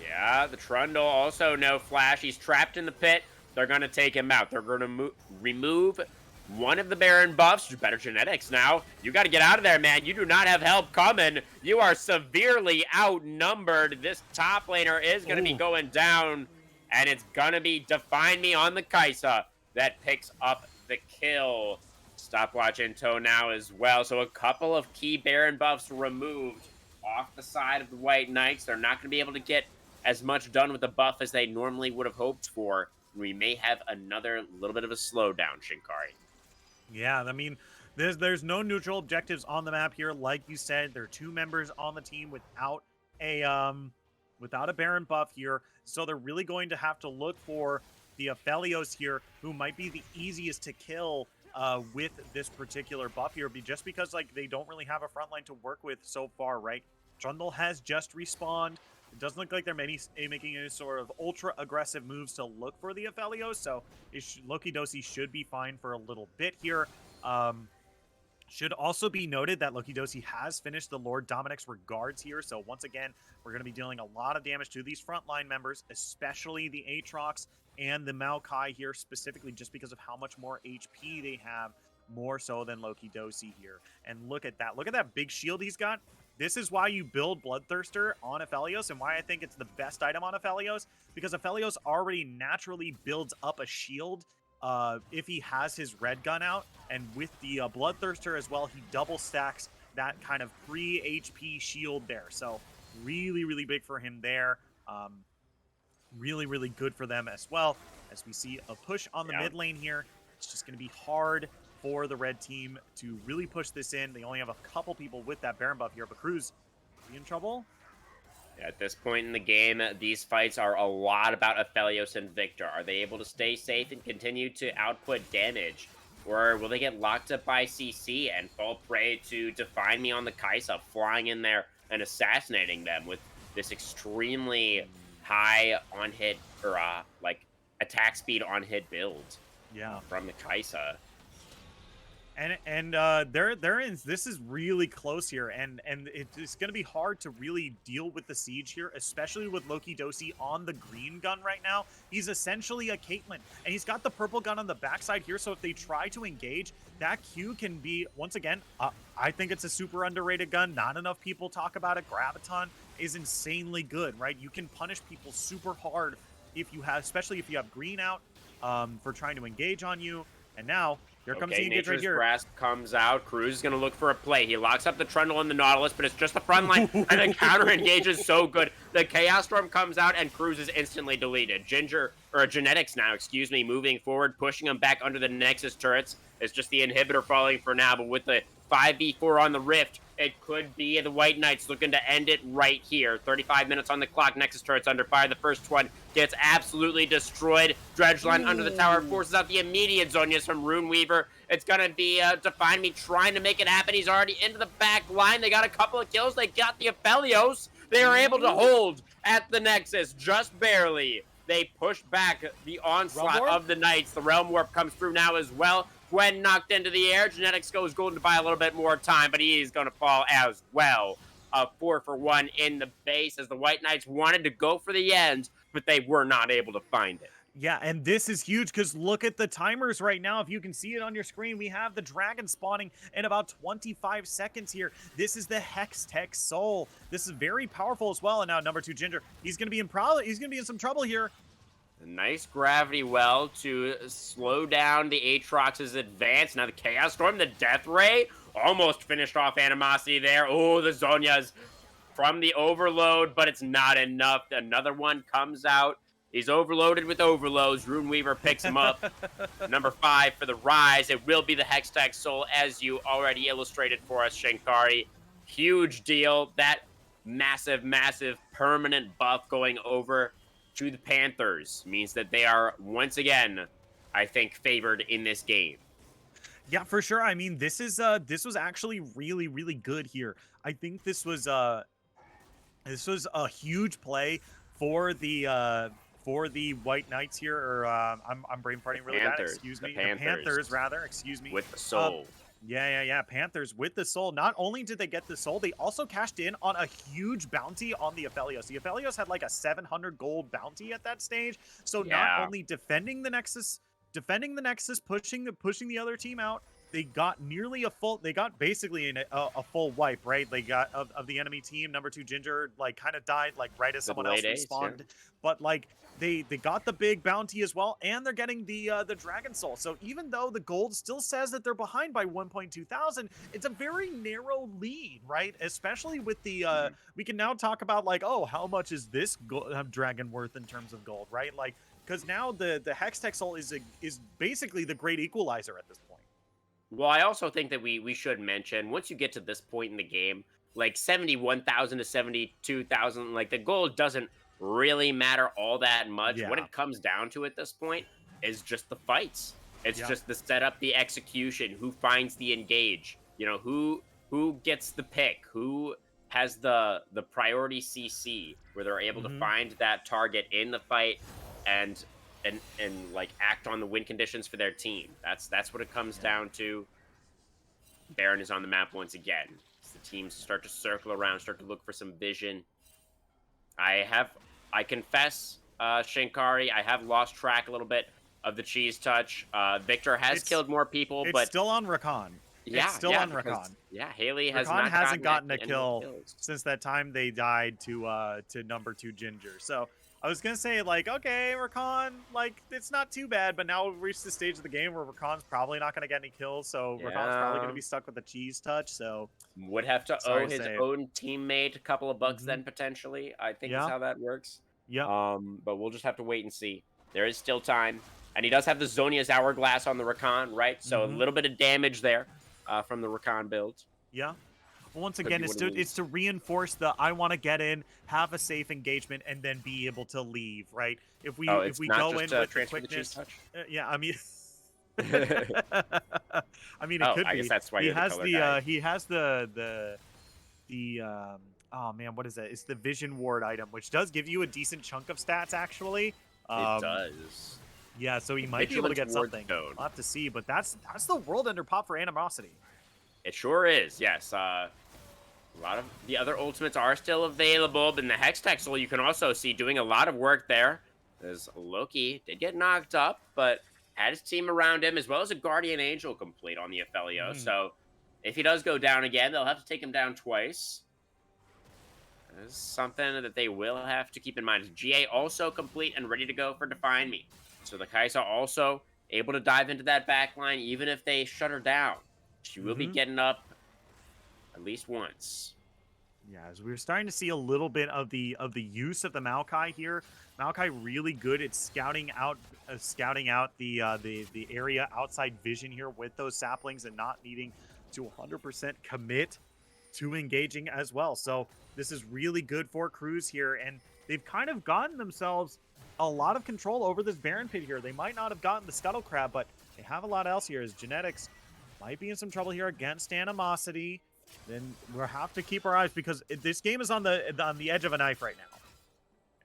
Yeah, the Trundle also no flash. He's trapped in the pit. They're going to take him out. They're going to remove one of the Baron buffs. Better genetics now. You got to get out of there, man. You do not have help coming. You are severely outnumbered. This top laner is going to be going down. And it's going to be Define Me on the Kai'Sa that picks up the kill. Stopwatch in tow now as well. So a couple of key Baron buffs removed off the side of the White Knights. They're not going to be able to get as much done with the buff as they normally would have hoped for. We may have another little bit of a slowdown, Shinkari. Yeah, I mean, there's no neutral objectives on the map here. Like you said, there are 2 members on the team without a Baron buff here. So they're really going to have to look for the Aphelios here, who might be the easiest to kill with this particular buff here, just because like they don't really have a frontline to work with so far, right? Trundle has just respawned. It doesn't look like they're making any sort of ultra aggressive moves to look for the Aphelios, so Lokidosi should be fine for a little bit here. Should also be noted that Lokidosi has finished the Lord Dominic's regards here. So once again, we're going to be dealing a lot of damage to these frontline members, especially the Aatrox and the Maokai here, specifically just because of how much more HP they have, more so than Lokidosi here. And look at that. Look at that big shield he's got. This is why you build Bloodthirster on Aphelios and why I think it's the best item on Aphelios, because Aphelios already naturally builds up a shield if he has his red gun out, and with the Bloodthirster as well, he double stacks that kind of pre-HP shield there. So really, really big for him there. Really, really good for them as well. As we see a push on the mid lane here, it's just going to be hard for the red team to really push this in. They only have a couple people with that Baron buff here, but Cruz, is he in trouble? At this point in the game, these fights are a lot about Aphelios and Victor. Are they able to stay safe and continue to output damage? Or will they get locked up by CC and fall prey to Define Me on the Kai'Sa, flying in there and assassinating them with this extremely high on-hit, or like attack speed on-hit build from the Kai'Sa? And they're in. This is really close here, and it's going to be hard to really deal with the siege here, especially with Lokidosi on the green gun right now. He's essentially a Caitlyn, and he's got the purple gun on the backside here. So if they try to engage, that Q can be, once again, I think it's a super underrated gun. Not enough people talk about it. Graviton is insanely good, right? You can punish people super hard if you have, especially if you have green out for trying to engage on you. And now, here comes the engage right here. Grasp comes out. Cruz is going to look for a play. He locks up the Trundle and the Nautilus, but it's just the front line, and the counter engage is so good. The Chaos Storm comes out, and Cruz is instantly deleted. Genetics now, excuse me, moving forward, pushing him back under the Nexus turrets. It's just the inhibitor falling for now, but with the 5v4 on the Rift, it could be the White Knights looking to end it right here. 35 minutes on the clock. Nexus turrets under fire. The first one gets absolutely destroyed. Dredgeline under the tower forces out the immediate Zonias from Runeweaver. It's going to be Define Me trying to make it happen. He's already into the back line. They got a couple of kills. They got the Aphelios. They are able to hold at the Nexus just barely. they push back the onslaught Warp? of the Knights. The Realm Warp comes through now as well. Gwen knocked into the air. Genetics goes golden to buy a little bit more time, but he is going to fall as well. 4-for-1 in the base as the White Knights wanted to go for the end, but they were not able to find it. Yeah, and this is huge because look at the timers right now. If you can see it on your screen, we have the dragon spawning in about 25 seconds here. This is the Hextech Soul. This is very powerful as well. And now number 2 Ginger, he's gonna be in some trouble here. A nice gravity well to slow down the Aatrox's advance. Now the Chaos Storm, the Death Ray, almost finished off Animosity there. Oh, the Zonias from the overload, but it's not enough. Another one comes out. He's overloaded with overloads. Runeweaver picks him up. Number 5 for the Rise. It will be the Hextech Soul, as you already illustrated for us, Shinkari. Huge deal. That massive, massive permanent buff going over to the Panthers means that they are once again, I think, favored in this game. Yeah, for sure. I mean, this was actually really, really good here. I think this was a huge play for the White Knights here, or I'm brain farting really bad. Excuse me. The Panthers, rather. Excuse me. With the soul. Yeah. Panthers with the soul. Not only did they get the soul, they also cashed in on a huge bounty on the Aphelios. The Aphelios had like a 700 gold bounty at that stage. So not only defending the Nexus, pushing the other team out, they got nearly a full. They got basically a full wipe, right? They got of the enemy team. Number 2 Ginger like kind of died like right as someone else respawned, but like they got the big bounty as well, and they're getting the Dragon Soul. So even though the gold still says that they're behind by 1.2 thousand, it's a very narrow lead, right? Especially with the we can now talk about like, oh, how much is this dragon worth in terms of gold, right? Like, because now the Hextech Soul is basically the great equalizer at this point. Well, I also think that we should mention, once you get to this point in the game, like 71,000 to 72,000, like the gold doesn't really matter all that much. Yeah. What it comes down to at this point is just the fights. It's just the setup, the execution, who finds the engage, you know, who gets the pick, who has the priority CC where they're able to find that target in the fight and like act on the win conditions for their team. That's what it comes down to. Baron is on the map once again. As the teams start to circle around, start to look for some vision. I confess, Shinkari, I have lost track a little bit of the cheese touch. Victor has killed more people, but it's still on Rakan. It's still on Rakan. Yeah, Haley hasn't gotten a kill since that time they died to number 2 Ginger. So I was gonna say, like, okay, Rakan, like, it's not too bad, but now we've reached the stage of the game where Rakan's probably not gonna get any kills, so Rakan's probably gonna be stuck with the cheese touch. So would have to owe his own teammate a couple of bucks then potentially. I think is how that works. Yeah. But we'll just have to wait and see. There is still time, and he does have the Zonia's Hourglass on the Rakan, right? So a little bit of damage there from the Rakan build. Yeah. Well, once again, it's to reinforce the I want to get in, have a safe engagement, and then be able to leave, right? If we go in with the quickness, yeah, I mean, I mean, it could be. I guess that's why he has the oh man, what is that? It's the Vision Ward item, which does give you a decent chunk of stats, actually. It does. Yeah, so he might be able to get something. We'll have to see, but that's the World Ender pop for Animosity. It sure is, yes. A lot of the other ultimates are still available, but in the Hextech Soul, you can also see doing a lot of work there. As Loki did get knocked up, but had his team around him, as well as a Guardian Angel complete on the Aphelio. So if he does go down again, they'll have to take him down twice. This is something that they will have to keep in mind. GA also complete and ready to go for Define Me. So the Kai'Sa also able to dive into that back line, even if they shut her down. She will be getting up at least once. Yeah, as we're starting to see a little bit of the use of the Maokai here. Maokai really good at scouting out the area outside vision here with those saplings and not needing to 100% commit to engaging as well. So this is really good for Cruz here, and they've kind of gotten themselves a lot of control over this Baron Pit here. They might not have gotten the Scuttle Crab, but they have a lot else here as Genetics might be in some trouble here against Animosity. Then we'll have to keep our eyes because this game is on the edge of a knife right now.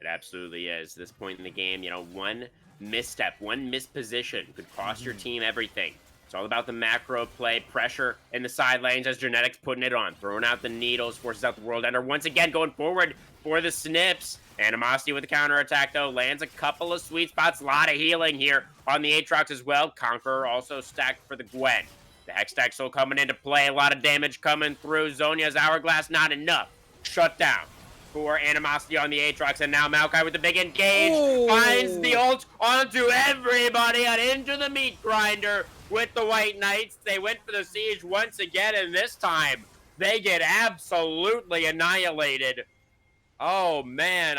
It absolutely is. This point in the game, one misstep, one misposition could cost your Mhm. team everything. It's all about the macro play, pressure in the side lanes as Genetics putting it on, throwing out the needles, forces out the World Ender. Once again, going forward for the snips. Animosity with the counterattack, though, lands a couple of sweet spots. A lot of healing here on the Aatrox as well. Conqueror also stacked for the Gwen. The Hextech still coming into play. A lot of damage coming through. Zonia's Hourglass, not enough. Shut down for Animosity on the Aatrox, and now Maokai with the big engage finds the ult onto everybody and into the meat grinder with the White Knights. They went for the siege once again, and this time they get absolutely annihilated. Oh man,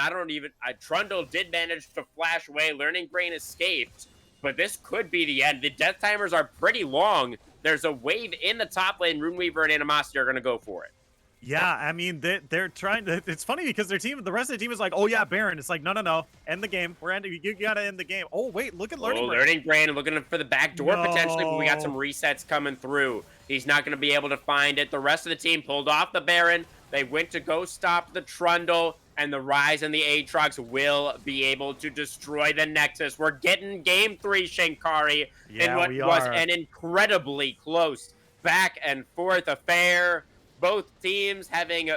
Trundle did manage to flash away. Learning Brain escaped, but this could be the end. The death timers are pretty long. There's a wave in the top lane. Runeweaver and Animosity are going to go for it. Yeah, I mean they're trying to. It's funny because the rest of the team is like, oh yeah, Baron. It's like no, end the game. We're ending. You gotta end the game. Oh wait, look at Learning Brain. Learning Brain looking for the back door potentially, but we got some No. resets coming through. He's not going to be able to find it. The rest of the team pulled off the Baron. They went to go stop the Trundle, and the Rise and the Aatrox will be able to destroy the Nexus. We're getting game 3, Shinkari, Yeah, in what we was are. an incredibly close back and forth affair. Both teams having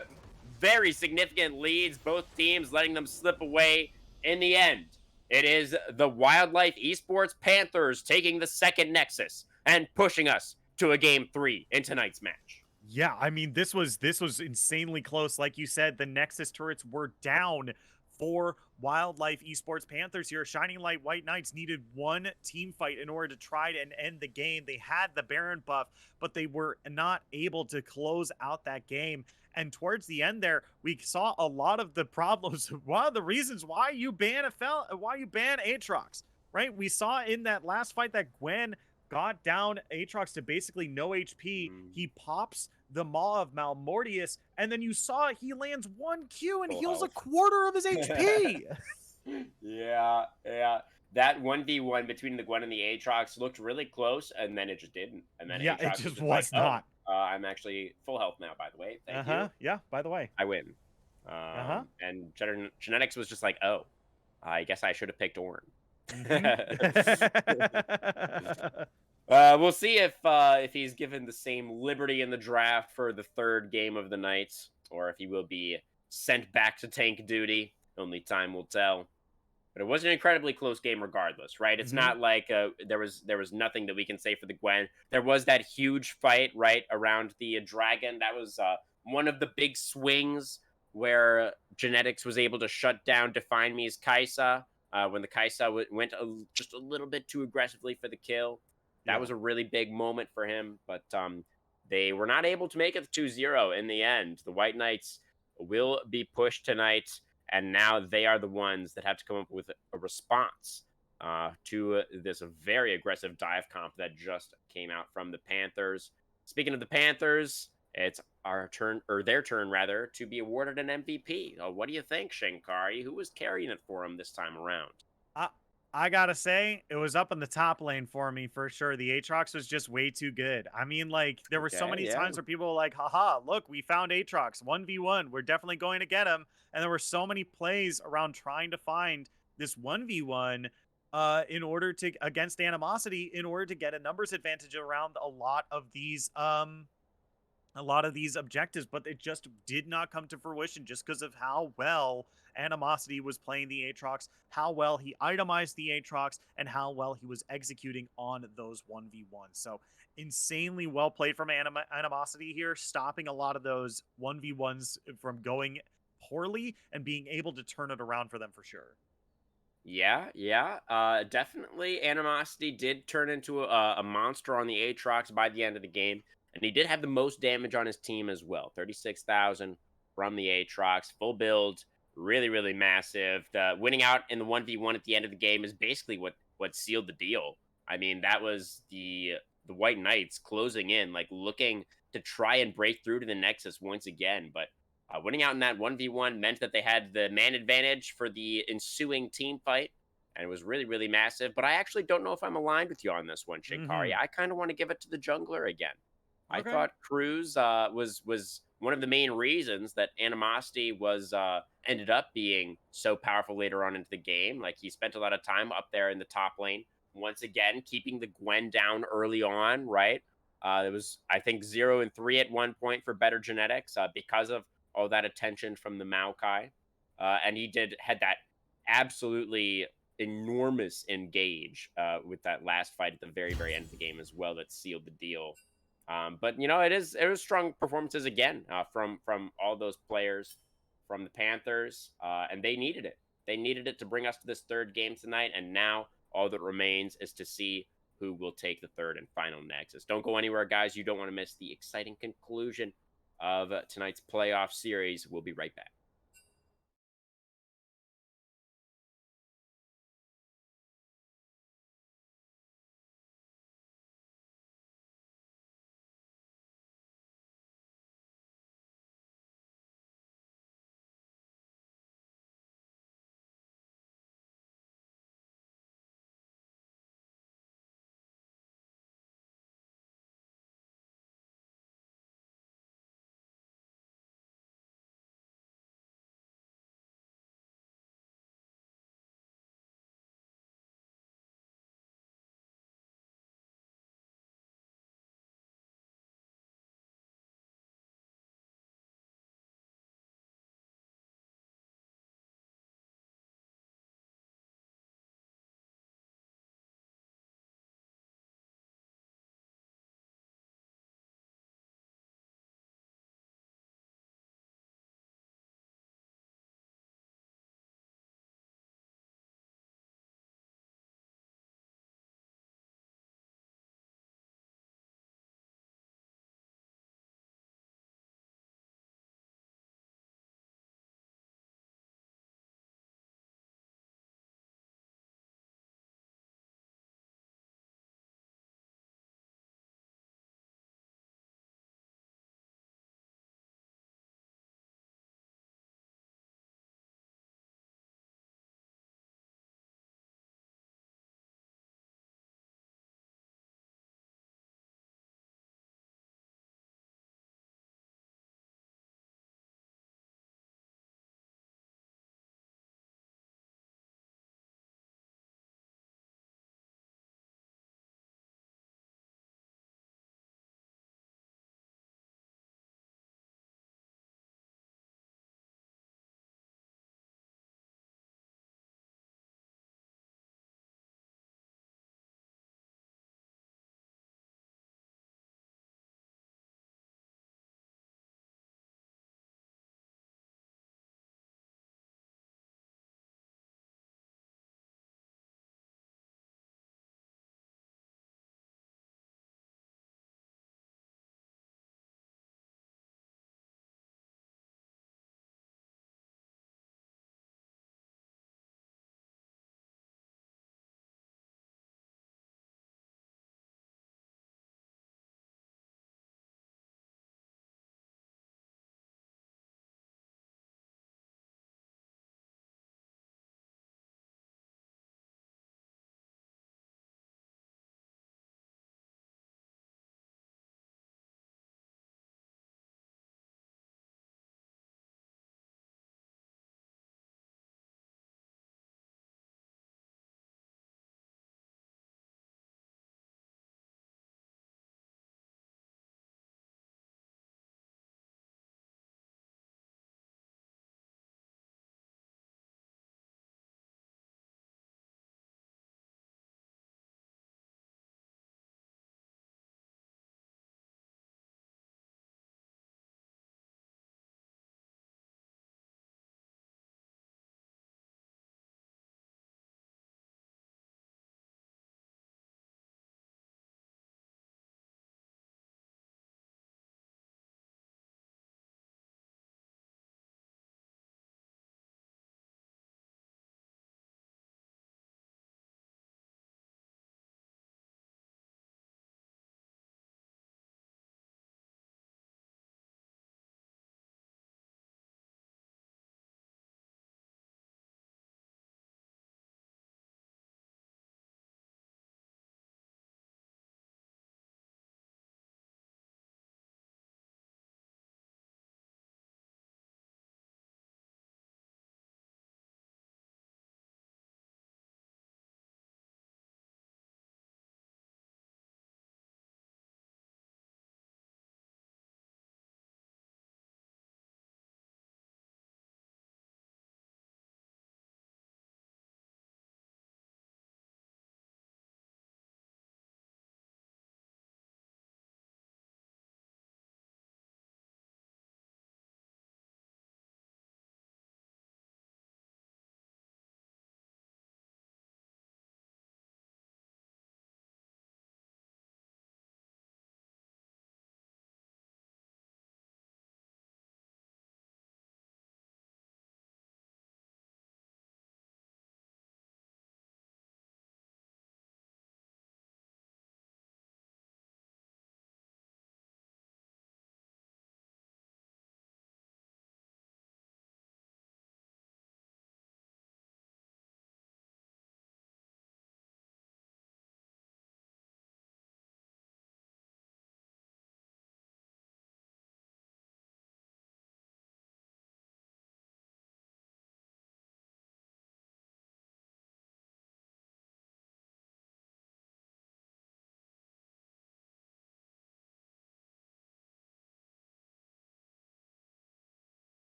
very significant leads, both teams letting them slip away. In the end, it is the Wildlife Esports Panthers taking the second Nexus and pushing us to a game 3 in tonight's match. Yeah, I mean this was insanely close. Like you said, the Nexus turrets were down for Wildlife Esports Panthers here. Shining Light White Knights needed one team fight in order to try and end the game. They had the Baron buff, but they were not able to close out that game. And towards the end there, we saw a lot of the problems. One of the reasons why you ban Aatrox, right? We saw in that last fight that Gwen got down Aatrox to basically no HP. He pops the Maw of Malmortius, and then you saw he lands 1 Q and Full heals a health. quarter of his HP. Yeah. That 1v1 between the Gwen and the Aatrox looked really close, and then it just didn't. And then Yeah, it Aatrox just like, was not. I'm actually full health now, by the way. Thank you. Yeah, by the way. I win. And Genetics was just like, oh, I guess I should have picked Ornn. We'll see if he's given the same liberty in the draft for the third game of the night, or if he will be sent back to tank duty. Only time will tell. But it was an incredibly close game regardless, right? It's not like there was nothing that we can say for the Gwen. There was that huge fight, right, around the dragon. That was one of the big swings where Genetics was able to shut down Define Me's Kai'Sa when the Kai'Sa went just a little bit too aggressively for the kill. That was a really big moment for him, but they were not able to make it 2-0 in the end. The White Knights will be pushed tonight, and now they are the ones that have to come up with a response to this very aggressive dive comp that just came out from the Panthers. Speaking of the Panthers, it's our turn, or their turn rather, to be awarded an MVP. What do you think, Shinkari? Who was carrying it for him this time around? I gotta say, it was up in the top lane for me for sure. The Aatrox was just way too good. I mean, like, there were so many times where people were like, haha, look, we found Aatrox, 1v1. We're definitely going to get him. And there were so many plays around trying to find this 1v1 in order to, against Animosity, in order to get a numbers advantage around a lot of these objectives, but it just did not come to fruition just because of how well Animosity was playing the Aatrox, how well he itemized the Aatrox, and how well he was executing on those 1v1s. So insanely well played from Animosity here, stopping a lot of those 1v1s from going poorly and being able to turn it around for them for sure. Yeah. Definitely Animosity did turn into a monster on the Aatrox by the end of the game. And he did have the most damage on his team as well. 36,000 from the Aatrox. Full build. Really, really massive. Winning out in the 1v1 at the end of the game is basically what sealed the deal. I mean, that was the White Knights closing in, like looking to try and break through to the Nexus once again. But winning out in that 1v1 meant that they had the man advantage for the ensuing team fight. And it was really, really massive. But I actually don't know if I'm aligned with you on this one, Shinkari. I kind of want to give it to the jungler again. I thought Cruz was one of the main reasons that Animosity was ended up being so powerful later on into the game. Like he spent a lot of time up there in the top lane, once again keeping the Gwen down early on, right? It was, I think, 0-3 at one point for Better Genetics because of all that attention from the Maokai. And he had that absolutely enormous engage with that last fight at the very, very end of the game as well that sealed the deal. But it was strong performances again from all those players from the Panthers, and they needed it. They needed it to bring us to this third game tonight, and now all that remains is to see who will take the third and final Nexus. Don't go anywhere, guys. You don't want to miss the exciting conclusion of tonight's playoff series. We'll be right back.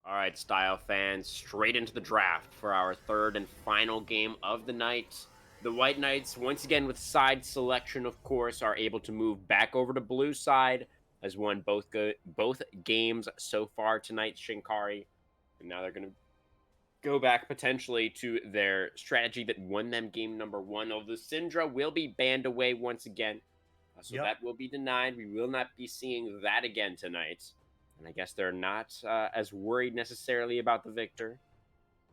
All right, Style fans, straight into the draft for our third and final game of the night. The White Knights, once again with side selection, of course, are able to move back over to blue side. Has won both games so far tonight, Shinkari. And now they're going to go back potentially to their strategy that won them game number one. Although Syndra will be banned away once again. So Yep. that will be denied. We will not be seeing that again tonight. And I guess they're not as worried necessarily about the victor.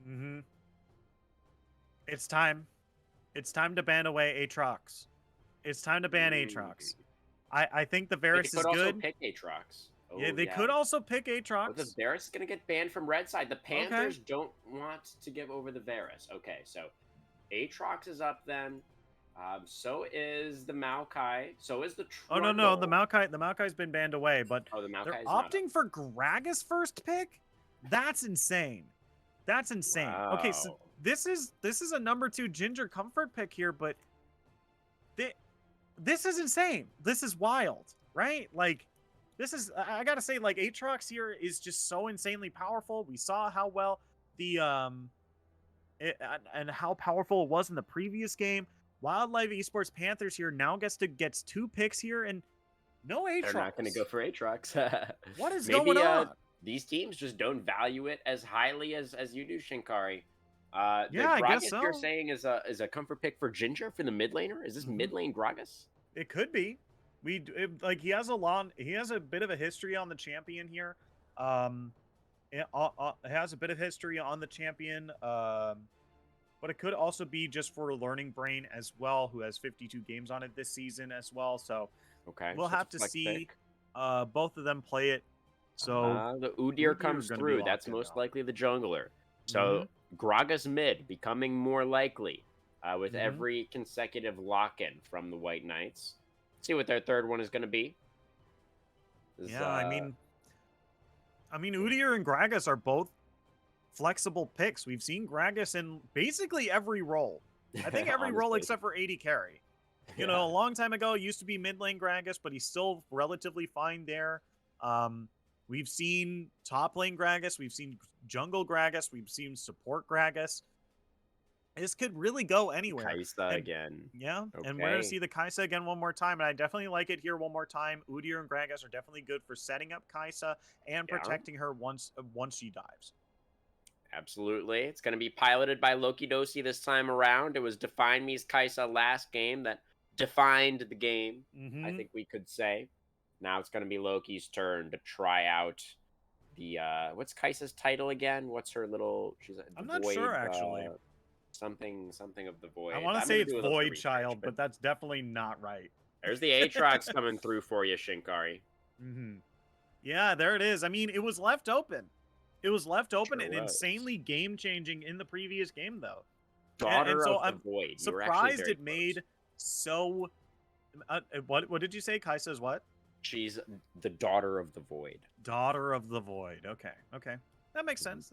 Mm-hmm. It's time. It's time to ban away Aatrox. It's time to ban Aatrox. I think the They Varus could is also good. pick Aatrox. Yeah, Oh, they yeah. could also pick Oh, the Aatrox. Varus is going to get banned from red side. The Okay. Panthers don't want to give over the Varus. Okay, so Aatrox is up then. So is the Maokai. So is the Oh no, the Trundle. Maokai's been banned away, but Oh, the they're Maokai is not up. opting for Gragas first pick. That's insane. That's insane. Okay, so Wow. this is a number 2 Ginger Comfort pick here, but this is insane. This is wild, right? Like, this is, I gotta say, like, Aatrox here is just so insanely powerful. We saw how well the and how powerful it was in the previous game. Wildlife Esports Panthers here now gets 2 picks here, and no Aatrox. They're not going to go for Aatrox. What is Maybe, going on? these teams just don't value it as highly as you do, Shinkari. Yeah, I guess Gragas you're so. saying is a comfort pick for Ginger for the mid laner. Is this mid lane Gragas? It could be. Like, he has a bit of a history on the champion here. It has a bit of history on the champion. But it could also be just for Learning Brain as well, who has 52 games on it this season as well. So Okay, we'll so have it's a to flex see pick. both of them play it. So The Udyr Udyr's comes gonna be through. That's locked in most now. likely the jungler. So Gragas mid becoming more likely with every consecutive lock-in from the White Knights. See what their third one is going to be. Yeah, I mean, Udyr and Gragas are both flexible picks. We've seen Gragas in basically every role. I think every role honestly. except for AD carry. You know, a long time ago, it used to be mid lane Gragas, but he's still relatively fine there. We've seen top lane Gragas, we've seen jungle Gragas, we've seen support Gragas. This could really go anywhere. Kaisa again. Yeah, Okay. and we're going to see the Kaisa again one more time, and I definitely like it here one more time. Udyr and Gragas are definitely good for setting up Kaisa and protecting her once she dives. Absolutely. It's going to be piloted by Loki Dosi this time around. It was Define Me's Kaisa last game that defined the game, I think we could say. Now it's going to be Loki's turn to try out the what's Kaisa's title again? What's her little I'm not sure actually. Something of the void. I want to say it's Void Child, but that's definitely not right. There's the Aatrox coming through for you, Shinkari. Yeah, there it is. I mean, it was left open. It was left open and was. Insanely game-changing in the previous game, though. Daughter so of I'm the Void. surprised it made so... what did you say? Kaisa's what? She's the Daughter of the Void. Daughter of the Void. Okay. That makes sense.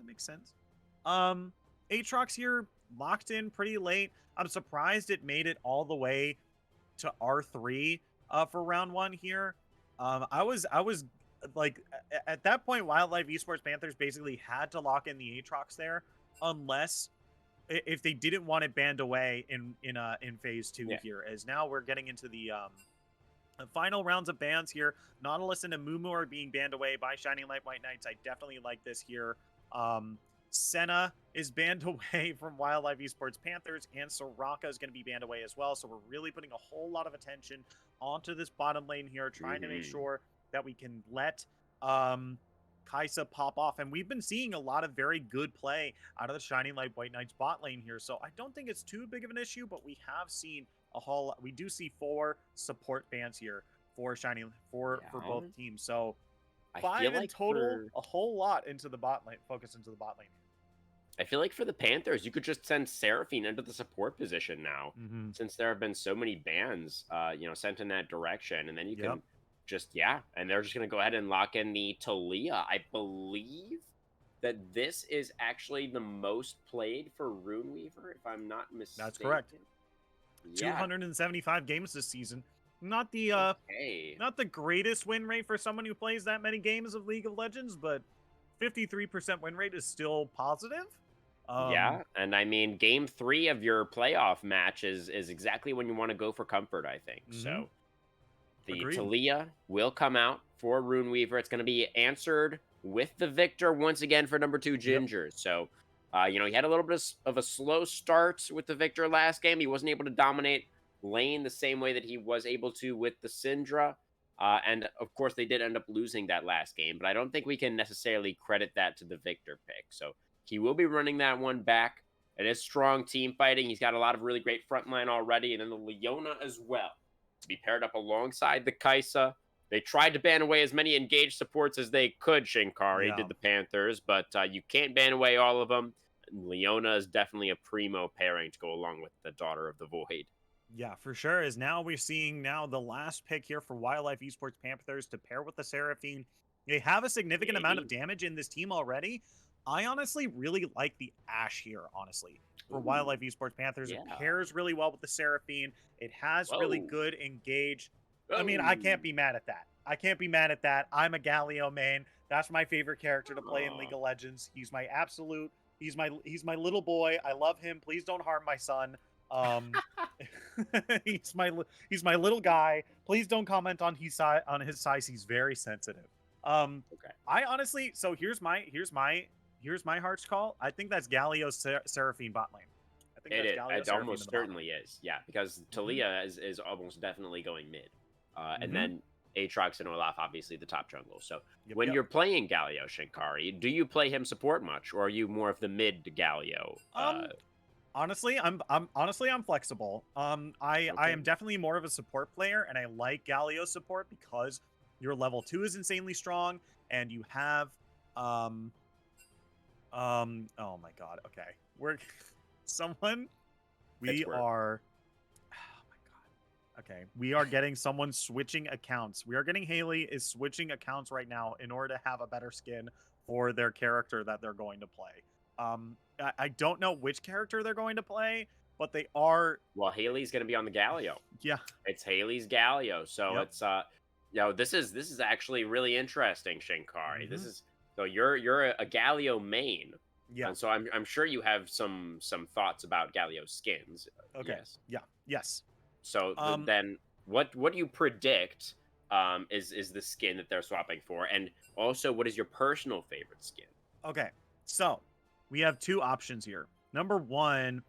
Aatrox here locked in pretty late. I'm surprised it made it all the way to R3 for round 1 here. I was like, at that point, Wildlife Esports Panthers basically had to lock in the Aatrox there, unless if they didn't want it banned away in phase 2 here. As now we're getting into the final rounds of bans here. Nautilus and Amumu are being banned away by Shining Light White Knights. I definitely like this here. Senna is banned away from Wildlife Esports Panthers, and Soraka is going to be banned away as well. So we're really putting a whole lot of attention onto this bottom lane here, trying to make sure that we can let Kaisa pop off. And we've been seeing a lot of very good play out of the Shining Light White Knights bot lane here. So I don't think it's too big of an issue, but we have seen we do see 4 support bans here for Shining for both teams. So 5 in total, a whole lot into the bot lane, focus into the bot lane. I feel like for the Panthers, you could just send Seraphine into the support position now, since there have been so many bans, sent in that direction, and then you can just and they're just gonna go ahead and lock in the Talia. I believe that this is actually the most played for Runeweaver, if I'm not mistaken. That's correct. 275 games this season. Not the not the greatest win rate for someone who plays that many games of League of Legends, but 53% win rate is still positive. Yeah, and I mean, game 3 of your playoff match is exactly when you want to go for comfort, I think. Mm-hmm. So the Agreed. Talia will come out for Rune Weaver. It's going to be answered with the victor once again for number 2 Yep. Ginger. So, he had a little bit of a slow start with the victor last game. He wasn't able to dominate lane the same way that he was able to with the Syndra. And of course, they did end up losing that last game, but I don't think we can necessarily credit that to the victor pick. So he will be running that one back. It is strong team fighting. He's got a lot of really great frontline already, and then the Leona as well to be paired up alongside the Kaisa. They tried to ban away as many engaged supports as they could, Shinkari Yeah. did the Panthers, but you can't ban away all of them. Leona is definitely a primo pairing to go along with the Daughter of the Void. Yeah, for sure. Is now we're seeing now the last pick here for Wildlife Esports Panthers to pair with the Seraphine. They have a significant amount of Maybe. damage in this team already. I honestly really like the Ashe here, honestly, for Ooh, Wildlife Esports Panthers. It yeah. pairs really well with the Seraphine. It has really Whoa. good engage. I mean, I can't Oh. be mad at that. I can't be mad at that. I'm a Galio main. That's my favorite character to play in League of Legends. He's my absolute. He's my little boy. I love him. Please don't harm my son. He's my little guy. Please don't comment on his size. He's very sensitive. Okay. I honestly, so here's my heart's call. I think that's Galio Seraphine bot lane. I think It that's is. Galio It Seraphine almost in the bot lane. certainly is. Yeah, because Talia is almost definitely going mid. And Mhm. then Aatrox and Olaf, obviously, the top jungle. So Yep, when yep. you're playing Galio Shinkari, do you play him support much, or are you more of the mid Galio? Honestly, I'm flexible. I Okay. am definitely more of a support player, and I like Galio support because your level 2 is insanely strong, and you have oh my god, okay. We're someone we It's work. are oh my god. Okay. We are getting someone switching accounts. We are getting Haley is switching accounts right now in order to have a better skin for their character that they're going to play. I don't know which character they're going to play, but they are. Well, Haley's going to be on the Galio. Yeah. It's Haley's Galio. So Yep. it's this is actually really interesting, Shinkari. This Mhm. is so you're a Galio main. Yeah. And so I'm sure you have some thoughts about Galio skins. Okay. Yes. Yeah. Yes. So then what do you predict is the skin that they're swapping for? And also, what is your personal favorite skin? Okay. So we have two options here. Number one,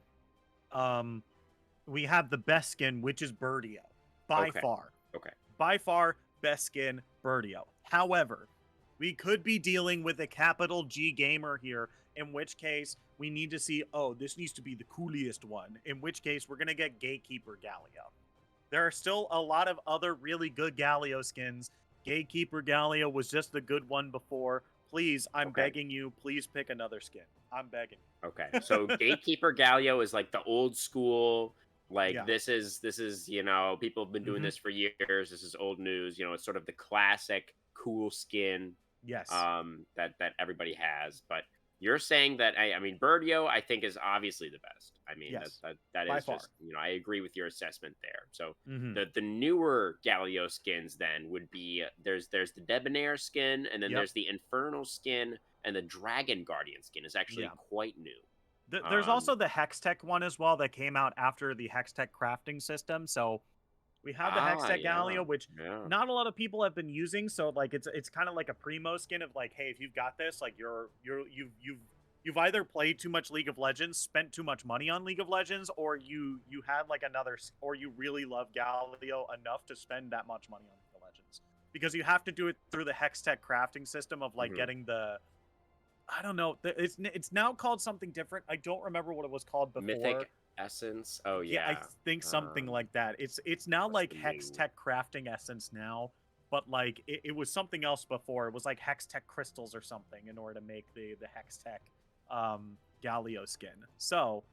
we have the best skin, which is Birdio. By Okay. far. Okay. By far, best skin, Birdio. However, we could be dealing with a capital G gamer here, in which case we need to see, oh, this needs to be the coolest one, in which case we're going to get Gatekeeper Galio. There are still a lot of other really good Galio skins. Gatekeeper Galio was just the good one before. Please, I'm Okay. begging you, please pick another skin. I'm begging. Okay. So Gatekeeper Galio is like the old school. Like Yeah. this is people have been doing Mhm. this for years. This is old news. It's sort of the classic cool skin Yes. that everybody has. But you're saying that I mean Birdio I think is obviously the best. I mean Yes. that By is far. just I agree with your assessment there. So Mhm. the newer Galio skins then would be there's the Debonair skin and then Yep. there's the Infernal skin and the Dragon Guardian skin is actually Yeah. quite new. There's also the Hextech one as well that came out after the Hextech crafting system. So we have the Hextech yeah, Galio, which yeah. not a lot of people have been using. So like it's kind of like a primo skin of like, hey, if you've got this, like you've either played too much League of Legends, spent too much money on League of Legends, or you had like or you really love Galio enough to spend that much money on League of Legends, because you have to do it through the Hextech crafting system of like Mhm. getting the. I don't know. It's now called something different. I don't remember what it was called before. Mythic Essence. Oh yeah. I think something like that. It's now what's like the Hex new- Tech Crafting Essence now, but like it was something else before. It was like Hex Tech Crystals or something in order to make the Hex Tech Galio skin. So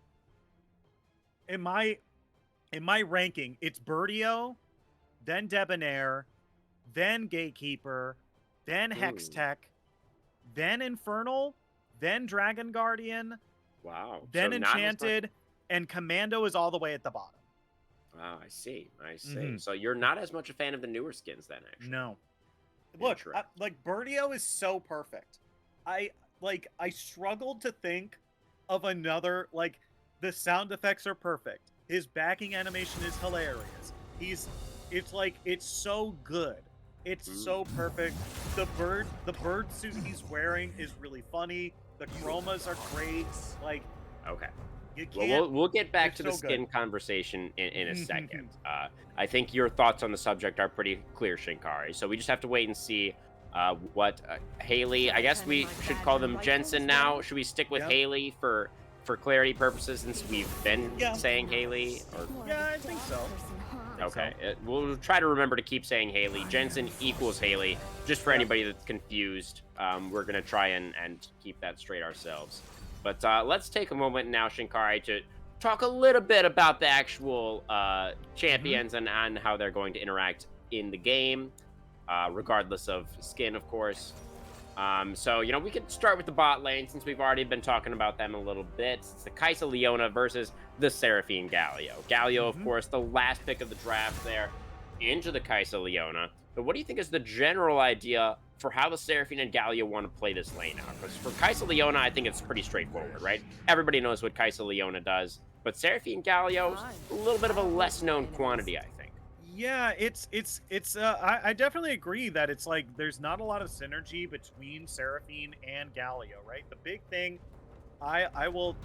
in my ranking, it's Birdio, then Debonair, then Gatekeeper, then Hex Ooh. Tech, then Infernal, then Dragon Guardian, Wow. then So not as much- Enchanted, and Commando is all the way at the bottom. Wow, I see. Mhm. So you're not as much a fan of the newer skins then, actually. No. Look, Interesting. like Birdio is so perfect. I struggled to think of another, like, the sound effects are perfect. His backing animation is hilarious. It's like, it's so good. It's so perfect. The bird suit he's wearing is really funny. The chromas are great. Like, Okay. you Well, can't. we'll get They're back to the so good. skin conversation in a second. I think your thoughts on the subject are pretty clear, Shinkari. So we just have to wait and see what Haley. I guess we should call them Jensen now. Should we stick with Yep. Haley for clarity purposes since we've been Yeah. saying Haley? Or Yeah, I think so. okay, we'll try to remember to keep saying Haley. Jensen equals Haley. Just for Yep. anybody that's confused, we're gonna try and keep that straight ourselves. But let's take a moment now, Shinkari, to talk a little bit about the actual champions and how they're going to interact in the game, regardless of skin, of course. So, we could start with the bot lane since we've already been talking about them a little bit. It's the Kaisa Leona versus the Seraphine Galio. Galio, of course, the last pick of the draft there into the Kaisa Leona. But what do you think is the general idea for how the Seraphine and Galio want to play this lane out? Because for Kaisa Leona, I think it's pretty straightforward, right? Everybody knows what Kaisa Leona does. But Seraphine Galio's a little bit of a less known quantity, I think. Yeah, I definitely agree that it's like there's not a lot of synergy between Seraphine and Galio, right? The big thing, I will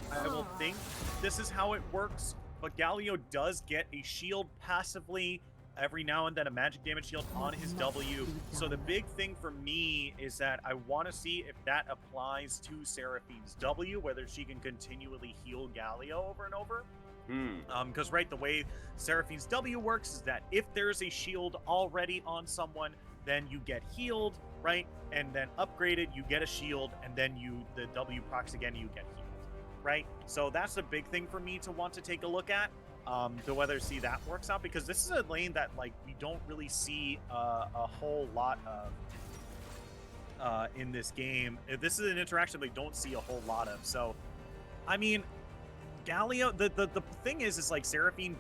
think this is how it works, but Galio does get a shield passively every now and then, a magic damage shield on his W. So the big thing for me is that I want to see if that applies to Seraphine's W, whether she can continually heal Galio over and over. Because right, the way Seraphine's W works is that if there's a shield already on someone, then you get healed, right? And then upgraded, you get a shield, and then the W procs again, you get healed, right? So that's a big thing for me to want to take a look at, to whether see that works out, because this is a lane that like we don't really see a whole lot of in this game. This is an interaction we don't see a whole lot of. So, I mean, Galio, the thing is like Seraphine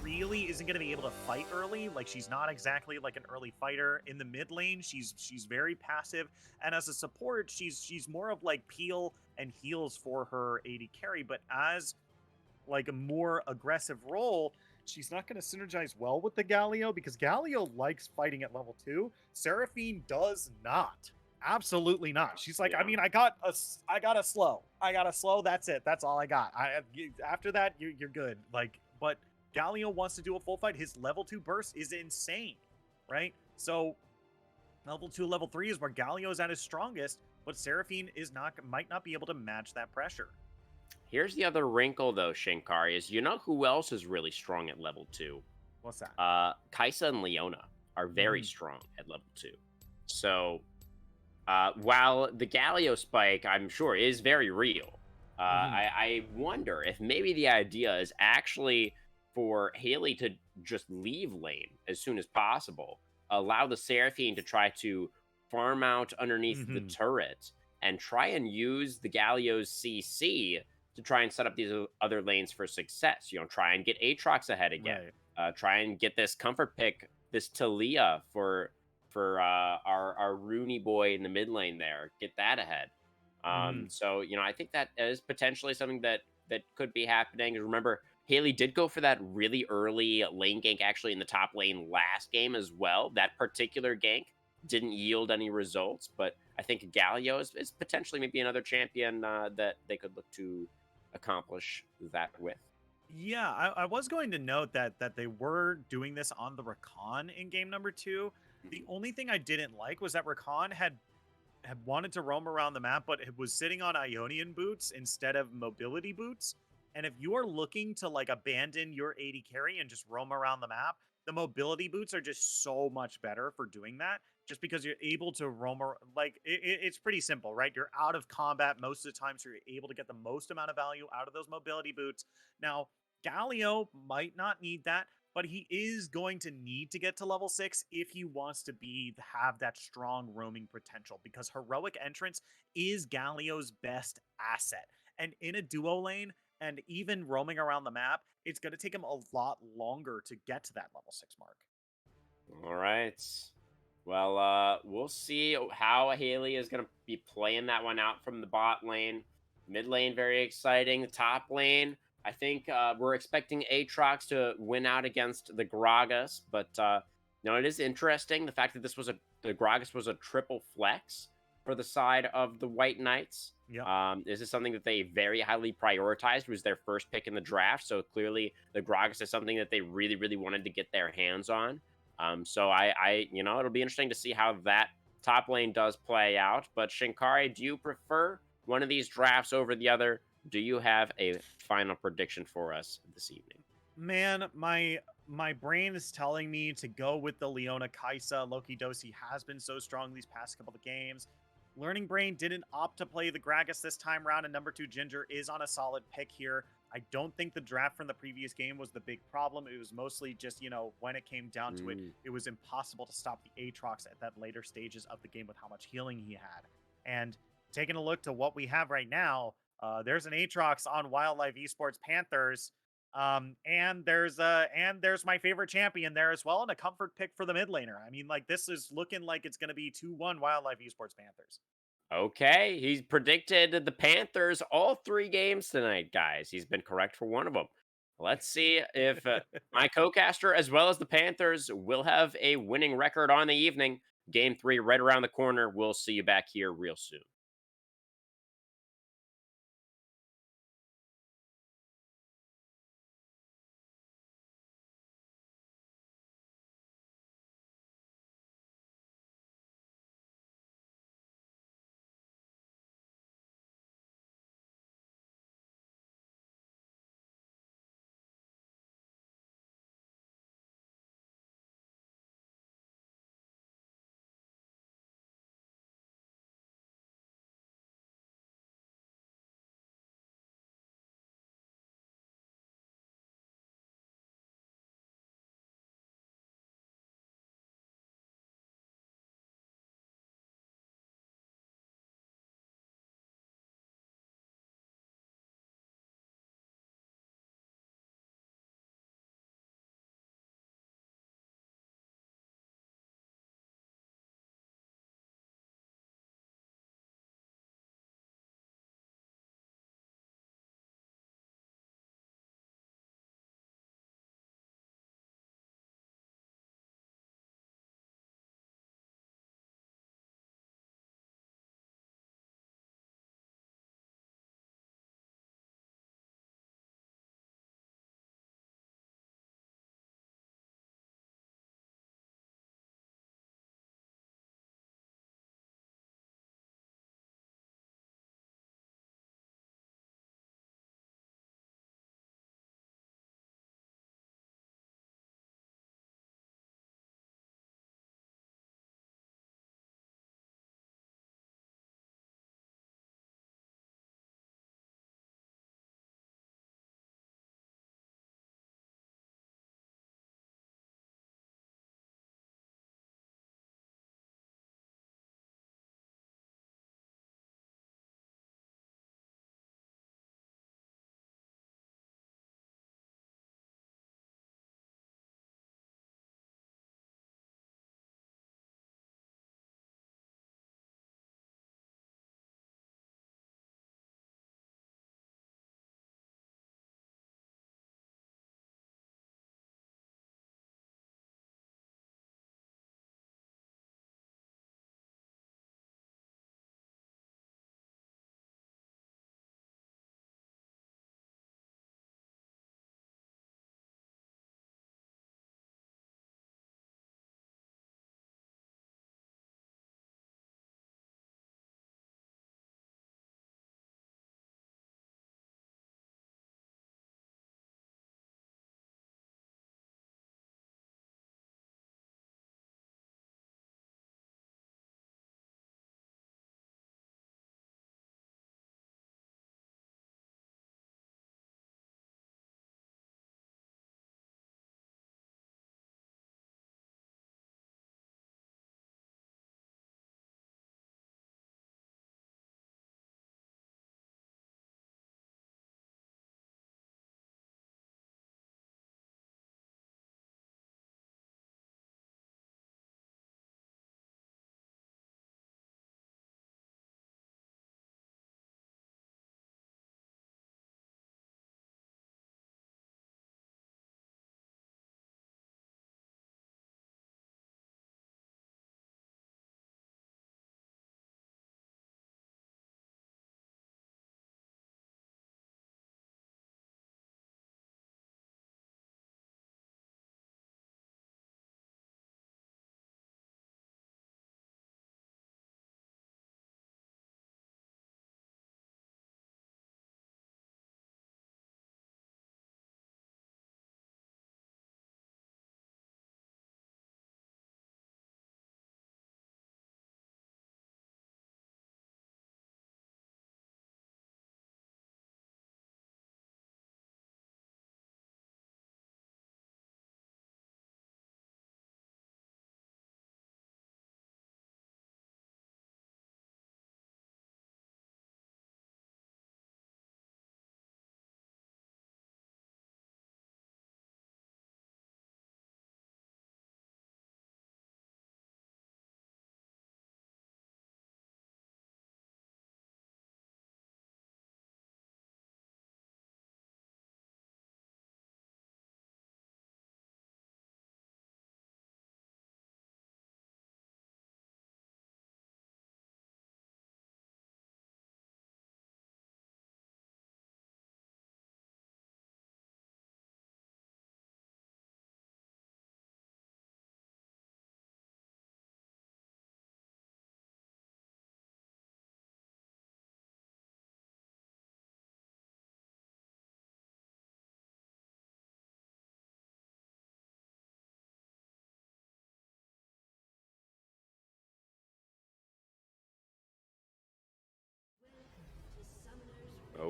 really isn't going to be able to fight early. Like, she's not exactly like an early fighter. In the mid lane, she's very passive, and as a support, she's more of like peel and heals for her AD carry. But as like a more aggressive role, she's not going to synergize well with the Galio, because Galio likes fighting at level 2. Seraphine does not. Absolutely not. She's like, Yeah. I mean, I got a slow. That's it. That's all I got. After that, you're good. Like, but Galio wants to do a full fight. His level 2 burst is insane, right? So level 2, level 3 is where Galio is at his strongest, but Seraphine might not be able to match that pressure. Here's the other wrinkle, though, Shinkari, is who else is really strong at level 2? What's that? Kaisa and Leona are very strong at level 2. So, while the Galio spike, I'm sure, is very real, I wonder if maybe the idea is actually for Haley to just leave lane as soon as possible, allow the Seraphine to try to farm out underneath the turret, and try and use the Galio's CC to try and set up these other lanes for success. Try and get Aatrox ahead again. Right. Try and get this comfort pick, this Talia for our Rooney boy in the mid lane there. Get that ahead. So I think that is potentially something that could be happening. Remember, Haley did go for that really early lane gank actually in the top lane last game as well. That particular gank didn't yield any results, but I think Galio is potentially maybe another champion that they could look to accomplish that with. Yeah, I was going to note that they were doing this on the Rakan in game number 2. The only thing I didn't like was that Rakan had wanted to roam around the map, but it was sitting on Ionian boots instead of mobility boots. And if you are looking to like abandon your AD carry and just roam around the map, the mobility boots are just so much better for doing that. Just because you're able to roam around, like it's pretty simple, right? You're out of combat most of the time, so you're able to get the most amount of value out of those mobility boots. Now, Galio might not need that, but he is going to need to get to level 6 if he wants to have that strong roaming potential, because heroic entrance is Galio's best asset. And in a duo lane, and even roaming around the map, it's going to take him a lot longer to get to that level 6 mark. All right. Well, we'll see how Haley is going to be playing that one out from the bot lane. Mid lane, very exciting. The top lane, I think we're expecting Aatrox to win out against the Gragas, but it is interesting the fact that the Gragas was a triple flex for the side of the White Knights. Yep. This is something that they very highly prioritized. It was their first pick in the draft, so clearly the Gragas is something that they really, really wanted to get their hands on. So it'll be interesting to see how that top lane does play out. But Shinkari, do you prefer one of these drafts over the other? Do you have a final prediction for us this evening? Man, my brain is telling me to go with the Leona Kaisa. Loki Dosi has been so strong these past couple of games. Learning Brain didn't opt to play the Gragas this time around, and number 2 Ginger is on a solid pick here. I don't think the draft from the previous game was the big problem. It was mostly just, when it came down to it, it was impossible to stop the Aatrox at that later stages of the game with how much healing he had. And taking a look to what we have right now, there's an Aatrox on Wildlife Esports Panthers. And there's my favorite champion there as well, and a comfort pick for the mid laner. I mean, like, this is looking like it's gonna be 2-1 Wildlife Esports Panthers. Okay, he's predicted the Panthers all 3 games tonight, guys. He's been correct for one of them. Let's see if my co-caster, as well as the Panthers, will have a winning record on the evening. Game 3 right around the corner. We'll see you back here real soon.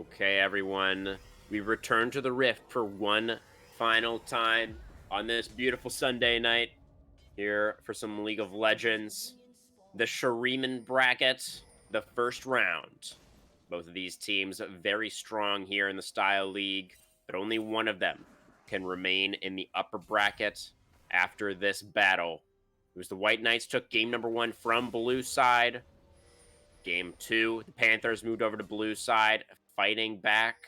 Okay, everyone. We return to the Rift for one final time on this beautiful Sunday night here for some League of Legends. The Shuriman bracket, the first round. Both of these teams very strong here in the Style League, but only one of them can remain in the upper bracket after this battle. It was the White Knights took game number 1 from blue side. Game 2, the Panthers moved over to blue side, fighting back.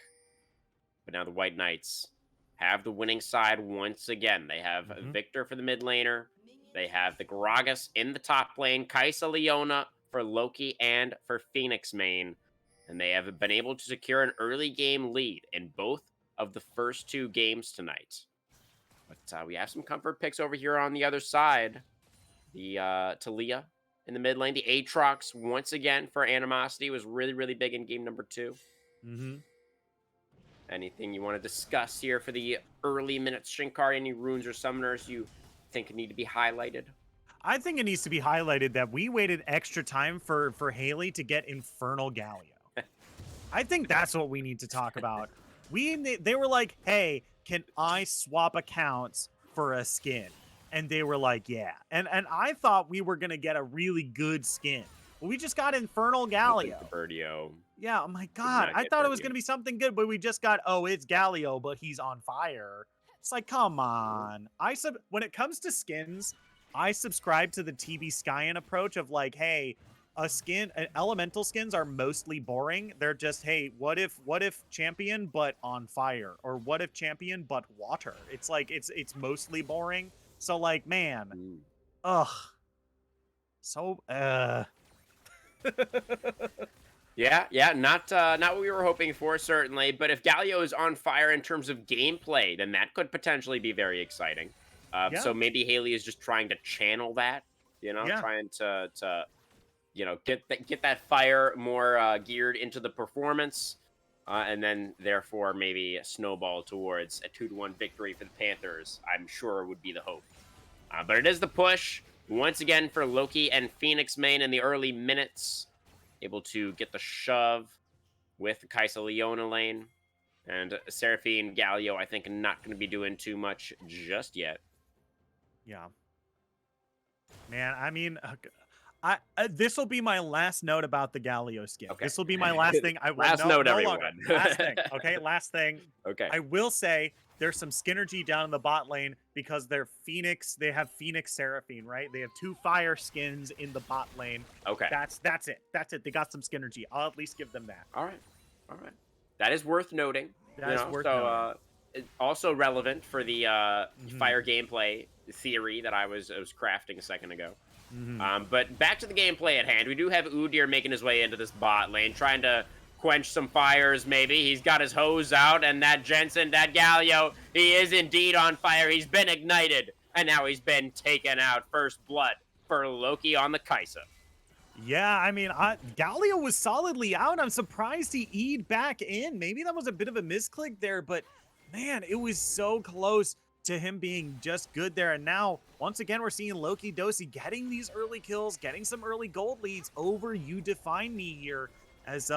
But now the White Knights have the winning side once again. They have Victor for the mid laner. They have the Gragas in the top lane, Kaisa Leona for Loki and for Phoenix main. And they have been able to secure an early game lead in both of the first 2 games tonight. But we have some comfort picks over here on the other side. The Talia in the mid lane. The Aatrox, once again, for Animosity, was really, really big in game number 2. Anything you want to discuss here for the early minutes, Shinkar? Any runes or summoners you think need to be highlighted? I think it needs to be highlighted that we waited extra time for Haley to get Infernal Galio. I think that's what we need to talk about. They were like, hey, can I swap accounts for a skin? And they were like, yeah. And I thought we were going to get a really good skin. But we just got Infernal Galio. Birdio. Yeah, oh my God. I thought it was going to be something good, but we just got, oh, it's Galio, but he's on fire. It's like, come on. When it comes to skins, I subscribe to the TB Skyen approach of like, hey, elemental skins are mostly boring. They're just, hey, what if champion but on fire? Or what if champion but water? It's like, it's mostly boring. So like, man, ugh. So, Yeah, not what we were hoping for, certainly. But if Galio is on fire in terms of gameplay, then that could potentially be very exciting. So maybe Haley is just trying to channel that, trying to get that fire more geared into the performance, and then therefore maybe snowball towards a 2-1 victory for the Panthers. I'm sure would be the hope. But it is the push once again for Loki and Phoenix main in the early minutes. Able to get the shove with Kaisa Leona lane. And Seraphine Galio, I think, not going to be doing too much just yet. Yeah. Man, I mean, this will be my last note about the Galio skin. Okay. This will be my last thing. Last note, everyone. Last thing. Okay, last thing. Okay. I will say there's some synergy down in the bot lane because they have Phoenix Seraphine, right? They have 2 fire skins in the bot lane. Okay. That's it. That's it. They got some synergy. I'll at least give them that. All right. That is worth noting. That is worth noting. Also relevant for the fire gameplay theory that I was crafting a second ago. But back to the gameplay at hand. We do have Udyr making his way into this bot lane, trying to quench some fires, maybe. He's got his hose out, and that Jensen, that Galio, he is indeed on fire. He's been ignited, and now he's been taken out. First blood for Loki on the Kaisa. Yeah, I mean, Galio was solidly out. I'm surprised he E'd back in. Maybe that was a bit of a misclick there, but man, it was so close to him being just good there. And now, once again, we're seeing Loki Dosi getting these early kills, getting some early gold leads over You Define Me here. As,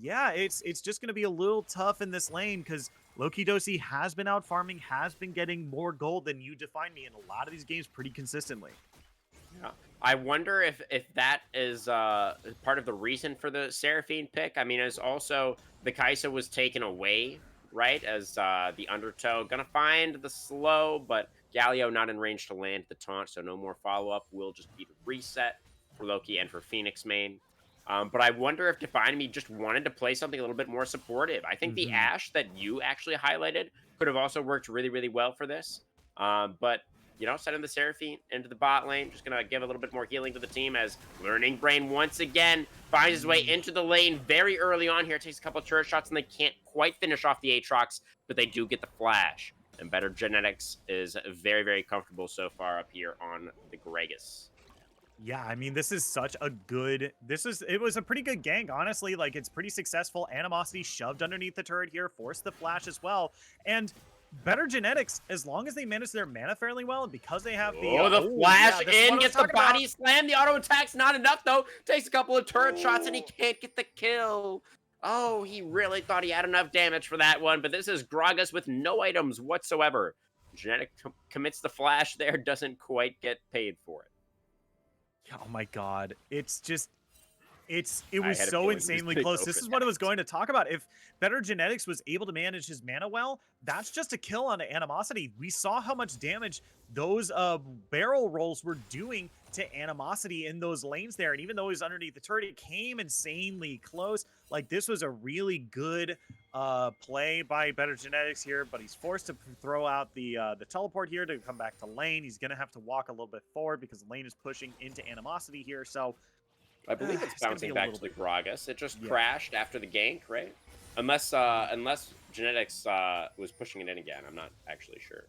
yeah, it's just going to be a little tough in this lane because Loki Dosi has been out farming, has been getting more gold than You Define Me in a lot of these games pretty consistently. Yeah. I wonder if that is part of the reason for the Seraphine pick. I mean, as also the Kaisa was taken away, right, as the Undertow. Gonna find the slow, but Galio not in range to land the taunt, so no more follow-up. Will just be the reset for Loki and for Phoenix main. But I wonder if Define Me just wanted to play something a little bit more supportive. I think the Ashe that you actually highlighted could have also worked really, really well for this. But, sending the Seraphine into the bot lane, just going to give a little bit more healing to the team as Learning Brain once again finds his way into the lane very early on here. Takes a couple of turret shots, and they can't quite finish off the Aatrox, but they do get the flash. And Better Genetics is very, very comfortable so far up here on the Gragas. Yeah, I mean, this is such a good... It was a pretty good gank, honestly. Like, it's pretty successful. Animosity shoved underneath the turret here, forced the flash as well. And Better Genetics, as long as they manage their mana fairly well, and because they have the... the flash in, gets the body slam. The auto attack's not enough, though. Takes a couple of turret shots, and he can't get the kill. Oh, he really thought he had enough damage for that one, but this is Gragas with no items whatsoever. Genetic commits the flash there, doesn't quite get paid for it. Oh my god. It's just it I was had a so feeling he was insanely gonna close. go This for is what I was that. going to talk about. If Better Genetics was able to manage his mana well, that's just a kill on Animosity. We saw how much damage those barrel rolls were doing to Animosity in those lanes there. And even though he was underneath the turret, it came insanely close. Like, this was a really good play by Better Genetics here, but he's forced to throw out the teleport here to come back to lane. He's going to have to walk a little bit forward because the lane is pushing into Animosity here. So I believe it's it's gonna be bouncing a back little to the bit. Gragas. It just Yeah. crashed after the gank, right? Unless Genetics was pushing it in again. I'm not actually sure.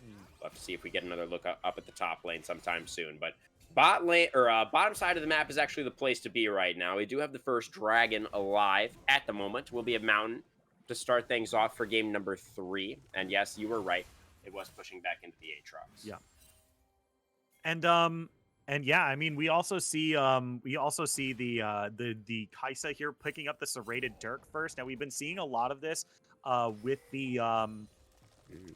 We'll have to see if we get another look up at the top lane sometime soon. But bot lane or bottom side of the map is actually the place to be right now. We do have the first dragon alive at the moment. We'll be a mountain to start things off for game number 3. And yes, you were right. It was pushing back into the Aatrox. Yeah. And yeah, I mean, we also see the Kaisa here picking up the serrated Dirk first. Now we've been seeing a lot of this with the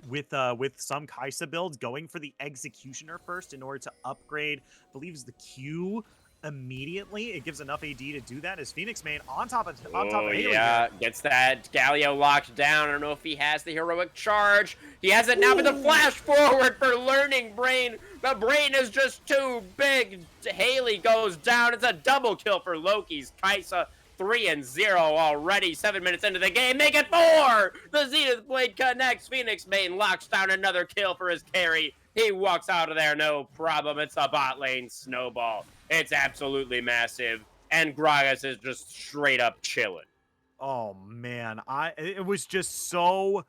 with some Kaisa builds going for the Executioner first in order to upgrade, I believe is the Q immediately. It gives enough AD to do that as Phoenix main on top of Haley yeah, here. gets that Galio locked down. I don't know if he has the heroic charge. He has it now, but the flash forward for Learning Brain. The brain is just too big. Haley goes down. It's a double kill for Loki's Kaisa. 3-0 already. 7 minutes into the game. Make it 4. The Zenith Blade connects. Phoenix main locks down another kill for his carry. He walks out of there, no problem. It's a bot lane snowball. It's absolutely massive. And Gragas is just straight up chilling. Oh man, it was just so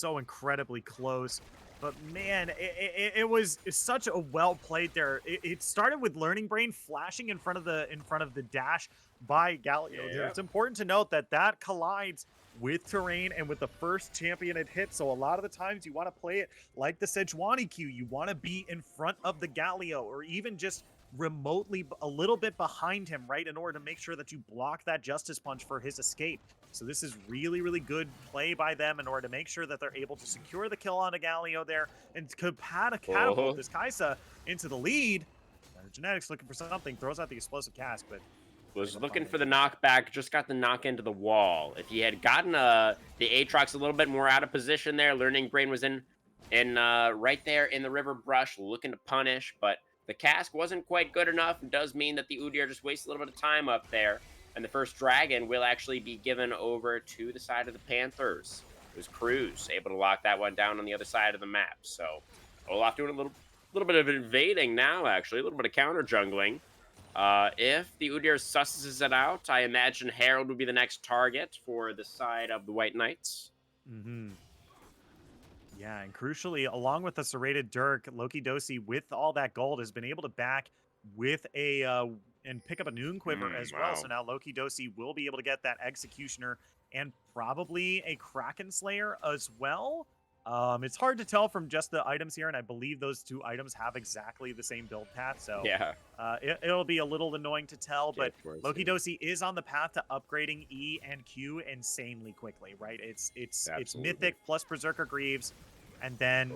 incredibly close. But man, it was such a well played there. It started with Learning Brain flashing in front of the dash by Galio there. It's important to note that that collides with terrain and with the first champion it hits. So a lot of the times you want to play it like the Sejuani Q. You want to be in front of the Galio or even just remotely a little bit behind him, right, in order to make sure that you block that Justice Punch for his escape. So this is really, really good play by them in order to make sure that they're able to secure the kill on a Galio there and could catapult this Kaisa into the lead. Genetics looking for something, throws out the explosive cast, but was looking for the knockback, just got the knock into the wall. If he had gotten the Aatrox a little bit more out of position there, Learning Brain was in right there in the river brush looking to punish, but the cask wasn't quite good enough. It does mean that the Udyr just wastes a little bit of time up there. And the first dragon will actually be given over to the side of the Panthers. It was Cruz able to lock that one down on the other side of the map. So Olaf doing a little bit of invading now, actually. A little bit of counter jungling. If the Udyr susses it out, I imagine Herald would be the next target for the side of the White Knights. Yeah, and crucially, along with the serrated Dirk, Loki Dosi, with all that gold, has been able to back with a and pick up a Noon Quiver as well. So now Loki Dosi will be able to get that Executioner and probably a Kraken Slayer as well. It's hard to tell from just the items here, and I believe those two items have exactly the same build path. So yeah, it'll be a little annoying to tell, but Loki Dosi is on the path to upgrading E and Q insanely quickly, right? It's Mythic plus Berserker Greaves. And then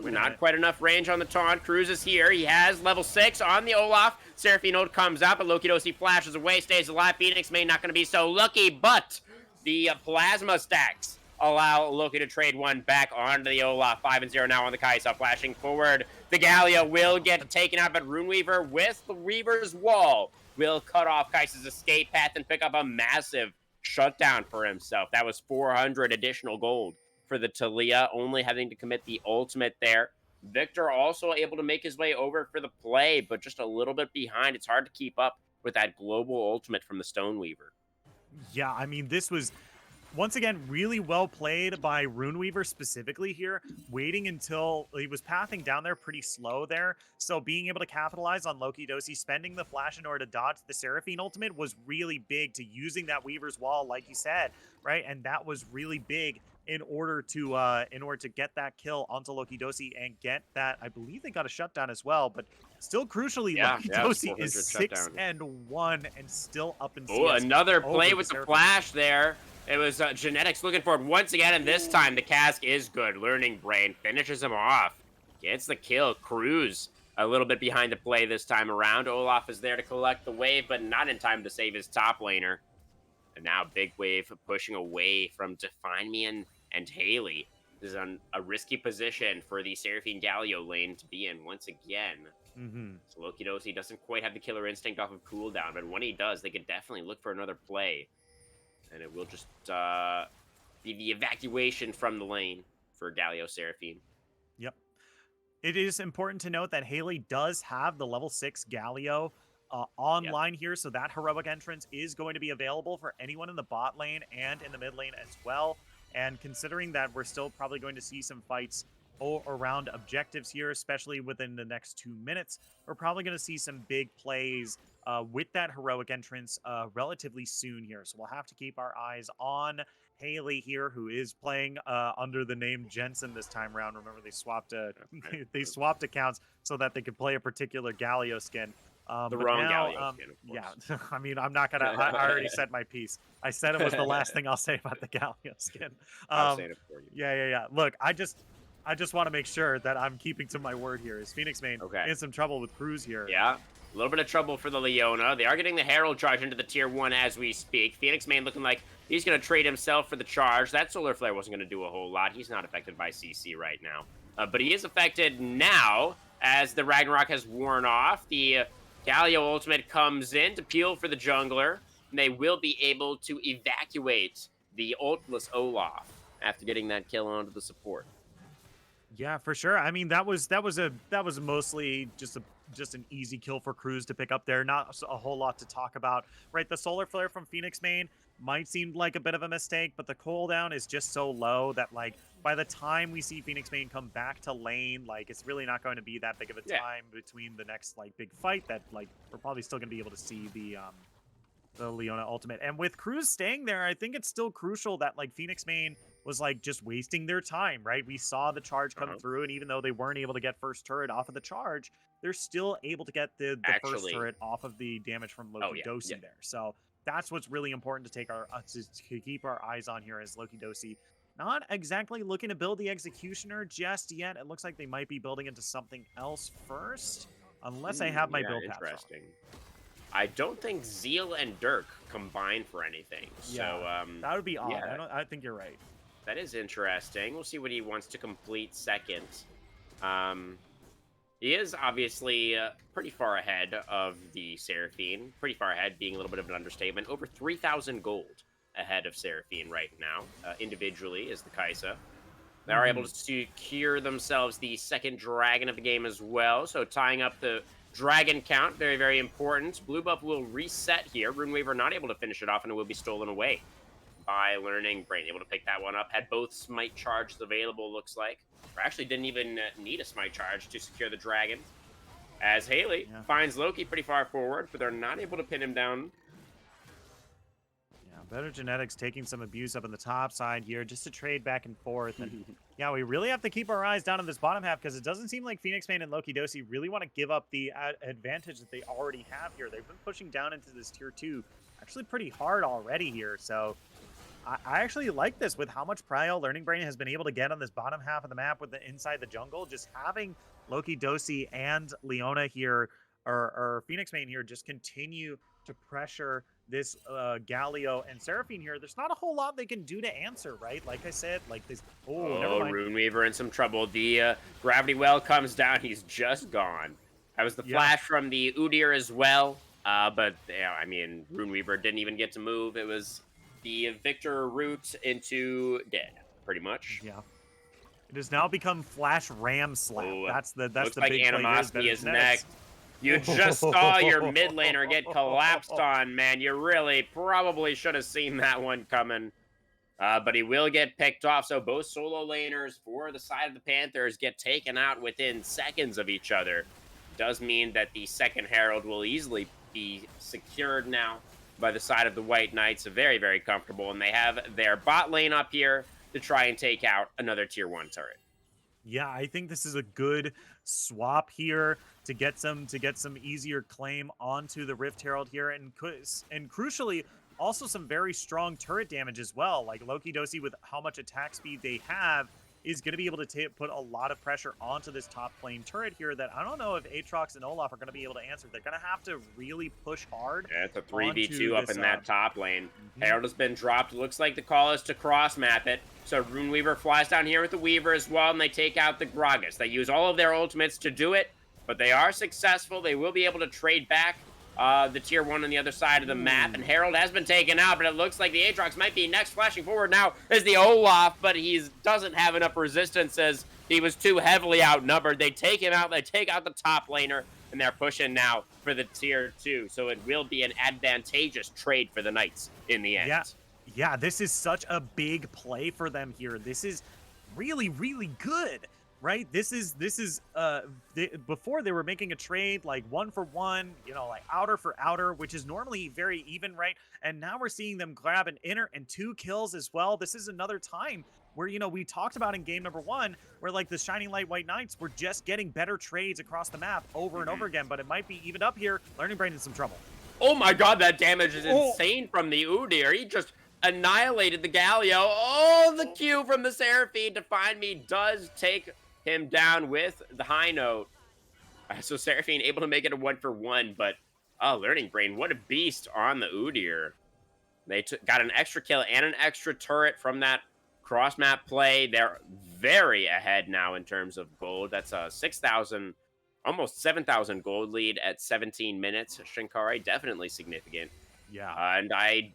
not quite enough range on the taunt. Cruz is here. He has level 6 on the Olaf. Seraphine ult comes up, but Loki Dosi flashes away, stays alive. Phoenix may not going to be so lucky, but the plasma stacks allow Loki to trade one back onto the Olaf. 5-0 now on the Kaisa, flashing forward. The Galio will get taken out, but Runeweaver with the Reaver's Wall will cut off Kaisa's escape path and pick up a massive shutdown for himself. That was 400 additional gold for the Talia, only having to commit the ultimate there. Victor also able to make his way over for the play, but just a little bit behind. It's hard to keep up with that global ultimate from the Stoneweaver. Yeah, I mean, this was, once again, really well played by Runeweaver specifically here, waiting until he was pathing down there pretty slow there. So being able to capitalize on Loki Dosi, spending the flash in order to dodge the Seraphine ultimate was really big to using that Weaver's Wall, like you said, right? And that was really big in order to get that kill onto Lokidosi and get that. I believe they got a shutdown as well, but still crucially, Yeah, it's Lokidosi is 400 shutdown. 6-1 and still up in Oh, CS another over play with the Seraphine. flash there. It was Genetics looking for it once again, and this time the cask is good. Learning Brain finishes him off. Gets the kill. Cruz a little bit behind the play this time around. Olaf is there to collect the wave, but not in time to save his top laner. And now Big Wave pushing away from Define Me and Haley. This is a risky position for the Seraphine Galio lane to be in once again. So Lokidosi doesn't quite have the killer instinct off of cooldown, but when he does, they could definitely look for another play. And it will just be the evacuation from the lane for Galio Seraphine. Yep. It is important to note that Haley does have the level 6 Galio online here, so that heroic entrance is going to be available for anyone in the bot lane and in the mid lane as well. And considering that we're still probably going to see some fights around objectives here, especially within the next 2 minutes, we're probably going to see some big plays with that heroic entrance relatively soon here. So we'll have to keep our eyes on Haley here, who is playing under the name Jensen this time around. Remember, they swapped they swapped accounts so that they could play a particular Galio skin. The wrong Galio skin, of course. Yeah, I mean, I'm not gonna. I already said my piece. I said it was the last thing I'll say about the Galio skin. I'll say it for you. Yeah. Look, I just want to make sure that I'm keeping to my word here. Is Phoenix Main in some trouble with Cruz here? Yeah, a little bit of trouble for the Leona. They are getting the Herald charge into the tier 1 as we speak. Phoenix Main looking like he's going to trade himself for the charge. That Solar Flare wasn't going to do a whole lot. He's not affected by CC right now. But he is affected now as the Ragnarok has worn off. The Galio ultimate comes in to peel for the jungler. And they will be able to evacuate the ultless Olaf after getting that kill onto the support. Yeah, for sure. I mean, that was mostly just an easy kill for Cruz to pick up there. Not a whole lot to talk about, right? The Solar Flare from Phoenix Main might seem like a bit of a mistake, but the cooldown is just so low that, like, by the time we see Phoenix Main come back to lane, like, it's really not going to be that big of a time between the next, like, big fight that, like, we're probably still going to be able to see the Leona ultimate. And with Cruz staying there, I think it's still crucial that, like, Phoenix Main was, like, just wasting their time, right? We saw the charge come through, and even though they weren't able to get first turret off of the charge, they're still able to get the first turret off of the damage from Lokidosi there. So that's what's really important to take to keep our eyes on here as Lokidosi. Not exactly looking to build the Executioner just yet. It looks like they might be building into something else first, unless I have my build path wrong. Interesting. I don't think Zeal and Dirk combine for anything. So that would be odd. Yeah. I think you're right. That is interesting. We'll see what he wants to complete second. He is obviously pretty far ahead of the Seraphine. Pretty far ahead, being a little bit of an understatement. Over 3,000 gold ahead of Seraphine right now. Individually is the Kaisa. They are able to secure themselves the second dragon of the game as well. So tying up the dragon count, very, very important. Blue buff will reset here. Runeweaver not able to finish it off, and it will be stolen away by Learning Brain. Able to pick that one up. Had both smite charges available, looks like. Or actually didn't even need a smite charge to secure the dragon. As Haley finds Loki pretty far forward, but they're not able to pin him down. Yeah, Better Genetics taking some abuse up in the top side here just to trade back and forth. And yeah, we really have to keep our eyes down in this bottom half because it doesn't seem like Phoenix Main and Lokidosi really want to give up the advantage that they already have here. They've been pushing down into this tier 2 actually pretty hard already here. So I actually like this with how much prio Learning Brain has been able to get on this bottom half of the map with the inside the jungle. Just having Lokidosi and Leona here, or Phoenix Main here, just continue to pressure this Galio and Seraphine here. There's not a whole lot they can do to answer, right? Like I said, like this. Oh, never mind. Runeweaver in some trouble. The Gravity Well comes down. He's just gone. That was the flash from the Udyr as well. But, yeah, I mean, Runeweaver didn't even get to move. It was the Victor route into dead, pretty much. Yeah. It has now become Flash Ram Slap. Ooh, That's the looks big like play. Animosity is next. You just saw your mid laner get collapsed on, man. You really probably should have seen that one coming. But he will get picked off. So both solo laners for the side of the Panthers get taken out within seconds of each other. Does mean that the second Herald will easily be secured now by the side of the White Knights. Very, very comfortable. And they have their bot lane up here. to try and take out another tier 1 turret. Yeah, I think this is a good swap here to get some easier claim onto the Rift Herald here, and crucially also some very strong turret damage as well. Like Loki Dosi, with how much attack speed they have, is going to be able to put a lot of pressure onto this top lane turret here that I don't know if Aatrox and Olaf are going to be able to answer. They're going to have to really push hard. Yeah, it's a 3v2 up this, in that top lane. Mhm. Herald has been dropped. Looks like the call is to cross map it. So Runeweaver flies down here with the Weaver as well, and they take out the Gragas. They use all of their ultimates to do it, but they are successful. They will be able to trade back the tier 1 on the other side of the map, and Herald has been taken out, but it looks like the Aatrox might be next. Flashing forward now is the Olaf, but he doesn't have enough resistance as he was too heavily outnumbered. They take him out, they take out the top laner, and they're pushing now for the tier 2, so it will be an advantageous trade for the Knights in the end. Yeah, this is such a big play for them here. This is really, really good. Right, this is before they were making a trade like 1-for-1, like outer for outer, which is normally very even, right? And now we're seeing them grab an inner and 2 kills as well. This is another time where we talked about in game number 1 where like the Shining Light White Knights were just getting better trades across the map over and over again, but it might be evened up here. Learning Brain in some trouble. Oh my god, that damage is insane from the Udyr. He just annihilated the Galio. Oh, the Q from the Seraphine to find me does take him down with the high note. So Seraphine able to make it a 1-for-1, but Learning Brain, what a beast on the Udyr. They got an extra kill and an extra turret from that cross map play. They're very ahead now in terms of gold. That's a 6,000, almost 7,000 gold lead at 17 minutes. Shinkari definitely significant. Yeah, And I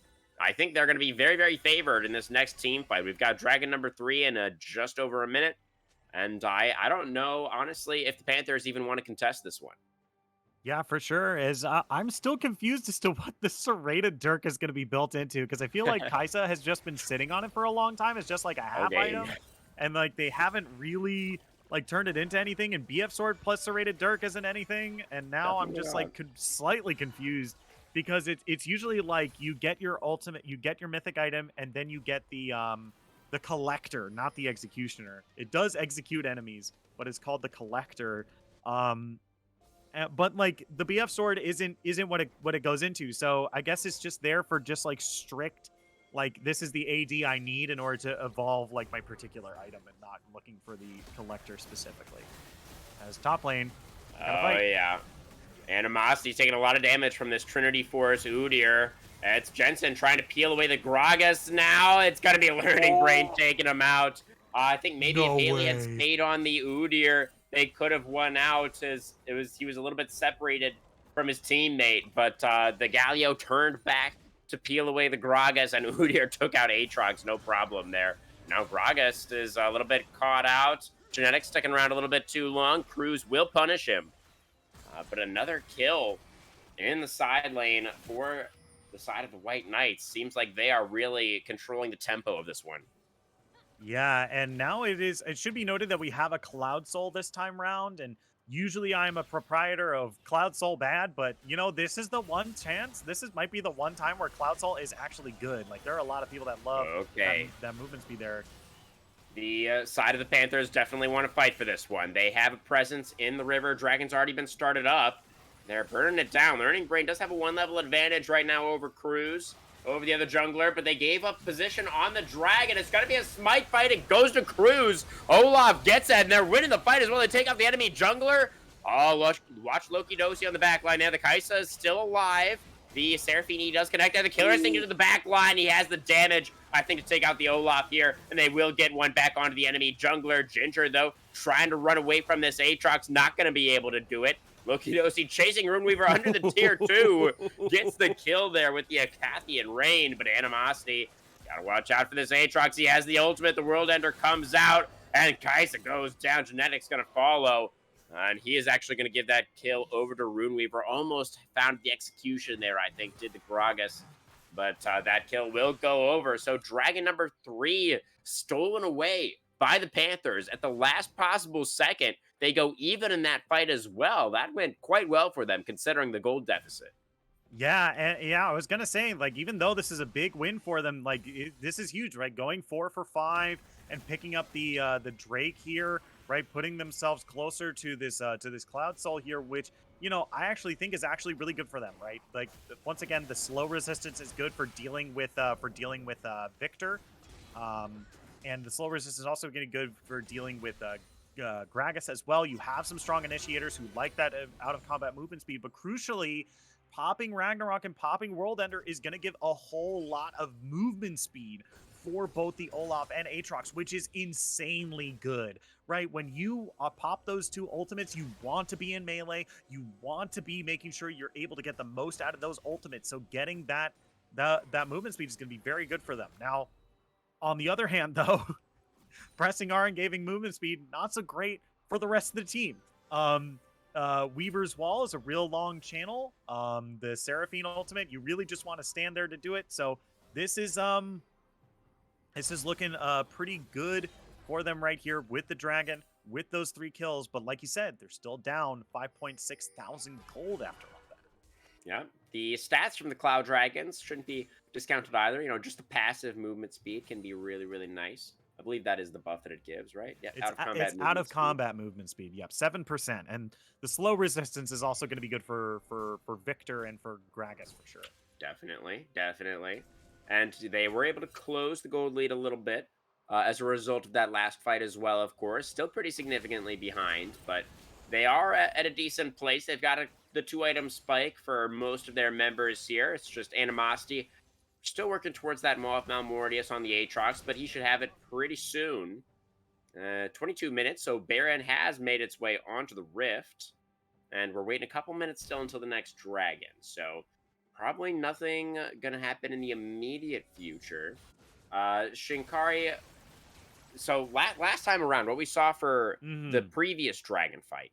think they're going to be very, very favored in this next team fight. We've got Dragon number 3 in just over a minute. And I don't know, honestly, if the Panthers even want to contest this one. Yeah, for sure. I'm still confused as to what the serrated Dirk is going to be built into, because I feel like Kaisa has just been sitting on it for a long time. It's just like a half item, and like they haven't really like turned it into anything. And BF Sword plus serrated Dirk isn't anything. And now I'm just like slightly confused, because it's usually like you get your ultimate, you get your mythic item, and then you get the collector, not the executioner. It does execute enemies, but it's called the collector. But like the BF sword isn't what it goes into. So I guess it's just there for just like strict, like this is the AD I need in order to evolve like my particular item, and not looking for the collector specifically. As top lane. Oh yeah, Animosity's taking a lot of damage from this Trinity Force Udyr. It's Jensen trying to peel away the Gragas now. It's going to be a Learning Brain taking him out. I think maybe if Haley had stayed on the Udyr, they could have won out, as he was a little bit separated from his teammate. But the Galio turned back to peel away the Gragas, and Udyr took out Aatrox, no problem there. Now Gragas is a little bit caught out. Genetics sticking around a little bit too long. Cruz will punish him. But another kill in the side lane for the side of the White Knights. Seems like they are really controlling the tempo of this one. Yeah, and now it should be noted that we have a Cloud Soul this time round, and usually I'm a proprietor of Cloud Soul bad, but this is the one chance. Might be the one time where Cloud Soul is actually good. Like there are a lot of people that love that movement speed there. The side of the Panthers definitely want to fight for this one. They have a presence in the river. Dragon's already been started up. They're burning it down. Learning Brain does have a 1-level advantage right now over Cruz, over the other jungler, but they gave up position on the Dragon. It's going to be a smite fight. It goes to Cruz. Olaf gets it, and they're winning the fight as well. They take out the enemy jungler. Oh, watch Loki Dosi on the back line now. The Kaisa is still alive. The Seraphine does connect, and the killer is thinking to the back line. He has the damage, I think, to take out the Olaf here, and they will get one back onto the enemy jungler. Ginger, though, trying to run away from this Aatrox, not going to be able to do it. Loki Dosi chasing Runeweaver under the tier 2. Gets the kill there with the Acathian Rain, but Animosity, gotta watch out for this Aatrox. He has the ultimate. The World Ender comes out, and Kaisa goes down. Genetic's gonna follow, and he is actually gonna give that kill over to Runeweaver. Almost found the execution there, I think, did the Gragas, but that kill will go over. So Dragon number 3 stolen away by the Panthers at the last possible second. They go even in that fight as well. That went quite well for them, considering the gold deficit. Yeah, and yeah, I was gonna say, like, even though this is a big win for them, like, this is huge, right? Going 4 for 5 and picking up the Drake here, right? Putting themselves closer to this Cloud Soul here, which I actually think is actually really good for them, right? Like, once again, the slow resistance is good for dealing with Victor, um, and the slow resistance is also getting good for dealing with Gragas as well. You have some strong initiators who like that out of combat movement speed, but crucially, popping Ragnarok and popping World Ender is going to give a whole lot of movement speed for both the Olaf and Aatrox, which is insanely good, right? When you pop those two ultimates, you want to be in melee. You want to be making sure you're able to get the most out of those ultimates. So getting that movement speed is going to be very good for them. Now, on the other hand, though, pressing R and giving movement speed, not so great for the rest of the team. Weaver's Wall is a real long channel. The Seraphine ultimate, you really just want to stand there to do it. So this is looking pretty good for them right here with the dragon, with those 3 kills. But like you said, they're still down 5.6 thousand gold after all that. Yeah, the stats from the Cloud Dragons shouldn't be discounted either. Just the passive movement speed can be really, really nice. I believe that is the buff that it gives, right? Yeah, It's out of combat it's out movement of speed. combat movement speed. Yep, 7%, and the slow resistance is also going to be good for Victor and for Gragas for sure. Definitely, definitely. And they were able to close the gold lead a little bit as a result of that last fight as well, of course. Still pretty significantly behind, but they are at a decent place. They've got the 2-item spike for most of their members here. It's just Animosity. Still working towards that Maw of Malmortius on the Aatrox, but he should have it pretty soon. 22 minutes, so Baron has made its way onto the Rift. And we're waiting a couple minutes still until the next dragon. So probably nothing going to happen in the immediate future. Shinkari. So last time around, what we saw for the previous dragon fight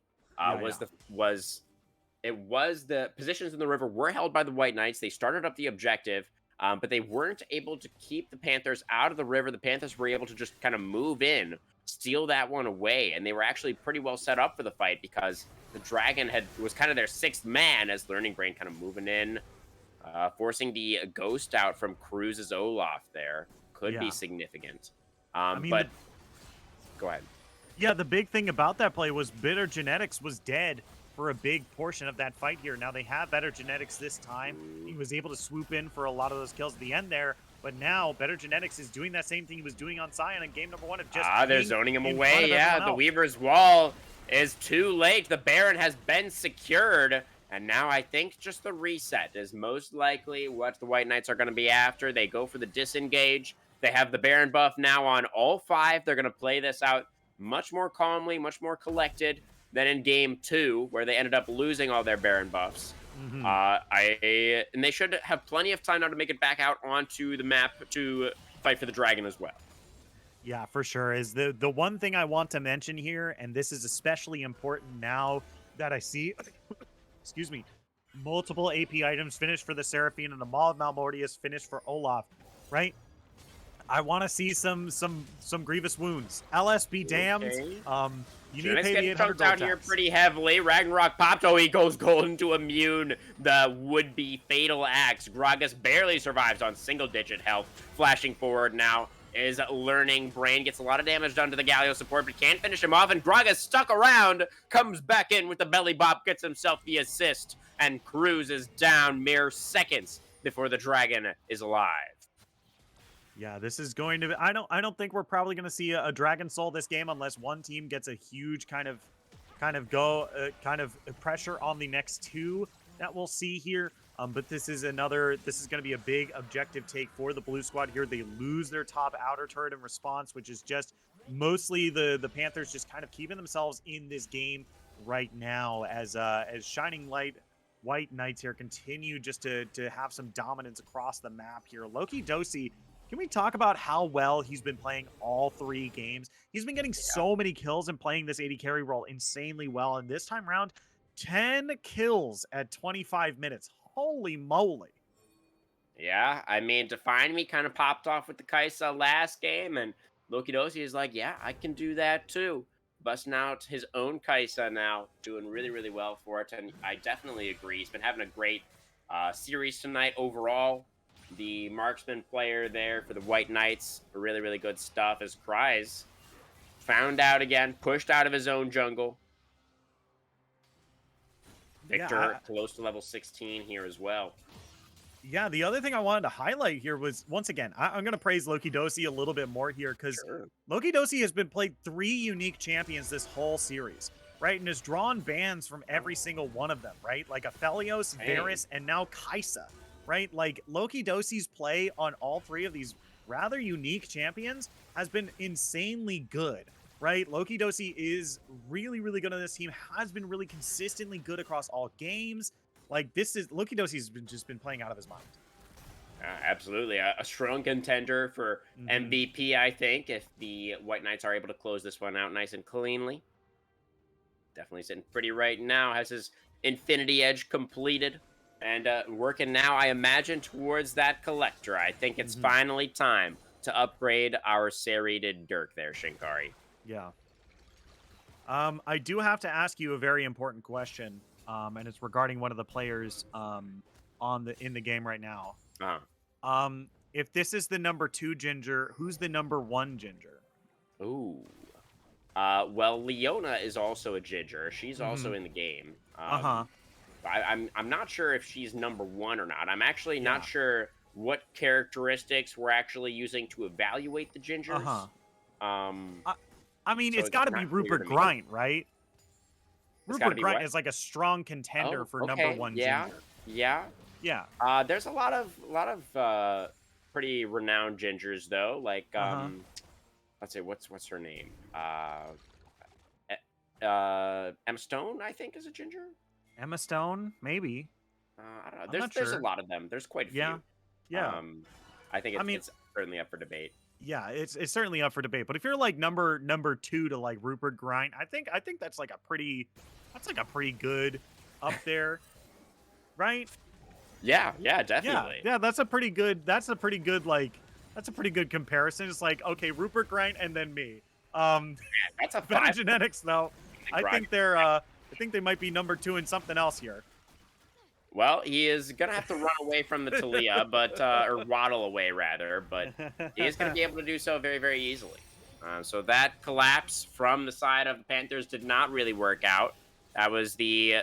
was the positions in the river were held by the White Knights. They started up the objective, but they weren't able to keep the Panthers out of the river. The Panthers were able to just kind of move in, steal that one away, and they were actually pretty well set up for the fight because the dragon was kind of their 6th man as Learning Brain kind of moving in, forcing the ghost out from Cruz's Olaf there. Could be significant. I mean, but go ahead. Yeah, the big thing about that play was Bitter Genetics was dead for a big portion of that fight here. Now they have Better Genetics this time. He was able to swoop in for a lot of those kills at the end there. But now Better Genetics is doing that same thing he was doing on Sion in game number 1 of just they're zoning him in away. front of Yeah, everyone the else. Weaver's Wall is too late. The Baron has been secured. And now I think just the reset is most likely what the White Knights are going to be after. They go for the disengage. They have the Baron buff now on all 5. They're going to play this out much more calmly, much more collected than in game 2, where they ended up losing all their Baron buffs. And they should have plenty of time now to make it back out onto the map to fight for the dragon as well. Yeah, for sure. Is the one thing I want to mention here, and this is especially important now that I see, excuse me, multiple AP items finished for the Seraphine and the Maw of Malmortius finished for Olaf, right? I want to see some grievous wounds. LS be damned. Okay. You need to pay the 800 chunked gold out here tax. pretty heavily. Ragnarok popped. Oh, he goes golden to immune the would-be fatal axe. Gragas barely survives on single-digit health. Flashing forward now is Learning Brain. Gets a lot of damage done to the Galio support, but can't finish him off. And Gragas stuck around. Comes back in with the belly bop. Gets himself the assist. And Cruz is down mere seconds before the dragon is alive. Yeah, this is going to be, I don't think we're probably going to see a Dragon Soul this game unless one team gets a huge kind of pressure on the next 2 that we'll see here. But this is going to be a big objective take for the blue squad here. They lose their top outer turret in response, which is just mostly the Panthers just kind of keeping themselves in this game right now as Shining Light White Knights here continue just to have some dominance across the map here. Loki Dosi, can we talk about how well he's been playing all 3 games? He's been getting so many kills and playing this 80 carry role insanely well. And this time around, 10 kills at 25 minutes. Holy moly. Yeah, I mean, Define Me kind of popped off with the Kaisa last game, and Loki Dosi is like, yeah, I can do that too. Busting out his own Kaisa now, doing really, really well for it, and I definitely agree. He's been having a great series tonight overall. The marksman player there for the White Knights, really, really good stuff as Cries found out again, pushed out of his own jungle. Victor close to level 16 here as well. Yeah, the other thing I wanted to highlight here was, once again, I'm going to praise Loki Dosi a little bit more here because Loki Dosi has been played 3 unique champions this whole series, right? And has drawn bans from every single one of them, right? Like Aphelios, Varus, and now Kaisa, right? Like Loki Dosi's play on all 3 of these rather unique champions has been insanely good, right? Loki Dosi is really, really good on this team, has been really consistently good across all games. Like, this is Loki Dosi's just been playing out of his mind. Absolutely. A strong contender for MVP, I think, if the White Knights are able to close this one out nice and cleanly. Definitely sitting pretty right now. Has his Infinity Edge completed. And working now, I imagine, towards that Collector. I think it's finally time to upgrade our serrated Dirk there, Shinkari. Yeah. I do have to ask you a very important question. And it's regarding one of the players in the game right now. If this is the number 2 Ginger, who's the number 1 Ginger? Ooh. Well, Leona is also a Ginger. She's also in the game. I'm not sure if she's number 1 or not. I'm actually not sure what characteristics we're actually using to evaluate the Gingers. I mean, so it's got to be Rupert Grint, right? Rupert Grint is like a strong contender for number 1 Ginger. Yeah. There's a lot of pretty renowned Gingers though. Like let's say what's her name? Emma Stone, I think, is a Ginger. Emma Stone, maybe. I don't know. There's a lot of them. There's quite a few. Yeah. I think it's certainly up for debate. Yeah, it's certainly up for debate. But if you're like number 2 to like Rupert Grint, I think that's like a pretty good up there, right? Yeah, definitely. Yeah, that's a pretty good comparison. It's like, okay, Rupert Grint and then me. That's a better genetics though. I think they might be number 2 in something else here. Well, he is gonna have to run away from the Talia, but or waddle away rather, but he is gonna be able to do so very, very easily. So that collapse from the side of the Panthers did not really work out. That was the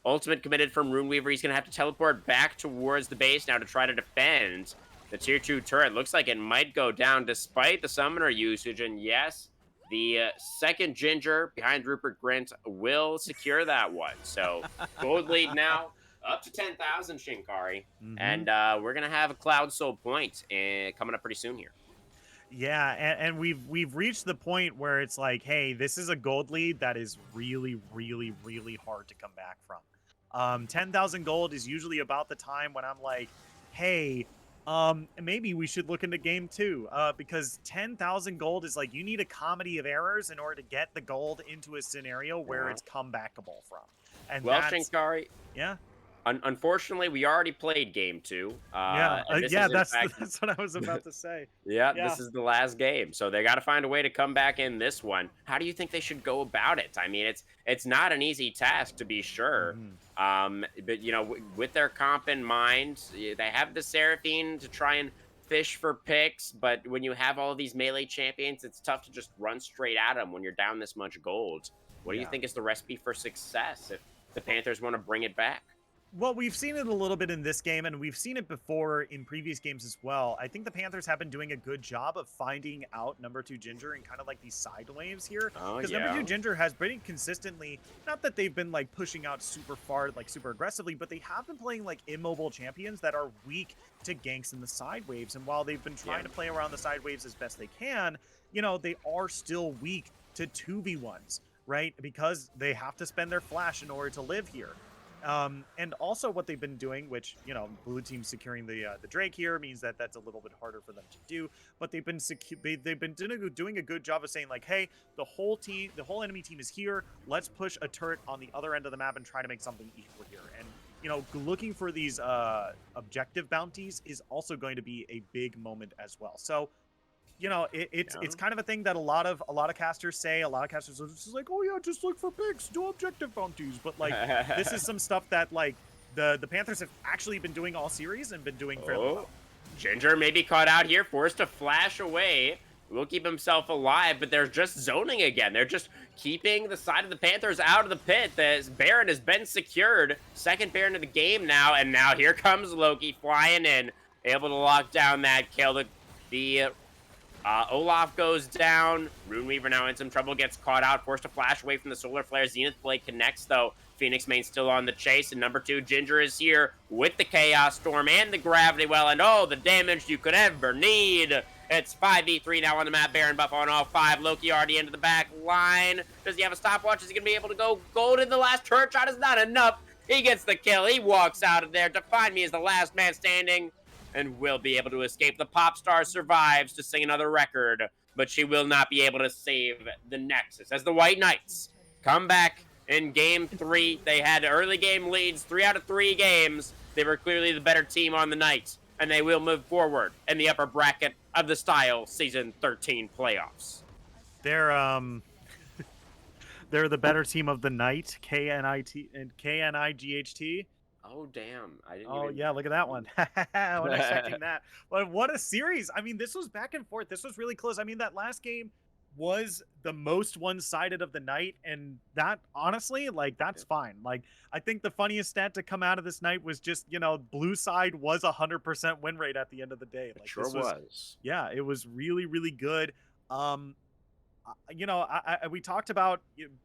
ultimate committed from Runeweaver. He's gonna have to teleport back towards the base now to try to defend the tier 2 turret. Looks like it might go down despite the summoner usage, and yes, the second Ginger behind Rupert Grint will secure that one. So gold lead now. Up to 10,000, Shinkari. And we're going to have a Cloud Soul point coming up pretty soon here. Yeah, and we've reached the point where it's like, hey, this is a gold lead that is really, really, really hard to come back from. 10,000 gold is usually about the time when I'm like, hey, maybe we should look into game 2. Because 10,000 gold is like, you need a comedy of errors in order to get the gold into a scenario where it's comebackable from. And well, Shinkari. Yeah. Unfortunately, we already played game 2. That's what I was about to say. This is the last game, so they got to find a way to come back in this one. How do you think they should go about it? I mean, it's not an easy task, to be sure. But with their comp in mind, they have the Seraphine to try and fish for picks. But when you have all of these melee champions, it's tough to just run straight at them when you're down this much gold. What do you think is the recipe for success if the Panthers want to bring it back? Well, we've seen it a little bit in this game, and we've seen it before in previous games as well. I think the Panthers have been doing a good job of finding out number 2 Ginger and kind of like these side waves here. Because number 2 Ginger has pretty consistently, not that they've been like pushing out super far, like super aggressively, but they have been playing like immobile champions that are weak to ganks in the side waves. And while they've been trying to play around the side waves as best they can, they are still weak to 2v1s, right? Because they have to spend their flash in order to live here. And also what they've been doing, which, blue team securing the Drake here means that that's a little bit harder for them to do, but they've been doing a good job of saying like, hey, the whole enemy team is here. Let's push a turret on the other end of the map and try to make something equal here. And, looking for these objective bounties is also going to be a big moment as well. So, it's kind of a thing that a lot of casters say. A lot of casters are just like, oh yeah, just look for picks, do objective bounties. But like, this is some stuff that like the Panthers have actually been doing all series and been doing fairly Oh, well. Ginger may be caught out here, forced to flash away. Will keep himself alive, but they're just zoning again. They're just keeping the side of the Panthers out of the pit. The Baron has been secured. Second Baron of the game now, and now here comes Loki flying in, able to lock down that kill. The Olaf goes down. Runeweaver now in some trouble, gets caught out, forced to flash away from the Solar Flare. Zenith Blade connects, though. Phoenix Main still on the chase, and number 2, Ginger is here with the Chaos Storm and the Gravity Well, and oh, the damage you could ever need. It's 5v3 now on the map. Baron buff on all 5. Loki already into the back line. Does he have a stopwatch? Is he going to be able to go golden? The last turret shot is not enough. He gets the kill. He walks out of there. Define Me as the last man standing, and will be able to escape. The pop star survives to sing another record, but she will not be able to save the Nexus. As the White Knights come back in Game 3, they had early game leads, 3 out of 3 games. They were clearly the better team on the night, and they will move forward in the upper bracket of the Style Season 13 playoffs. They're the better team of the night, KNIT and KNIGHT. Oh, damn. I didn't Oh, even... yeah, look at that one. I wasn't expecting that. But what a series. I mean, this was back and forth. This was really close. I mean, that last game was the most one-sided of the night, and that, honestly, like, that's fine. Like, I think the funniest stat to come out of this night was just, blue side was 100% win rate at the end of the day. Like, It sure was. Yeah, it was really, really good. We talked about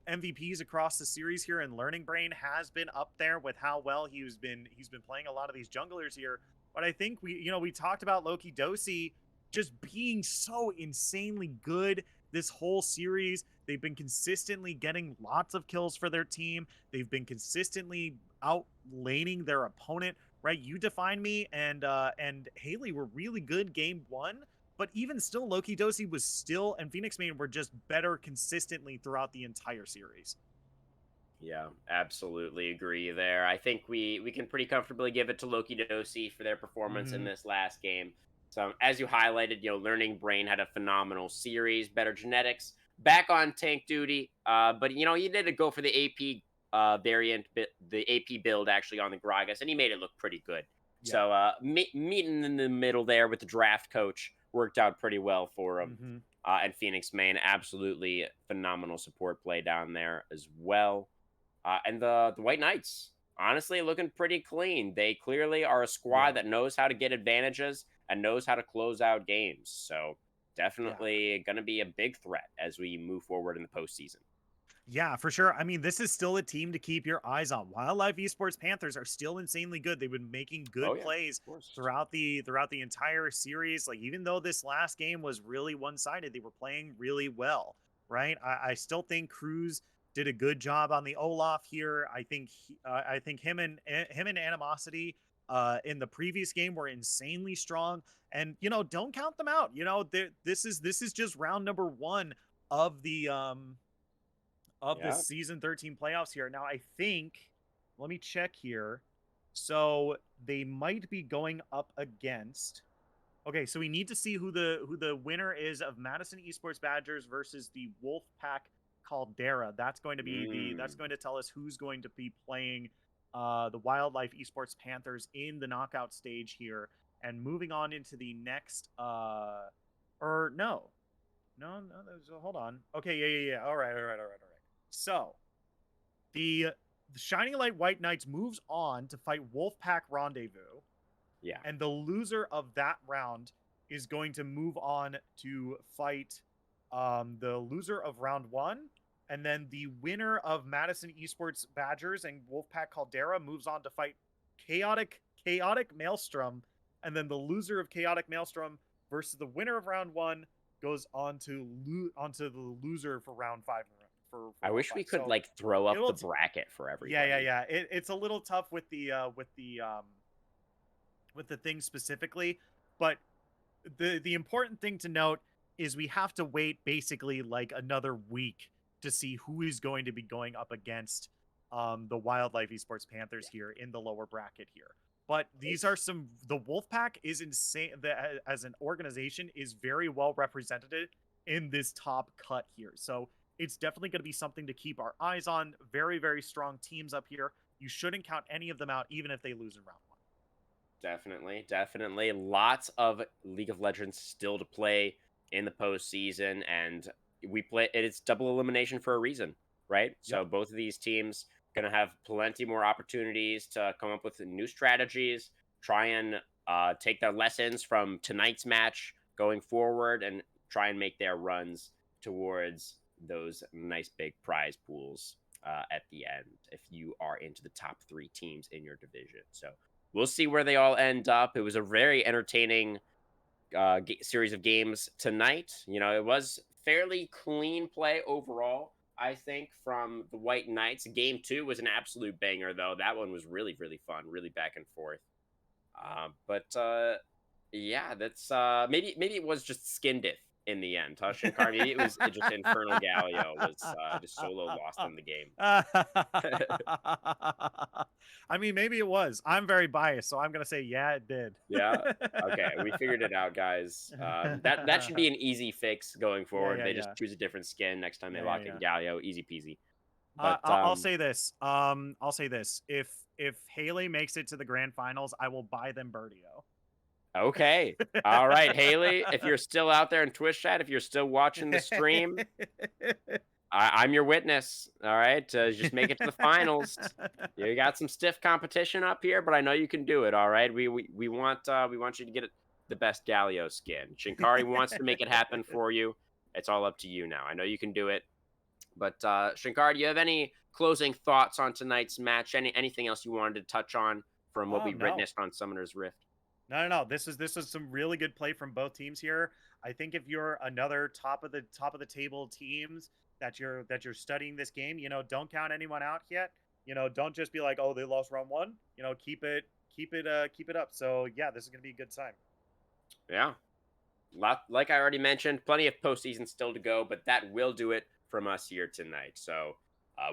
MVPs across the series here, and Learning Brain has been up there with how well he's been playing a lot of these junglers here. But I think we talked about Loki Dosi just being so insanely good this whole series. They've been consistently getting lots of kills for their team. They've been consistently out laning their opponent. Right, You Define Me and Haley were really good game 1. But even still, Loki Dosi was still, and Phoenix Main were just better consistently throughout the entire series. Yeah, absolutely agree there. I think we can pretty comfortably give it to Loki Dosi for their performance in this last game. So, as you highlighted, Learning Brain had a phenomenal series, better genetics, back on tank duty. But, he did go for the AP variant, the AP build actually on the Gragas, and he made it look pretty good. Yeah. So, meeting in the middle there with the draft coach worked out pretty well for him. And Phoenix Main, absolutely phenomenal support play down there as well. And the White Knights, honestly, looking pretty clean. They clearly are a squad that knows how to get advantages and knows how to close out games. So definitely going to be a big threat as we move forward in the postseason. Yeah, for sure. I mean, this is still a team to keep your eyes on. Wildlife Esports Panthers are still insanely good. They've been making good plays throughout the entire series. Like, even though this last game was really one-sided, they were playing really well, right? I still think Cruz did a good job on the Olaf here. I think him and Animosity in the previous game were insanely strong. And don't count them out. This is just round number 1 of the the season 13 playoffs here. Now, I think, let me check here. So they might be going up against. Okay, so we need to see who the winner is of Madison Esports Badgers versus the Wolfpack Caldera. That's going to be that's going to tell us who's going to be playing the Wildlife Esports Panthers in the knockout stage here. And moving on into the next hold on. Okay, yeah. All right. So, the Shining Light White Knights moves on to fight Wolfpack Rendezvous. Yeah. And the loser of that round is going to move on to fight the loser of round 1. And then the winner of Madison Esports Badgers and Wolfpack Caldera moves on to fight Chaotic Maelstrom. And then the loser of Chaotic Maelstrom versus the winner of round 1 goes onto the loser for round 5. I wish we could throw up the bracket for everybody. Yeah. It's a little tough with the thing specifically, but the important thing to note is we have to wait basically like another week to see who is going to be going up against the Wildlife Esports Panthers here in the lower bracket here. But these are the Wolfpack is insane. As an organization is very well represented in this top cut here. So it's definitely going to be something to keep our eyes on. Very, very strong teams up here. you shouldn't count any of them out, even if they lose in round one. Definitely. Lots of League of Legends still to play in the postseason, and we play. It's double elimination for a reason, right? So Yep. both of these teams gonna have plenty more opportunities to come up with new strategies, try and take their lessons from tonight's match going forward, and try and make their runs towards those nice big prize pools at the end if you are into the top 3 teams in your division. So we'll see where they all end up. It was a very entertaining series of games tonight. You know, it was fairly clean play overall, I think, from the White Knights. Game 2 was an absolute banger, though. That one was really fun, really back and forth. But yeah, that's maybe it was just skin diff in the end, huh, Shankar? Maybe it was just Infernal Galio was just solo lost in the game. I mean, maybe it was. I'm very biased, so I'm gonna say yeah, it did. Yeah. Okay, we figured it out, guys. That should be an easy fix going Yeah, forward. yeah, They just yeah, choose a different skin next time they yeah, yeah, lock in yeah. Galio. Easy peasy. But I'll say this. I'll say this. If Haley makes it to the grand finals, I will buy them Birdio. okay. All right, Haley, if you're still out there in Twitch chat, if you're still watching the stream, I'm your witness. All right, just make it to the finals. You got some stiff competition up here, but I know you can do it. All right, we want you to get the best Galio skin. Shinkari wants to make it happen for you. It's all up to you now. I know you can do it. But Shankar, do you have any closing thoughts on tonight's match? Anything else you wanted to touch on from what we No. witnessed on Summoner's Rift? No. This is some really good play from both teams here. I think if you're another top of the table teams that you're studying this game, don't count anyone out yet. Don't just be like, oh, they lost round one. Keep it up. So yeah, this is gonna be a good time. Yeah, like I already mentioned, plenty of postseason still to go, but that will do it from us here tonight. So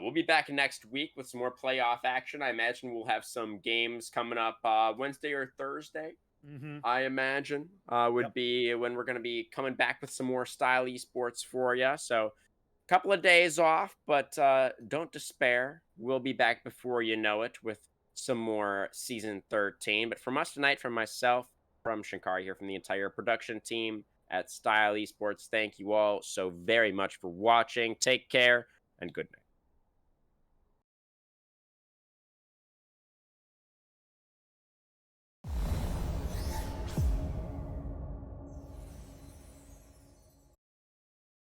we'll be back next week with some more playoff action. I imagine we'll have some games coming up Wednesday or Thursday. Mm-hmm. I imagine would be when we're going to be coming back with some more style esports for you. So a couple of days off, but don't despair. We'll be back before you know it with some more season 13. But from us tonight, from myself, from Shankari here, from the entire production team at Style Esports, thank you all so very much for watching. Take care and good night.